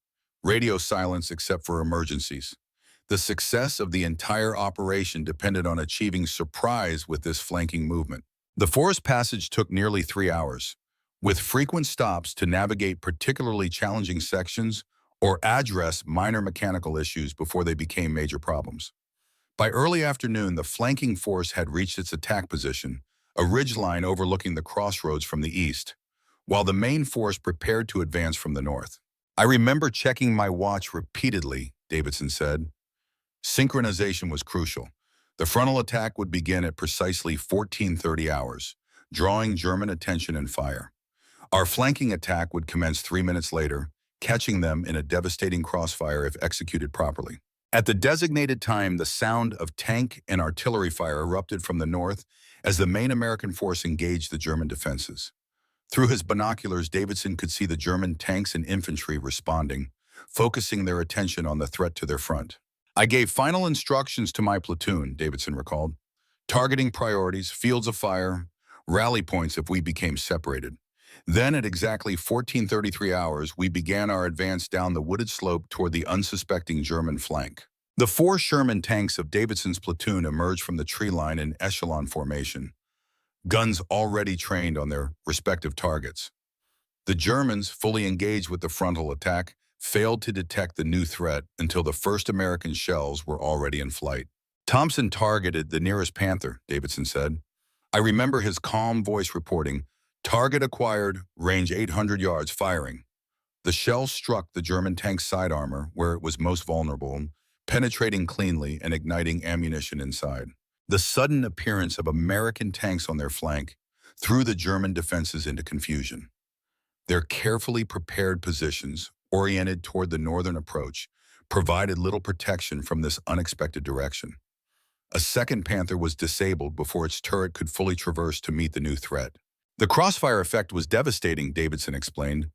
radio silence except for emergencies. The success of the entire operation depended on achieving surprise with this flanking movement. The forest passage took nearly 3 hours, with frequent stops to navigate particularly challenging sections or address minor mechanical issues before they became major problems. By early afternoon, the flanking force had reached its attack position, a ridgeline overlooking the crossroads from the east, while the main force prepared to advance from the north. I remember checking my watch repeatedly, Davidson said. Synchronization was crucial. The frontal attack would begin at precisely 14:30 hours, drawing German attention and fire. Our flanking attack would commence 3 minutes later, catching them in a devastating crossfire if executed properly. At the designated time, the sound of tank and artillery fire erupted from the north as the main American force engaged the German defenses. Through his binoculars, Davidson could see the German tanks and infantry responding, focusing their attention on the threat to their front. I gave final instructions to my platoon, Davidson recalled, targeting priorities, fields of fire, rally points if we became separated. Then at exactly 14:33 hours, we began our advance down the wooded slope toward the unsuspecting German flank. The 4 Sherman tanks of Davidson's platoon emerged from the tree line in echelon formation, guns already trained on their respective targets. The Germans, fully engaged with the frontal attack, failed to detect the new threat until the first American shells were already in flight. Thompson targeted the nearest Panther, Davidson said. I remember his calm voice reporting, Target acquired, range 800 yards, firing. The shell struck the German tank's side armor where it was most vulnerable, penetrating cleanly and igniting ammunition inside. The sudden appearance of American tanks on their flank threw the German defenses into confusion. Their carefully prepared positions, oriented toward the northern approach, provided little protection from this unexpected direction. A second Panther was disabled before its turret could fully traverse to meet the new threat. The crossfire effect was devastating, Davidson explained.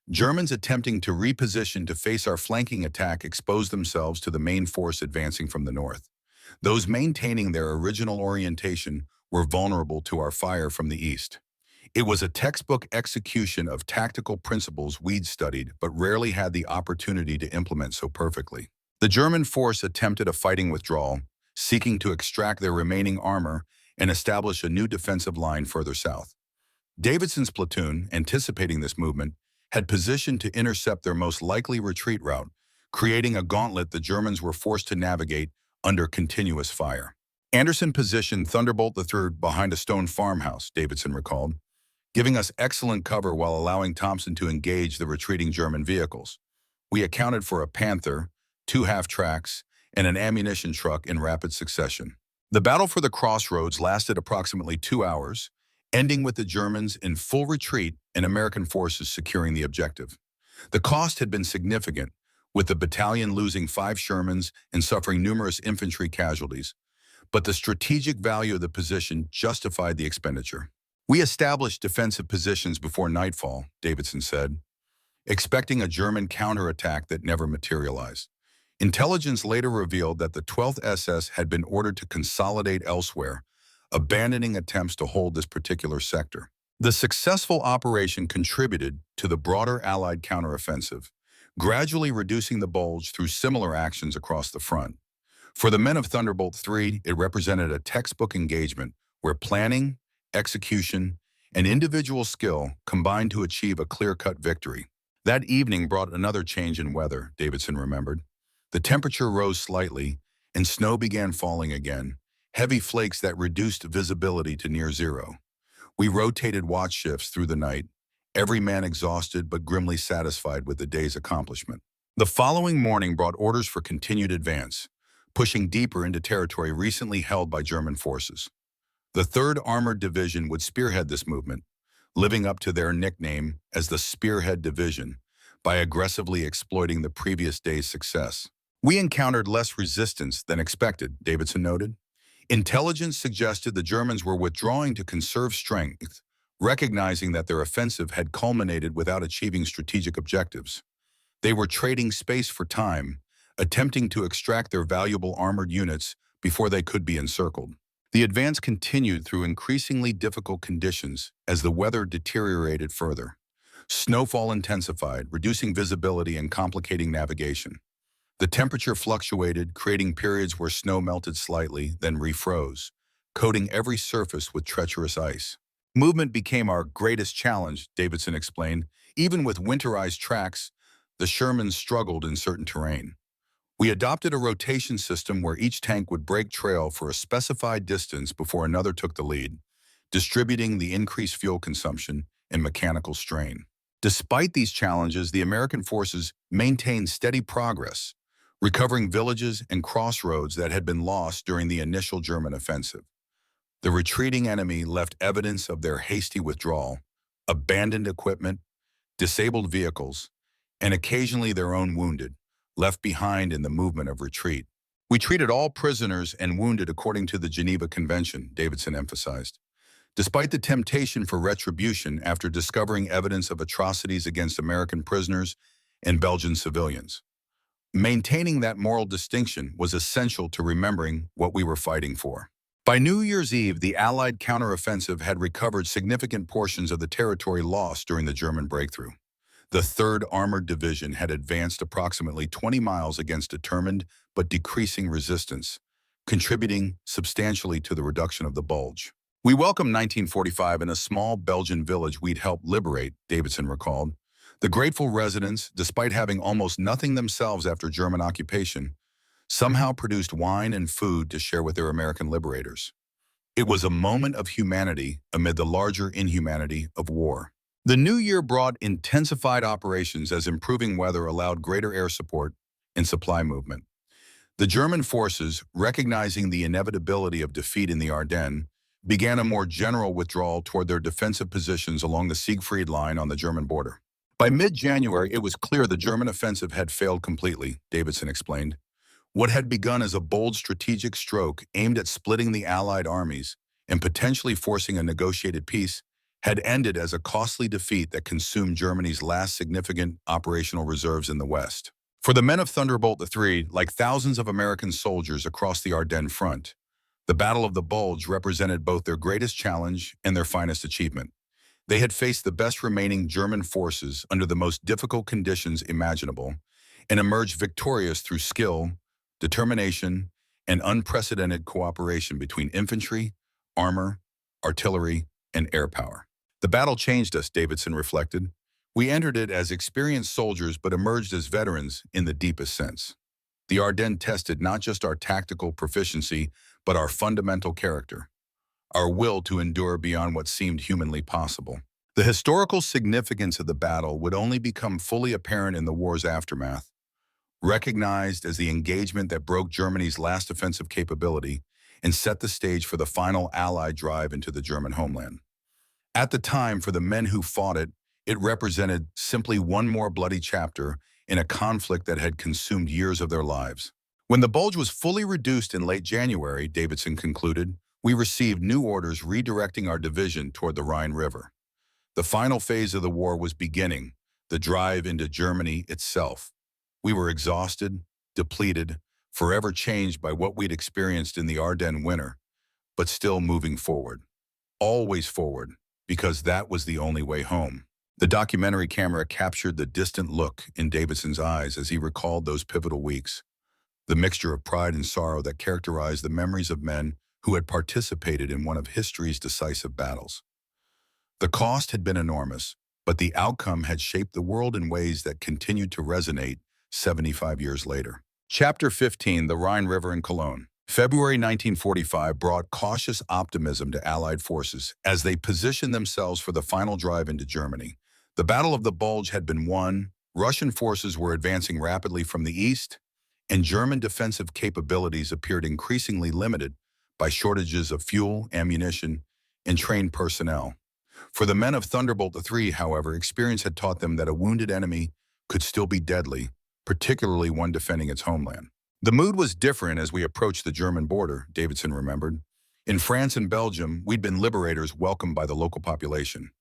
Germans attempting to reposition to face our flanking attack exposed themselves to the main force advancing from the north. Those maintaining their original orientation were vulnerable to our fire from the east. It was a textbook execution of tactical principles we'd studied but rarely had the opportunity to implement so perfectly. The German force attempted a fighting withdrawal, seeking to extract their remaining armor and establish a new defensive line further south. Davidson's platoon, anticipating this movement, had positioned to intercept their most likely retreat route, creating a gauntlet the Germans were forced to navigate under continuous fire. Anderson positioned Thunderbolt III behind a stone farmhouse, Davidson recalled, giving us excellent cover while allowing Thompson to engage the retreating German vehicles. We accounted for a Panther, 2 half-tracks, and an ammunition truck in rapid succession. The battle for the crossroads lasted approximately 2 hours, ending with the Germans in full retreat and American forces securing the objective. The cost had been significant, with the battalion losing 5 Shermans and suffering numerous infantry casualties, but the strategic value of the position justified the expenditure. We established defensive positions before nightfall, Davidson said, expecting a German counterattack that never materialized. Intelligence later revealed that the 12th SS had been ordered to consolidate elsewhere, abandoning attempts to hold this particular sector. The successful operation contributed to the broader Allied counteroffensive, gradually reducing the Bulge through similar actions across the front. For the men of Thunderbolt III, it represented a textbook engagement where planning, execution, and individual skill combined to achieve a clear-cut victory. That evening brought another change in weather, Davidson remembered. The temperature rose slightly, and snow began falling again, heavy flakes that reduced visibility to near zero. We rotated watch shifts through the night, every man exhausted but grimly satisfied with the day's accomplishment. The following morning brought orders for continued advance, pushing deeper into territory recently held by German forces. The 3rd Armored Division would spearhead this movement, living up to their nickname as the Spearhead Division by aggressively exploiting the previous day's success. We encountered less resistance than expected, Davidson noted. Intelligence suggested the Germans were withdrawing to conserve strength, recognizing that their offensive had culminated without achieving strategic objectives. They were trading space for time, attempting to extract their valuable armored units before they could be encircled. The advance continued through increasingly difficult conditions as the weather deteriorated further. Snowfall intensified, reducing visibility and complicating navigation. The temperature fluctuated, creating periods where snow melted slightly, then refroze, coating every surface with treacherous ice. Movement became our greatest challenge, Davidson explained. Even with winterized tracks, the Shermans struggled in certain terrain. We adopted a rotation system where each tank would break trail for a specified distance before another took the lead, distributing the increased fuel consumption and mechanical strain. Despite these challenges, the American forces maintained steady progress, recovering villages and crossroads that had been lost during the initial German offensive. The retreating enemy left evidence of their hasty withdrawal, abandoned equipment, disabled vehicles, and occasionally their own wounded, left behind in the movement of retreat. We treated all prisoners and wounded according to the Geneva Convention, Davidson emphasized. Despite the temptation for retribution after discovering evidence of atrocities against American prisoners and Belgian civilians, maintaining that moral distinction was essential to remembering what we were fighting for. By New Year's Eve, the Allied counteroffensive had recovered significant portions of the territory lost during the German breakthrough. The 3rd Armored Division had advanced approximately 20 miles against determined but decreasing resistance, contributing substantially to the reduction of the Bulge. We welcomed 1945 in a small Belgian village we'd helped liberate, Davidson recalled. The grateful residents, despite having almost nothing themselves after German occupation, somehow produced wine and food to share with their American liberators. It was a moment of humanity amid the larger inhumanity of war. The new year brought intensified operations as improving weather allowed greater air support and supply movement. The German forces, recognizing the inevitability of defeat in the Ardennes, began a more general withdrawal toward their defensive positions along the Siegfried Line on the German border. By mid-January, it was clear the German offensive had failed completely, Davidson explained. What had begun as a bold strategic stroke aimed at splitting the Allied armies and potentially forcing a negotiated peace had ended as a costly defeat that consumed Germany's last significant operational reserves in the West. For the men of Thunderbolt III, like thousands of American soldiers across the Ardennes front, the Battle of the Bulge represented both their greatest challenge and their finest achievement. They had faced the best remaining German forces under the most difficult conditions imaginable and emerged victorious through skill, determination, and unprecedented cooperation between infantry, armor, artillery, and air power. The battle changed us, Davidson reflected. We entered it as experienced soldiers but emerged as veterans in the deepest sense. The Ardennes tested not just our tactical proficiency, but our fundamental character, our will to endure beyond what seemed humanly possible. The historical significance of the battle would only become fully apparent in the war's aftermath, recognized as the engagement that broke Germany's last offensive capability and set the stage for the final Allied drive into the German homeland. At the time, for the men who fought it, it represented simply one more bloody chapter in a conflict that had consumed years of their lives. When the Bulge was fully reduced in late January, Davidson concluded, we received new orders redirecting our division toward the Rhine River. The final phase of the war was beginning, the drive into Germany itself. We were exhausted, depleted, forever changed by what we'd experienced in the Ardennes winter, but still moving forward. Always forward, because that was the only way home. The documentary camera captured the distant look in Davidson's eyes as he recalled those pivotal weeks, the mixture of pride and sorrow that characterized the memories of men who had participated in one of history's decisive battles. The cost had been enormous, but the outcome had shaped the world in ways that continued to resonate 75 years later. Chapter 15, The Rhine River in Cologne. February 1945 brought cautious optimism to Allied forces as they positioned themselves for the final drive into Germany. The Battle of the Bulge had been won, Russian forces were advancing rapidly from the east, and German defensive capabilities appeared increasingly limited by shortages of fuel, ammunition, and trained personnel. For the men of Thunderbolt III, however, experience had taught them that a wounded enemy could still be deadly, particularly one defending its homeland. The mood was different as we approached the German border, Davidson remembered. In France and Belgium, we'd been liberators welcomed by the local population.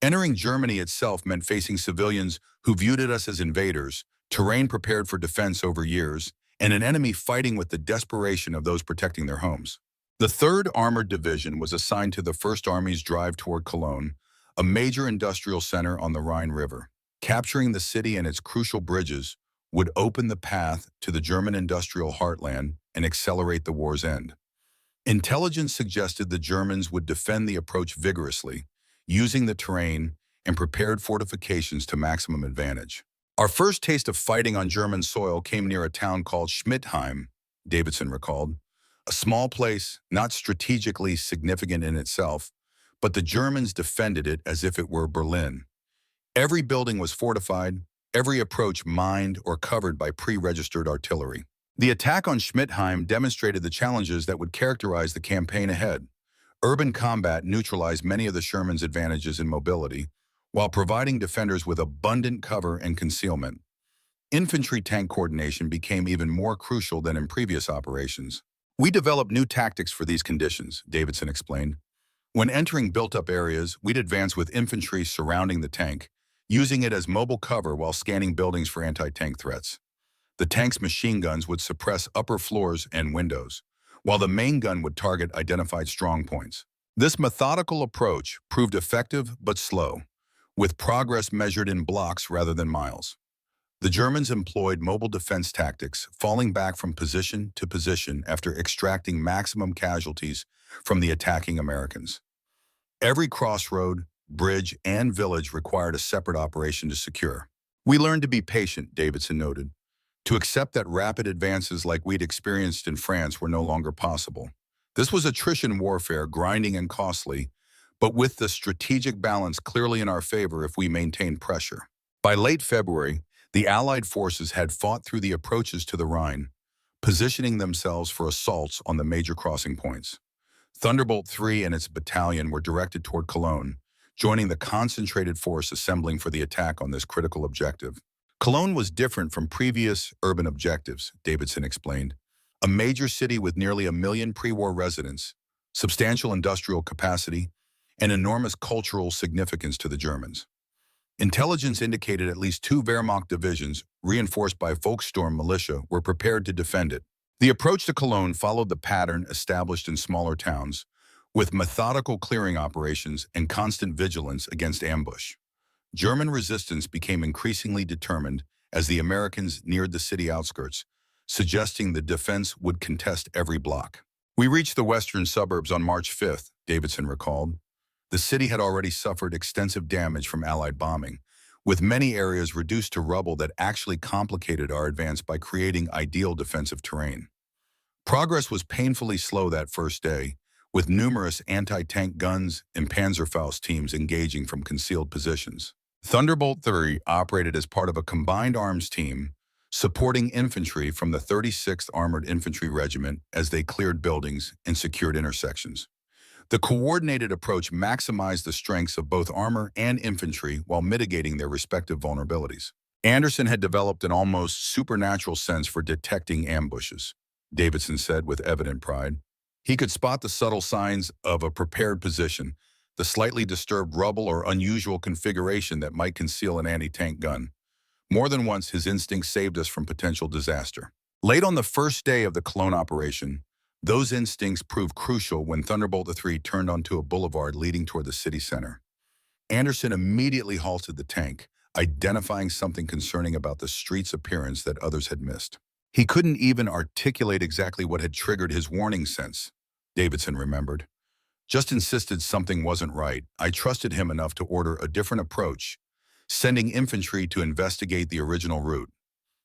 Entering Germany itself meant facing civilians who viewed us as invaders, terrain prepared for defense over years, and an enemy fighting with the desperation of those protecting their homes. The 3rd Armored Division was assigned to the 1st Army's drive toward Cologne, a major industrial center on the Rhine River. Capturing the city and its crucial bridges would open the path to the German industrial heartland and accelerate the war's end. Intelligence suggested the Germans would defend the approach vigorously, using the terrain and prepared fortifications to maximum advantage. Our first taste of fighting on German soil came near a town called Schmidtheim, Davidson recalled. A small place, not strategically significant in itself, but the Germans defended it as if it were Berlin. Every building was fortified, every approach mined or covered by pre-registered artillery. The attack on Schmidtheim demonstrated the challenges that would characterize the campaign ahead. Urban combat neutralized many of the Sherman's advantages in mobility, while providing defenders with abundant cover and concealment. Infantry-tank coordination became even more crucial than in previous operations. We developed new tactics for these conditions, Davidson explained. When entering built-up areas, we'd advance with infantry surrounding the tank, using it as mobile cover while scanning buildings for anti-tank threats. The tank's machine guns would suppress upper floors and windows, while the main gun would target identified strong points. This methodical approach proved effective but slow, with progress measured in blocks rather than miles. The Germans employed mobile defense tactics, falling back from position to position after extracting maximum casualties from the attacking Americans. Every crossroad, bridge, and village required a separate operation to secure. We learned to be patient, Davidson noted, to accept that rapid advances like we'd experienced in France were no longer possible. This was attrition warfare, grinding and costly, but with the strategic balance clearly in our favor if we maintained pressure. By late February, the Allied forces had fought through the approaches to the Rhine, positioning themselves for assaults on the major crossing points. Thunderbolt 3 and its battalion were directed toward Cologne, joining the concentrated force assembling for the attack on this critical objective. Cologne was different from previous urban objectives, Davidson explained. A major city with nearly 1 million pre-war residents, substantial industrial capacity, and enormous cultural significance to the Germans. Intelligence indicated at least 2 Wehrmacht divisions, reinforced by Volkssturm militia, were prepared to defend it. The approach to Cologne followed the pattern established in smaller towns, with methodical clearing operations and constant vigilance against ambush. German resistance became increasingly determined as the Americans neared the city outskirts, suggesting the defense would contest every block. We reached the western suburbs on March 5th, Davidson recalled. The city had already suffered extensive damage from Allied bombing, with many areas reduced to rubble that actually complicated our advance by creating ideal defensive terrain. Progress was painfully slow that first day, with numerous anti-tank guns and Panzerfaust teams engaging from concealed positions. Thunderbolt 3 operated as part of a combined arms team, supporting infantry from the 36th Armored Infantry Regiment as they cleared buildings and secured intersections. The coordinated approach maximized the strengths of both armor and infantry while mitigating their respective vulnerabilities. Anderson had developed an almost supernatural sense for detecting ambushes, Davidson said with evident pride. He could spot the subtle signs of a prepared position, the slightly disturbed rubble or unusual configuration that might conceal an anti-tank gun. More than once, his instincts saved us from potential disaster. Late on the first day of the Cologne operation, those instincts proved crucial when Thunderbolt 3 turned onto a boulevard leading toward the city center. Anderson immediately halted the tank, identifying something concerning about the street's appearance that others had missed. He couldn't even articulate exactly what had triggered his warning sense, Davidson remembered. Just insisted something wasn't right. I trusted him enough to order a different approach, sending infantry to investigate the original route.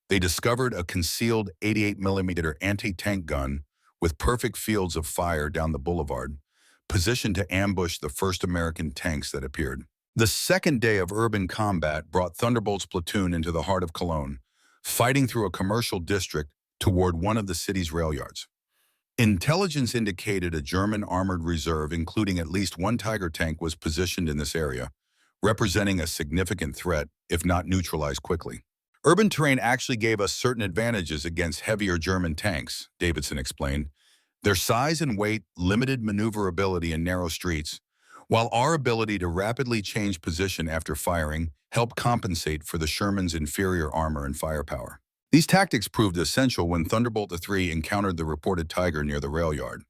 They discovered a concealed 88mm anti-tank gun with perfect fields of fire down the boulevard, positioned to ambush the first American tanks that appeared. The second day of urban combat brought Thunderbolt's platoon into the heart of Cologne, fighting through a commercial district toward one of the city's rail yards. Intelligence indicated a German armored reserve, including at least 1 Tiger tank, was positioned in this area, representing a significant threat, if not neutralized quickly. Urban terrain actually gave us certain advantages against heavier German tanks, Davidson explained. Their size and weight limited maneuverability in narrow streets, while our ability to rapidly change position after firing helped compensate for the Sherman's inferior armor and firepower. These tactics proved essential when Thunderbolt 3 encountered the reported Tiger near the rail yard.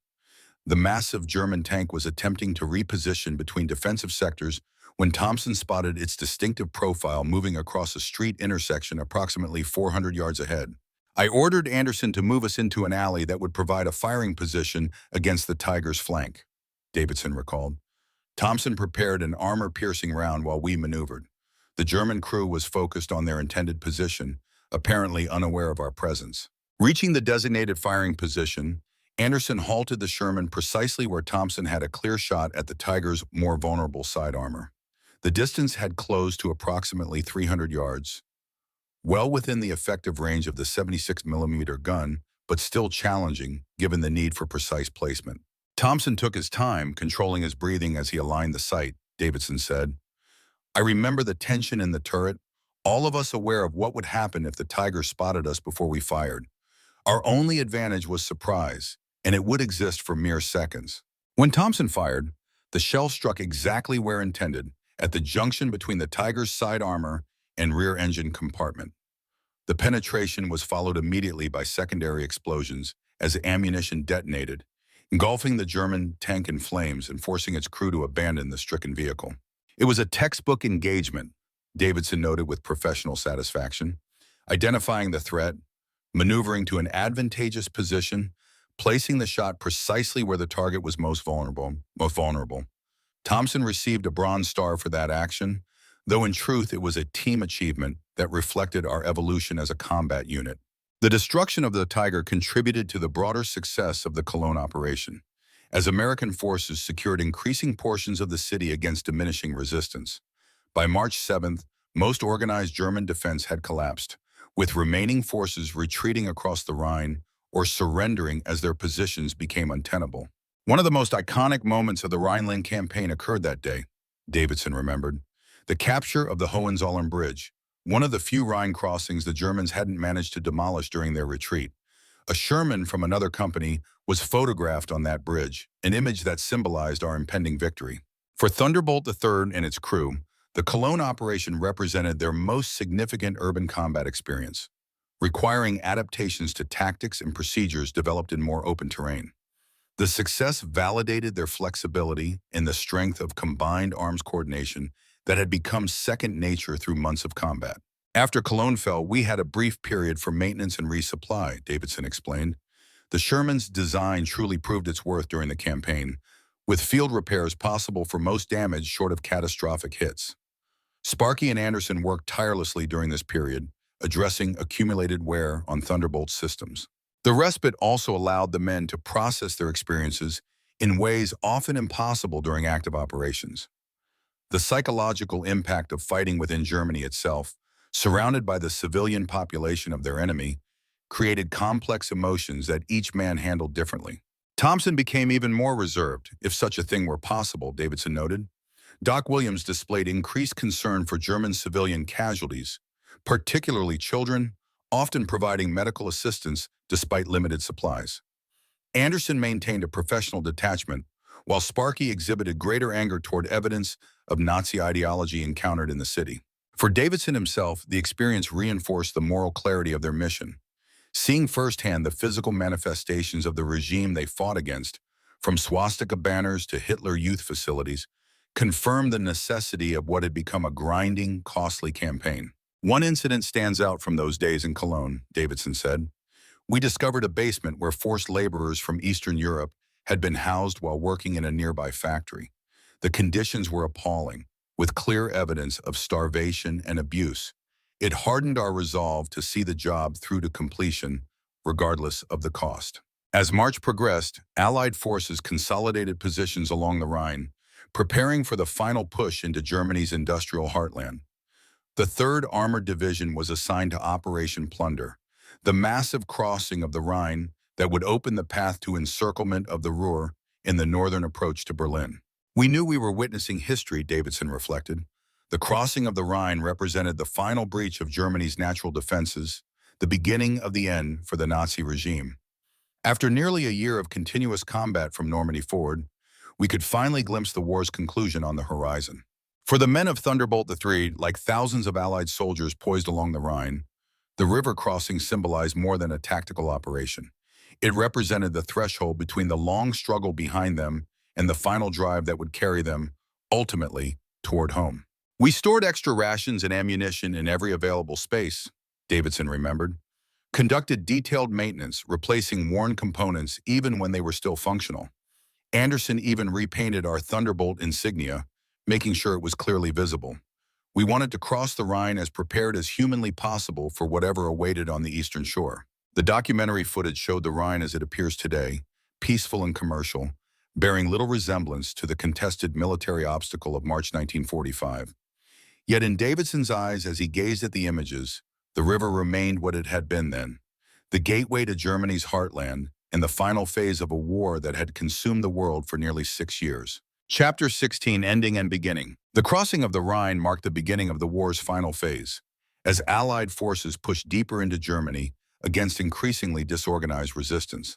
The massive German tank was attempting to reposition between defensive sectors when Thompson spotted its distinctive profile moving across a street intersection approximately 400 yards ahead. I ordered Anderson to move us into an alley that would provide a firing position against the Tiger's flank, Davidson recalled. Thompson prepared an armor-piercing round while we maneuvered. The German crew was focused on their intended position, apparently unaware of our presence. Reaching the designated firing position, Anderson halted the Sherman precisely where Thompson had a clear shot at the Tiger's more vulnerable side armor. The distance had closed to approximately 300 yards, well within the effective range of the 76mm gun, but still challenging given the need for precise placement. Thompson took his time, controlling his breathing as he aligned the sight, Davidson said. I remember the tension in the turret, all of us aware of what would happen if the Tiger spotted us before we fired. Our only advantage was surprise, and it would exist for mere seconds. When Thompson fired, the shell struck exactly where intended, at the junction between the Tiger's side armor and rear engine compartment. The penetration was followed immediately by secondary explosions as ammunition detonated, engulfing the German tank in flames and forcing its crew to abandon the stricken vehicle. It was a textbook engagement, Davidson noted with professional satisfaction, identifying the threat, maneuvering to an advantageous position, placing the shot precisely where the target was most vulnerable. Thompson received a Bronze Star for that action, though in truth it was a team achievement that reflected our evolution as a combat unit. The destruction of the Tiger contributed to the broader success of the Cologne operation. as American forces secured increasing portions of the city against diminishing resistance. By March 7th, most organized German defense had collapsed, with remaining forces retreating across the Rhine or surrendering as their positions became untenable. One of the most iconic moments of the Rhineland campaign occurred that day, Davidson remembered. The capture of the Hohenzollern Bridge, one of the few Rhine crossings the Germans hadn't managed to demolish during their retreat. A Sherman from another company was photographed on that bridge, an image that symbolized our impending victory. For Thunderbolt III and its crew, the Cologne operation represented their most significant urban combat experience, requiring adaptations to tactics and procedures developed in more open terrain. The success validated their flexibility and the strength of combined arms coordination that had become second nature through months of combat. After Cologne fell, we had a brief period for maintenance and resupply, Davidson explained. The Sherman's design truly proved its worth during the campaign, with field repairs possible for most damage short of catastrophic hits. Sparky and Anderson worked tirelessly during this period, addressing accumulated wear on Thunderbolt's systems. The respite also allowed the men to process their experiences in ways often impossible during active operations. The psychological impact of fighting within Germany itself, surrounded by the civilian population of their enemy, created complex emotions that each man handled differently. Thompson became even more reserved, if such a thing were possible, Davidson noted. Doc Williams displayed increased concern for German civilian casualties, particularly children, often providing medical assistance despite limited supplies. Anderson maintained a professional detachment, while Sparky exhibited greater anger toward evidence of Nazi ideology encountered in the city. For Davidson himself, the experience reinforced the moral clarity of their mission. Seeing firsthand the physical manifestations of the regime they fought against, from swastika banners to Hitler youth facilities, confirmed the necessity of what had become a grinding, costly campaign. One incident stands out from those days in Cologne, Davidson said. We discovered a basement where forced laborers from Eastern Europe had been housed while working in a nearby factory. The conditions were appalling, with clear evidence of starvation and abuse. It hardened our resolve to see the job through to completion, regardless of the cost. As March progressed, Allied forces consolidated positions along the Rhine, preparing for the final push into Germany's industrial heartland. The 3rd Armored Division was assigned to Operation Plunder, the massive crossing of the Rhine that would open the path to encirclement of the Ruhr in the northern approach to Berlin. We knew we were witnessing history, Davidson reflected. The crossing of the Rhine represented the final breach of Germany's natural defenses, the beginning of the end for the Nazi regime. After nearly a year of continuous combat from Normandy forward, we could finally glimpse the war's conclusion on the horizon. For the men of Thunderbolt III, like thousands of Allied soldiers poised along the Rhine, the river crossing symbolized more than a tactical operation. It represented the threshold between the long struggle behind them and the final drive that would carry them, ultimately, toward home. We stored extra rations and ammunition in every available space, Davidson remembered. Conducted detailed maintenance, replacing worn components even when they were still functional. Anderson even repainted our Thunderbolt insignia, making sure it was clearly visible. We wanted to cross the Rhine as prepared as humanly possible for whatever awaited on the eastern shore. The documentary footage showed the Rhine as it appears today, peaceful and commercial, bearing little resemblance to the contested military obstacle of March 1945. Yet in Davidson's eyes, as he gazed at the images, the river remained what it had been then, the gateway to Germany's heartland and the final phase of a war that had consumed the world for nearly 6 years. Chapter 16, Ending and Beginning. The crossing of the Rhine marked the beginning of the war's final phase, as Allied forces pushed deeper into Germany against increasingly disorganized resistance.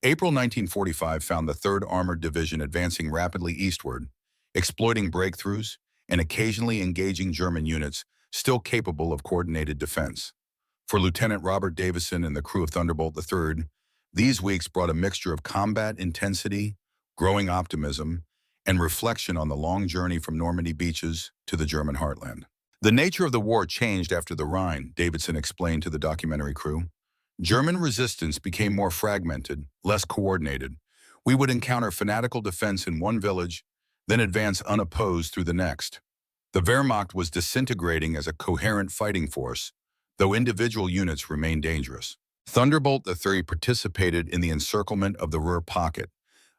April 1945 found the 3rd Armored Division advancing rapidly eastward, exploiting breakthroughs and occasionally engaging German units still capable of coordinated defense. For Lieutenant Robert Davidson and the crew of Thunderbolt III, these weeks brought a mixture of combat intensity, growing optimism, and reflection on the long journey from Normandy beaches to the German heartland. The nature of the war changed after the Rhine, Davidson explained to the documentary crew. German resistance became more fragmented, less coordinated. We would encounter fanatical defense in one village, then advance unopposed through the next. The Wehrmacht was disintegrating as a coherent fighting force, though individual units remained dangerous. Thunderbolt III participated in the encirclement of the Ruhr pocket,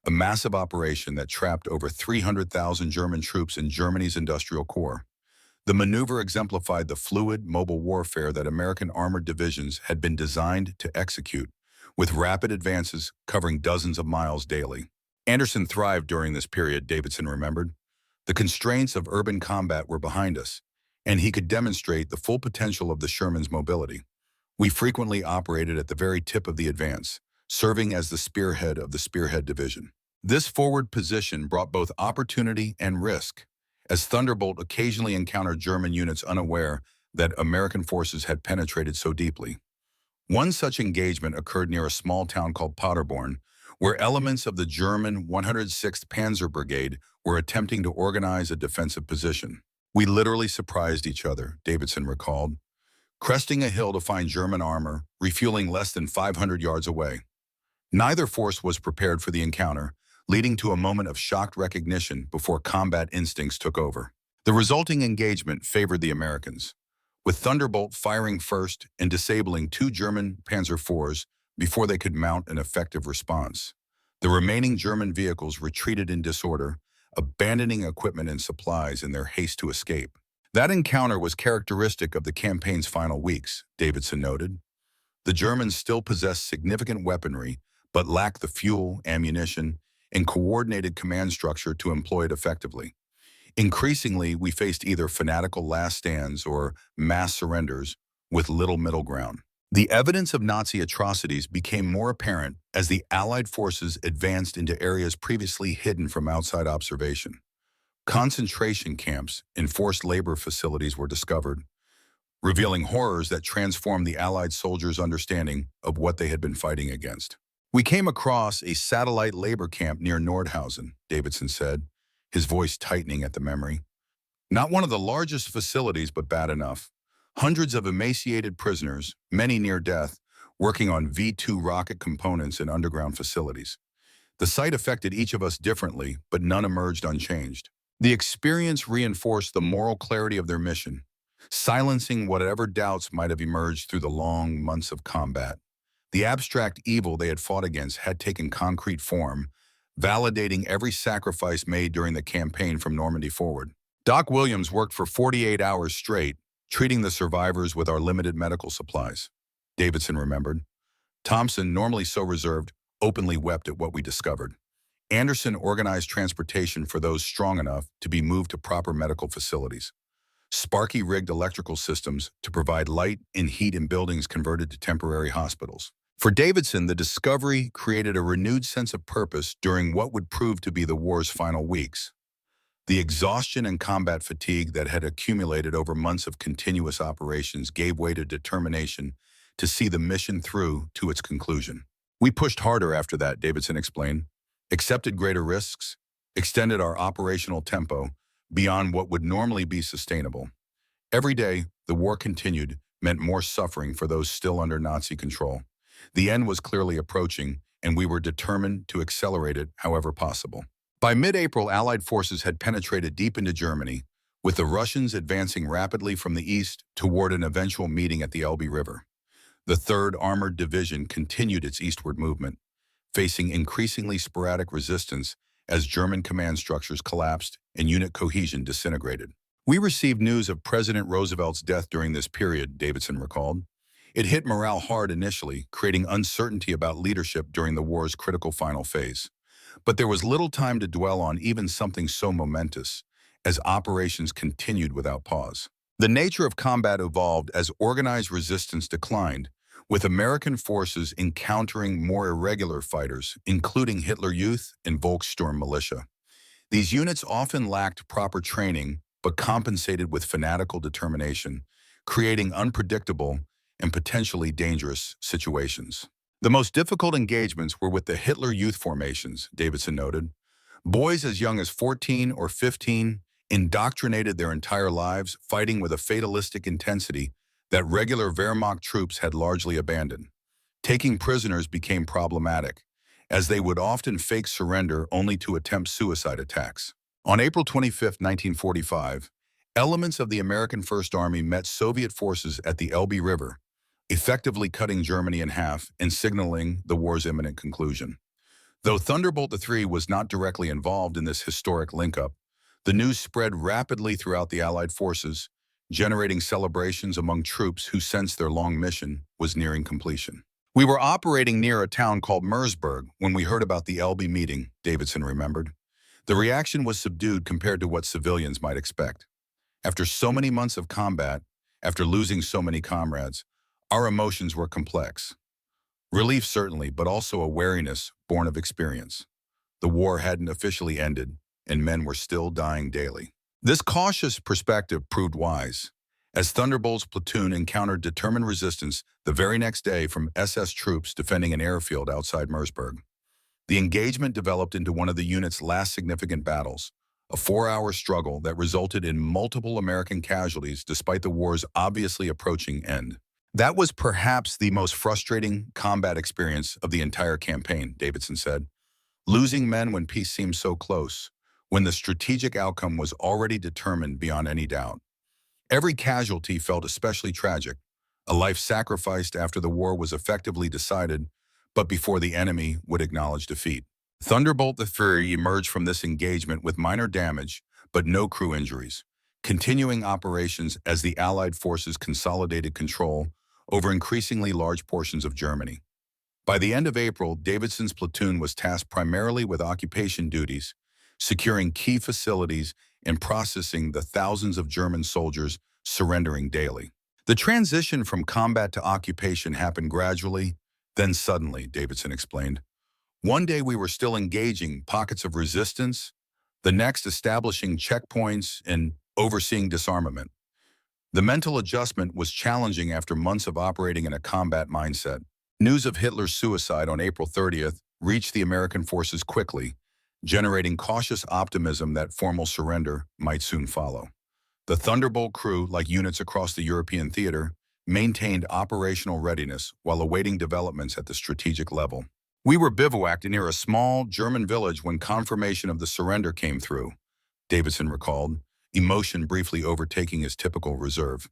a massive operation that trapped over 300,000 German troops in Germany's industrial core. The maneuver exemplified the fluid, mobile warfare that American armored divisions had been designed to execute, with rapid advances covering dozens of miles daily. Anderson thrived during this period, Davidson remembered. The constraints of urban combat were behind us, and he could demonstrate the full potential of the Sherman's mobility. We frequently operated at the very tip of the advance, serving as the spearhead of the Spearhead Division. This forward position brought both opportunity and risk, as Thunderbolt occasionally encountered German units unaware that American forces had penetrated so deeply. One such engagement occurred near a small town called Paderborn, where elements of the German 106th Panzer Brigade were attempting to organize a defensive position. We literally surprised each other, Davidson recalled, cresting a hill to find German armor, refueling less than 500 yards away. Neither force was prepared for the encounter, leading to a moment of shocked recognition before combat instincts took over. The resulting engagement favored the Americans, with Thunderbolt firing first and disabling 2 German Panzer IVs before they could mount an effective response. The remaining German vehicles retreated in disorder, abandoning equipment and supplies in their haste to escape. That encounter was characteristic of the campaign's final weeks, Davidson noted. The Germans still possessed significant weaponry, but lacked the fuel, ammunition, and coordinated command structure to employ it effectively. Increasingly, we faced either fanatical last stands or mass surrenders with little middle ground. The evidence of Nazi atrocities became more apparent as the Allied forces advanced into areas previously hidden from outside observation. Concentration camps and forced labor facilities were discovered, revealing horrors that transformed the Allied soldiers' understanding of what they had been fighting against. We came across a satellite labor camp near Nordhausen, Davidson said, his voice tightening at the memory. Not one of the largest facilities, but bad enough. Hundreds of emaciated prisoners, many near death, working on V-2 rocket components in underground facilities. The site affected each of us differently, but none emerged unchanged. The experience reinforced the moral clarity of their mission, silencing whatever doubts might have emerged through the long months of combat. The abstract evil they had fought against had taken concrete form, validating every sacrifice made during the campaign from Normandy forward. Doc Williams worked for 48 hours straight, treating the survivors with our limited medical supplies, Davidson remembered. Thompson, normally so reserved, openly wept at what we discovered. Anderson organized transportation for those strong enough to be moved to proper medical facilities. Sparky rigged electrical systems to provide light and heat in buildings converted to temporary hospitals. For Davidson, the discovery created a renewed sense of purpose during what would prove to be the war's final weeks. The exhaustion and combat fatigue that had accumulated over months of continuous operations gave way to determination to see the mission through to its conclusion. We pushed harder after that, Davidson explained, accepted greater risks, extended our operational tempo beyond what would normally be sustainable. Every day, the war continued, meant more suffering for those still under Nazi control. The end was clearly approaching, and we were determined to accelerate it however possible. By mid-April, Allied forces had penetrated deep into Germany, with the Russians advancing rapidly from the east toward an eventual meeting at the Elbe River. The 3rd Armored Division continued its eastward movement, facing increasingly sporadic resistance as German command structures collapsed and unit cohesion disintegrated. We received news of President Roosevelt's death during this period, Davidson recalled. It hit morale hard initially, creating uncertainty about leadership during the war's critical final phase. But there was little time to dwell on even something so momentous, as operations continued without pause. The nature of combat evolved as organized resistance declined, with American forces encountering more irregular fighters, including Hitler Youth and Volkssturm militia. These units often lacked proper training, but compensated with fanatical determination, creating unpredictable and potentially dangerous situations. The most difficult engagements were with the Hitler Youth formations, Davidson noted. Boys as young as 14 or 15 indoctrinated their entire lives, fighting with a fatalistic intensity that regular Wehrmacht troops had largely abandoned. Taking prisoners became problematic, as they would often fake surrender only to attempt suicide attacks. On April 25, 1945, elements of the American First Army met Soviet forces at the Elbe River, effectively cutting Germany in half and signaling the war's imminent conclusion. Though Thunderbolt III was not directly involved in this historic link-up, the news spread rapidly throughout the Allied forces, generating celebrations among troops who sensed their long mission was nearing completion. "We were operating near a town called Mersburg when we heard about the LB meeting," Davidson remembered. "The reaction was subdued compared to what civilians might expect. After so many months of combat, after losing so many comrades, our emotions were complex. Relief certainly, but also a wariness born of experience. The war hadn't officially ended, and men were still dying daily." This cautious perspective proved wise, as Thunderbolt's platoon encountered determined resistance the very next day from SS troops defending an airfield outside Mersburg. The engagement developed into one of the unit's last significant battles, a 4-hour struggle that resulted in multiple American casualties despite the war's obviously approaching end. "That was perhaps the most frustrating combat experience of the entire campaign," Davidson said. "Losing men when peace seemed so close, when the strategic outcome was already determined beyond any doubt. Every casualty felt especially tragic, a life sacrificed after the war was effectively decided, but before the enemy would acknowledge defeat." Thunderbolt III emerged from this engagement with minor damage, but no crew injuries, continuing operations as the Allied forces consolidated control over increasingly large portions of Germany. By the end of April, Davidson's platoon was tasked primarily with occupation duties, securing key facilities and processing the thousands of German soldiers surrendering daily. The transition from combat to occupation happened gradually, then suddenly, Davidson explained. "One day we were still engaging pockets of resistance, the next establishing checkpoints and overseeing disarmament. The mental adjustment was challenging after months of operating in a combat mindset." News of Hitler's suicide on April 30th reached the American forces quickly, generating cautious optimism that formal surrender might soon follow. The Thunderbolt crew, like units across the European theater, maintained operational readiness while awaiting developments at the strategic level. "We were bivouacked near a small German village when confirmation of the surrender came through," Davidson recalled, emotion briefly overtaking his typical reserve.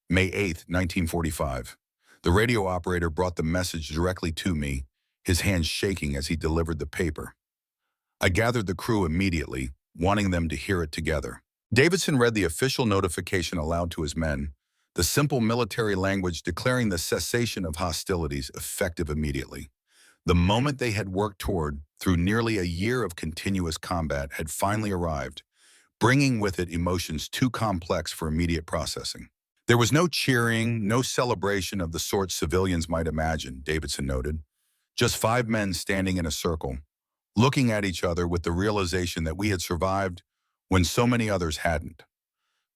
"May 8, 1945. The radio operator brought the message directly to me, his hands shaking as he delivered the paper. I gathered the crew immediately, wanting them to hear it together." Davidson read the official notification aloud to his men, the simple military language declaring the cessation of hostilities effective immediately. The moment they had worked toward through nearly a year of continuous combat had finally arrived, bringing with it emotions too complex for immediate processing. There was no cheering, no celebration of the sort civilians might imagine, Davidson noted. Just 5 men standing in a circle, looking at each other with the realization that we had survived when so many others hadn't.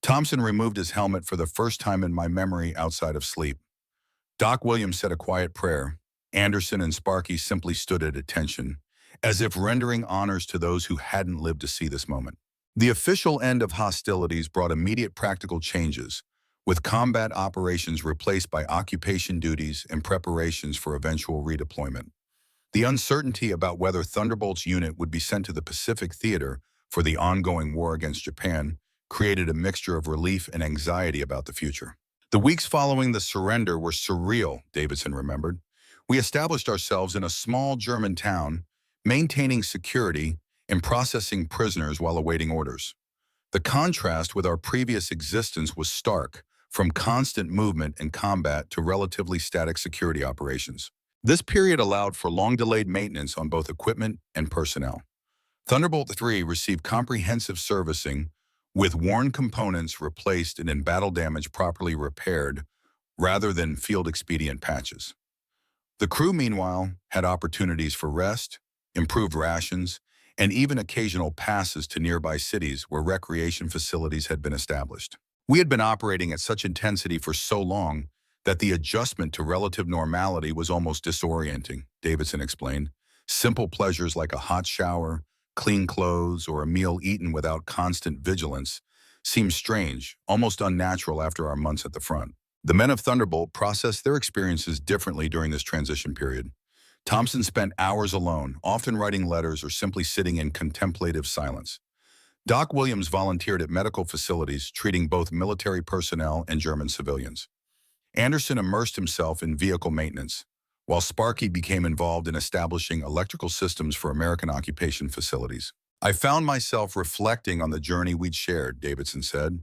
Thompson removed his helmet for the first time in my memory outside of sleep. Doc Williams said a quiet prayer. Anderson and Sparky simply stood at attention, as if rendering honors to those who hadn't lived to see this moment. The official end of hostilities brought immediate practical changes, with combat operations replaced by occupation duties and preparations for eventual redeployment. The uncertainty about whether Thunderbolt's unit would be sent to the Pacific Theater for the ongoing war against Japan created a mixture of relief and anxiety about the future. "The weeks following the surrender were surreal," Davidson remembered. "We established ourselves in a small German town, maintaining security and processing prisoners while awaiting orders. The contrast with our previous existence was stark, from constant movement and combat to relatively static security operations. This period allowed for long-delayed maintenance on both equipment and personnel. Thunderbolt III received comprehensive servicing, with worn components replaced and in-battle damage properly repaired, rather than field-expedient patches. The crew, meanwhile, had opportunities for rest, improved rations, and even occasional passes to nearby cities where recreation facilities had been established. We had been operating at such intensity for so long that the adjustment to relative normality was almost disorienting," Davidson explained. "Simple pleasures like a hot shower, clean clothes, or a meal eaten without constant vigilance seemed strange, almost unnatural after our months at the front." The men of Thunderbolt processed their experiences differently during this transition period. Thompson spent hours alone, often writing letters or simply sitting in contemplative silence. Doc Williams volunteered at medical facilities, treating both military personnel and German civilians. Anderson immersed himself in vehicle maintenance, while Sparky became involved in establishing electrical systems for American occupation facilities. I found myself reflecting on the journey we'd shared, Davidson said.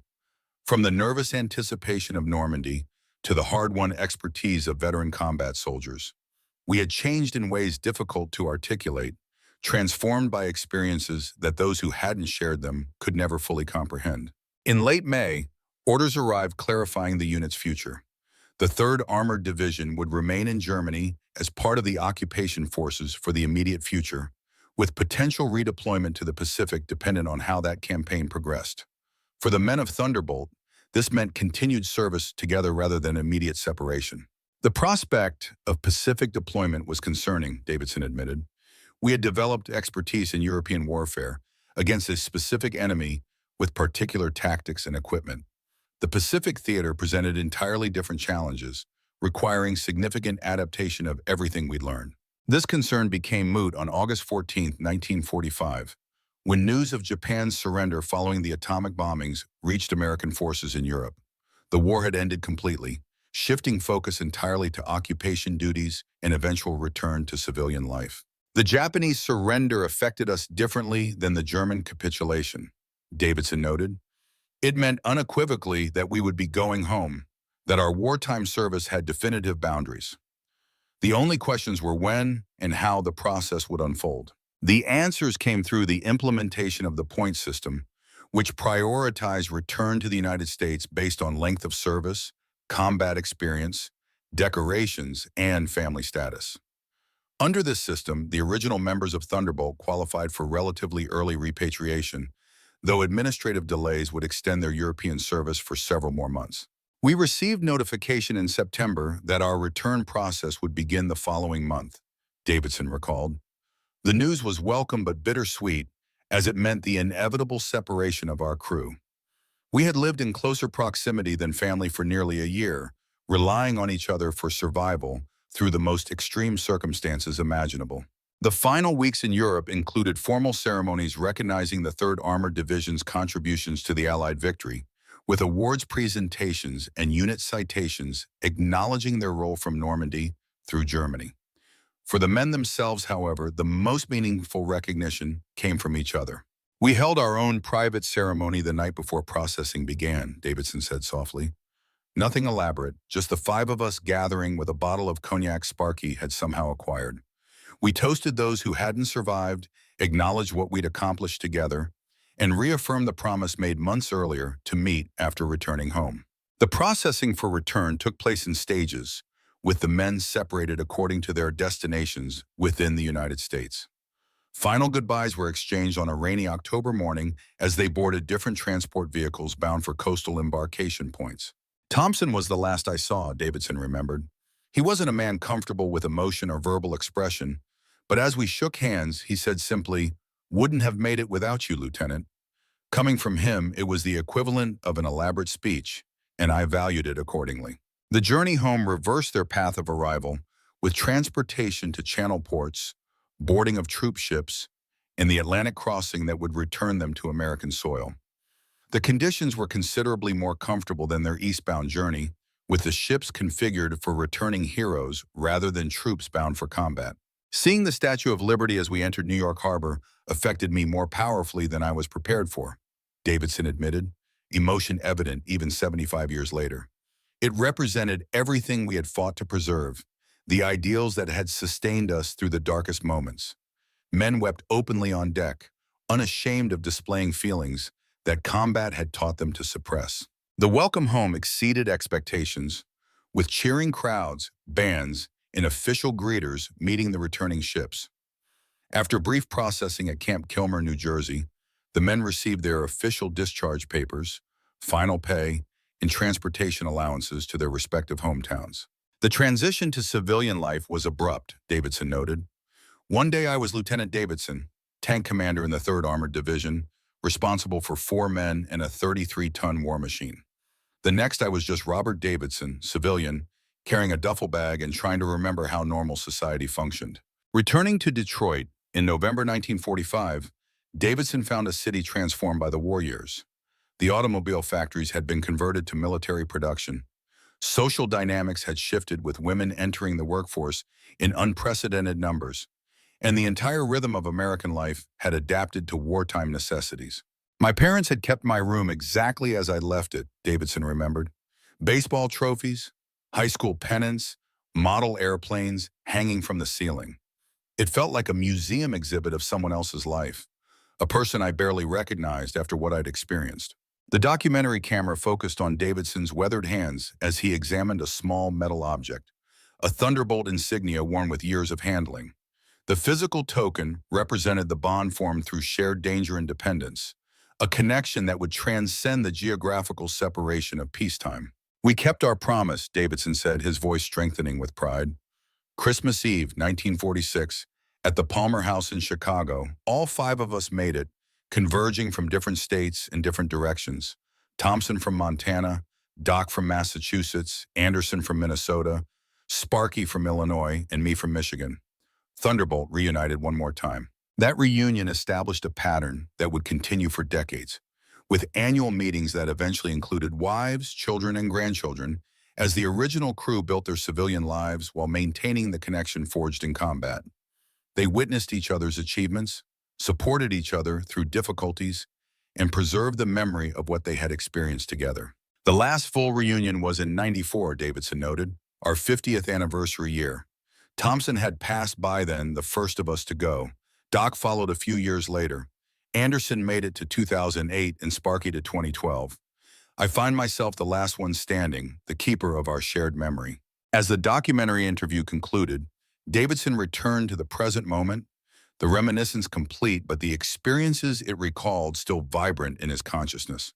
From the nervous anticipation of Normandy to the hard-won expertise of veteran combat soldiers, we had changed in ways difficult to articulate, transformed by experiences that those who hadn't shared them could never fully comprehend. In late May, orders arrived clarifying the unit's future. The 3rd Armored Division would remain in Germany as part of the occupation forces for the immediate future, with potential redeployment to the Pacific dependent on how that campaign progressed. For the men of Thunderbolt, this meant continued service together rather than immediate separation. The prospect of Pacific deployment was concerning, Davidson admitted. We had developed expertise in European warfare against a specific enemy with particular tactics and equipment. The Pacific theater presented entirely different challenges, requiring significant adaptation of everything we'd learned. This concern became moot on August 14, 1945, when news of Japan's surrender following the atomic bombings reached American forces in Europe. The war had ended completely, shifting focus entirely to occupation duties and eventual return to civilian life. The Japanese surrender affected us differently than the German capitulation, Davidson noted. It meant unequivocally that we would be going home, that our wartime service had definitive boundaries. The only questions were when and how the process would unfold. The answers came through the implementation of the point system, which prioritized return to the United States based on length of service, combat experience, decorations, and family status. Under this system, the original members of Thunderbolt qualified for relatively early repatriation, though administrative delays would extend their European service for several more months. We received notification in September that our return process would begin the following month, Davidson recalled. The news was welcome but bittersweet, as it meant the inevitable separation of our crew. We had lived in closer proximity than family for nearly a year, relying on each other for survival through the most extreme circumstances imaginable. The final weeks in Europe included formal ceremonies recognizing the 3rd Armored Division's contributions to the Allied victory, with awards presentations and unit citations acknowledging their role from Normandy through Germany. For the men themselves, however, the most meaningful recognition came from each other. We held our own private ceremony the night before processing began, Davidson said softly. Nothing elaborate, just the 5 of us gathering with a bottle of cognac Sparky had somehow acquired. We toasted those who hadn't survived, acknowledged what we'd accomplished together, and reaffirmed the promise made months earlier to meet after returning home. The processing for return took place in stages, with the men separated according to their destinations within the United States. Final goodbyes were exchanged on a rainy October morning as they boarded different transport vehicles bound for coastal embarkation points. Thompson was the last I saw, Davidson remembered. He wasn't a man comfortable with emotion or verbal expression, but as we shook hands, he said simply, "Wouldn't have made it without you, Lieutenant." Coming from him, it was the equivalent of an elaborate speech, and I valued it accordingly. The journey home reversed their path of arrival, with transportation to channel ports, boarding of troop ships, and the Atlantic crossing that would return them to American soil. The conditions were considerably more comfortable than their eastbound journey, with the ships configured for returning heroes rather than troops bound for combat. Seeing the Statue of Liberty as we entered New York Harbor affected me more powerfully than I was prepared for, Davidson admitted, emotion evident even 75 years later. It represented everything we had fought to preserve, the ideals that had sustained us through the darkest moments. Men wept openly on deck, unashamed of displaying feelings that combat had taught them to suppress. The welcome home exceeded expectations, with cheering crowds, bands, and official greeters meeting the returning ships. After brief processing at Camp Kilmer, New Jersey, the men received their official discharge papers, final pay, and transportation allowances to their respective hometowns. The transition to civilian life was abrupt, Davidson noted. One day I was Lieutenant Davidson, tank commander in the 3rd Armored Division, responsible for 4 men and a 33-ton war machine. The next I was just Robert Davidson, civilian, carrying a duffel bag and trying to remember how normal society functioned. Returning to Detroit in November 1945, Davidson found a city transformed by the war years. The automobile factories had been converted to military production. Social dynamics had shifted with women entering the workforce in unprecedented numbers, and the entire rhythm of American life had adapted to wartime necessities. My parents had kept my room exactly as I left it, Davidson remembered. Baseball trophies, high school pennants, model airplanes hanging from the ceiling. It felt like a museum exhibit of someone else's life, a person I barely recognized after what I'd experienced. The documentary camera focused on Davidson's weathered hands as he examined a small metal object, a Thunderbolt insignia worn with years of handling. The physical token represented the bond formed through shared danger and dependence, a connection that would transcend the geographical separation of peacetime. We kept our promise, Davidson said, his voice strengthening with pride. Christmas Eve, 1946, at the Palmer House in Chicago, all five of us made it, converging from different states and different directions. Thompson from Montana, Doc from Massachusetts, Anderson from Minnesota, Sparky from Illinois, and me from Michigan. Thunderbolt reunited one more time. That reunion established a pattern that would continue for decades, with annual meetings that eventually included wives, children, and grandchildren, as the original crew built their civilian lives while maintaining the connection forged in combat. They witnessed each other's achievements, supported each other through difficulties, and preserved the memory of what they had experienced together. The last full reunion was in '94, Davidson noted, our 50th anniversary year. Thompson had passed by then, the first of us to go. Doc followed a few years later. Anderson made it to 2008 and Sparky to 2012. I find myself the last one standing, the keeper of our shared memory. As the documentary interview concluded, Davidson returned to the present moment, the reminiscence complete, but the experiences it recalled still vibrant in his consciousness.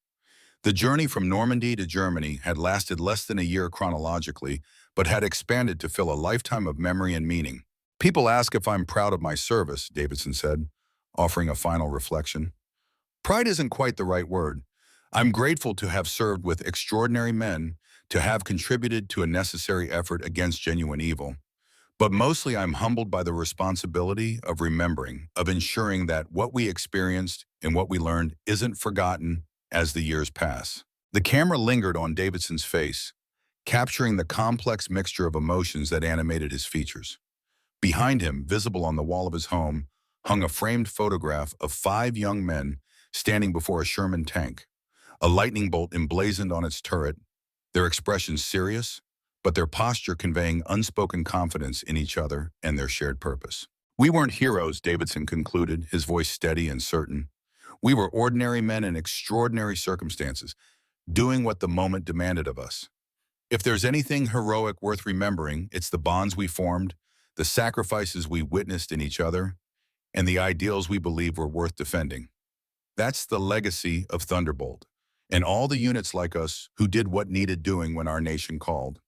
The journey from Normandy to Germany had lasted less than a year chronologically, but had expanded to fill a lifetime of memory and meaning. People ask if I'm proud of my service, Davidson said, offering a final reflection. Pride isn't quite the right word. I'm grateful to have served with extraordinary men, to have contributed to a necessary effort against genuine evil. But mostly I'm humbled by the responsibility of remembering, of ensuring that what we experienced and what we learned isn't forgotten as the years pass. The camera lingered on Davidson's face, capturing the complex mixture of emotions that animated his features. Behind him, visible on the wall of his home, hung a framed photograph of 5 young men standing before a Sherman tank, a lightning bolt emblazoned on its turret, their expressions serious, but their posture conveying unspoken confidence in each other and their shared purpose. We weren't heroes, Davidson concluded, his voice steady and certain. We were ordinary men in extraordinary circumstances, doing what the moment demanded of us. If there's anything heroic worth remembering, it's the bonds we formed, the sacrifices we witnessed in each other, and the ideals we believe were worth defending. That's the legacy of Thunderbolt, and all the units like us who did what needed doing when our nation called.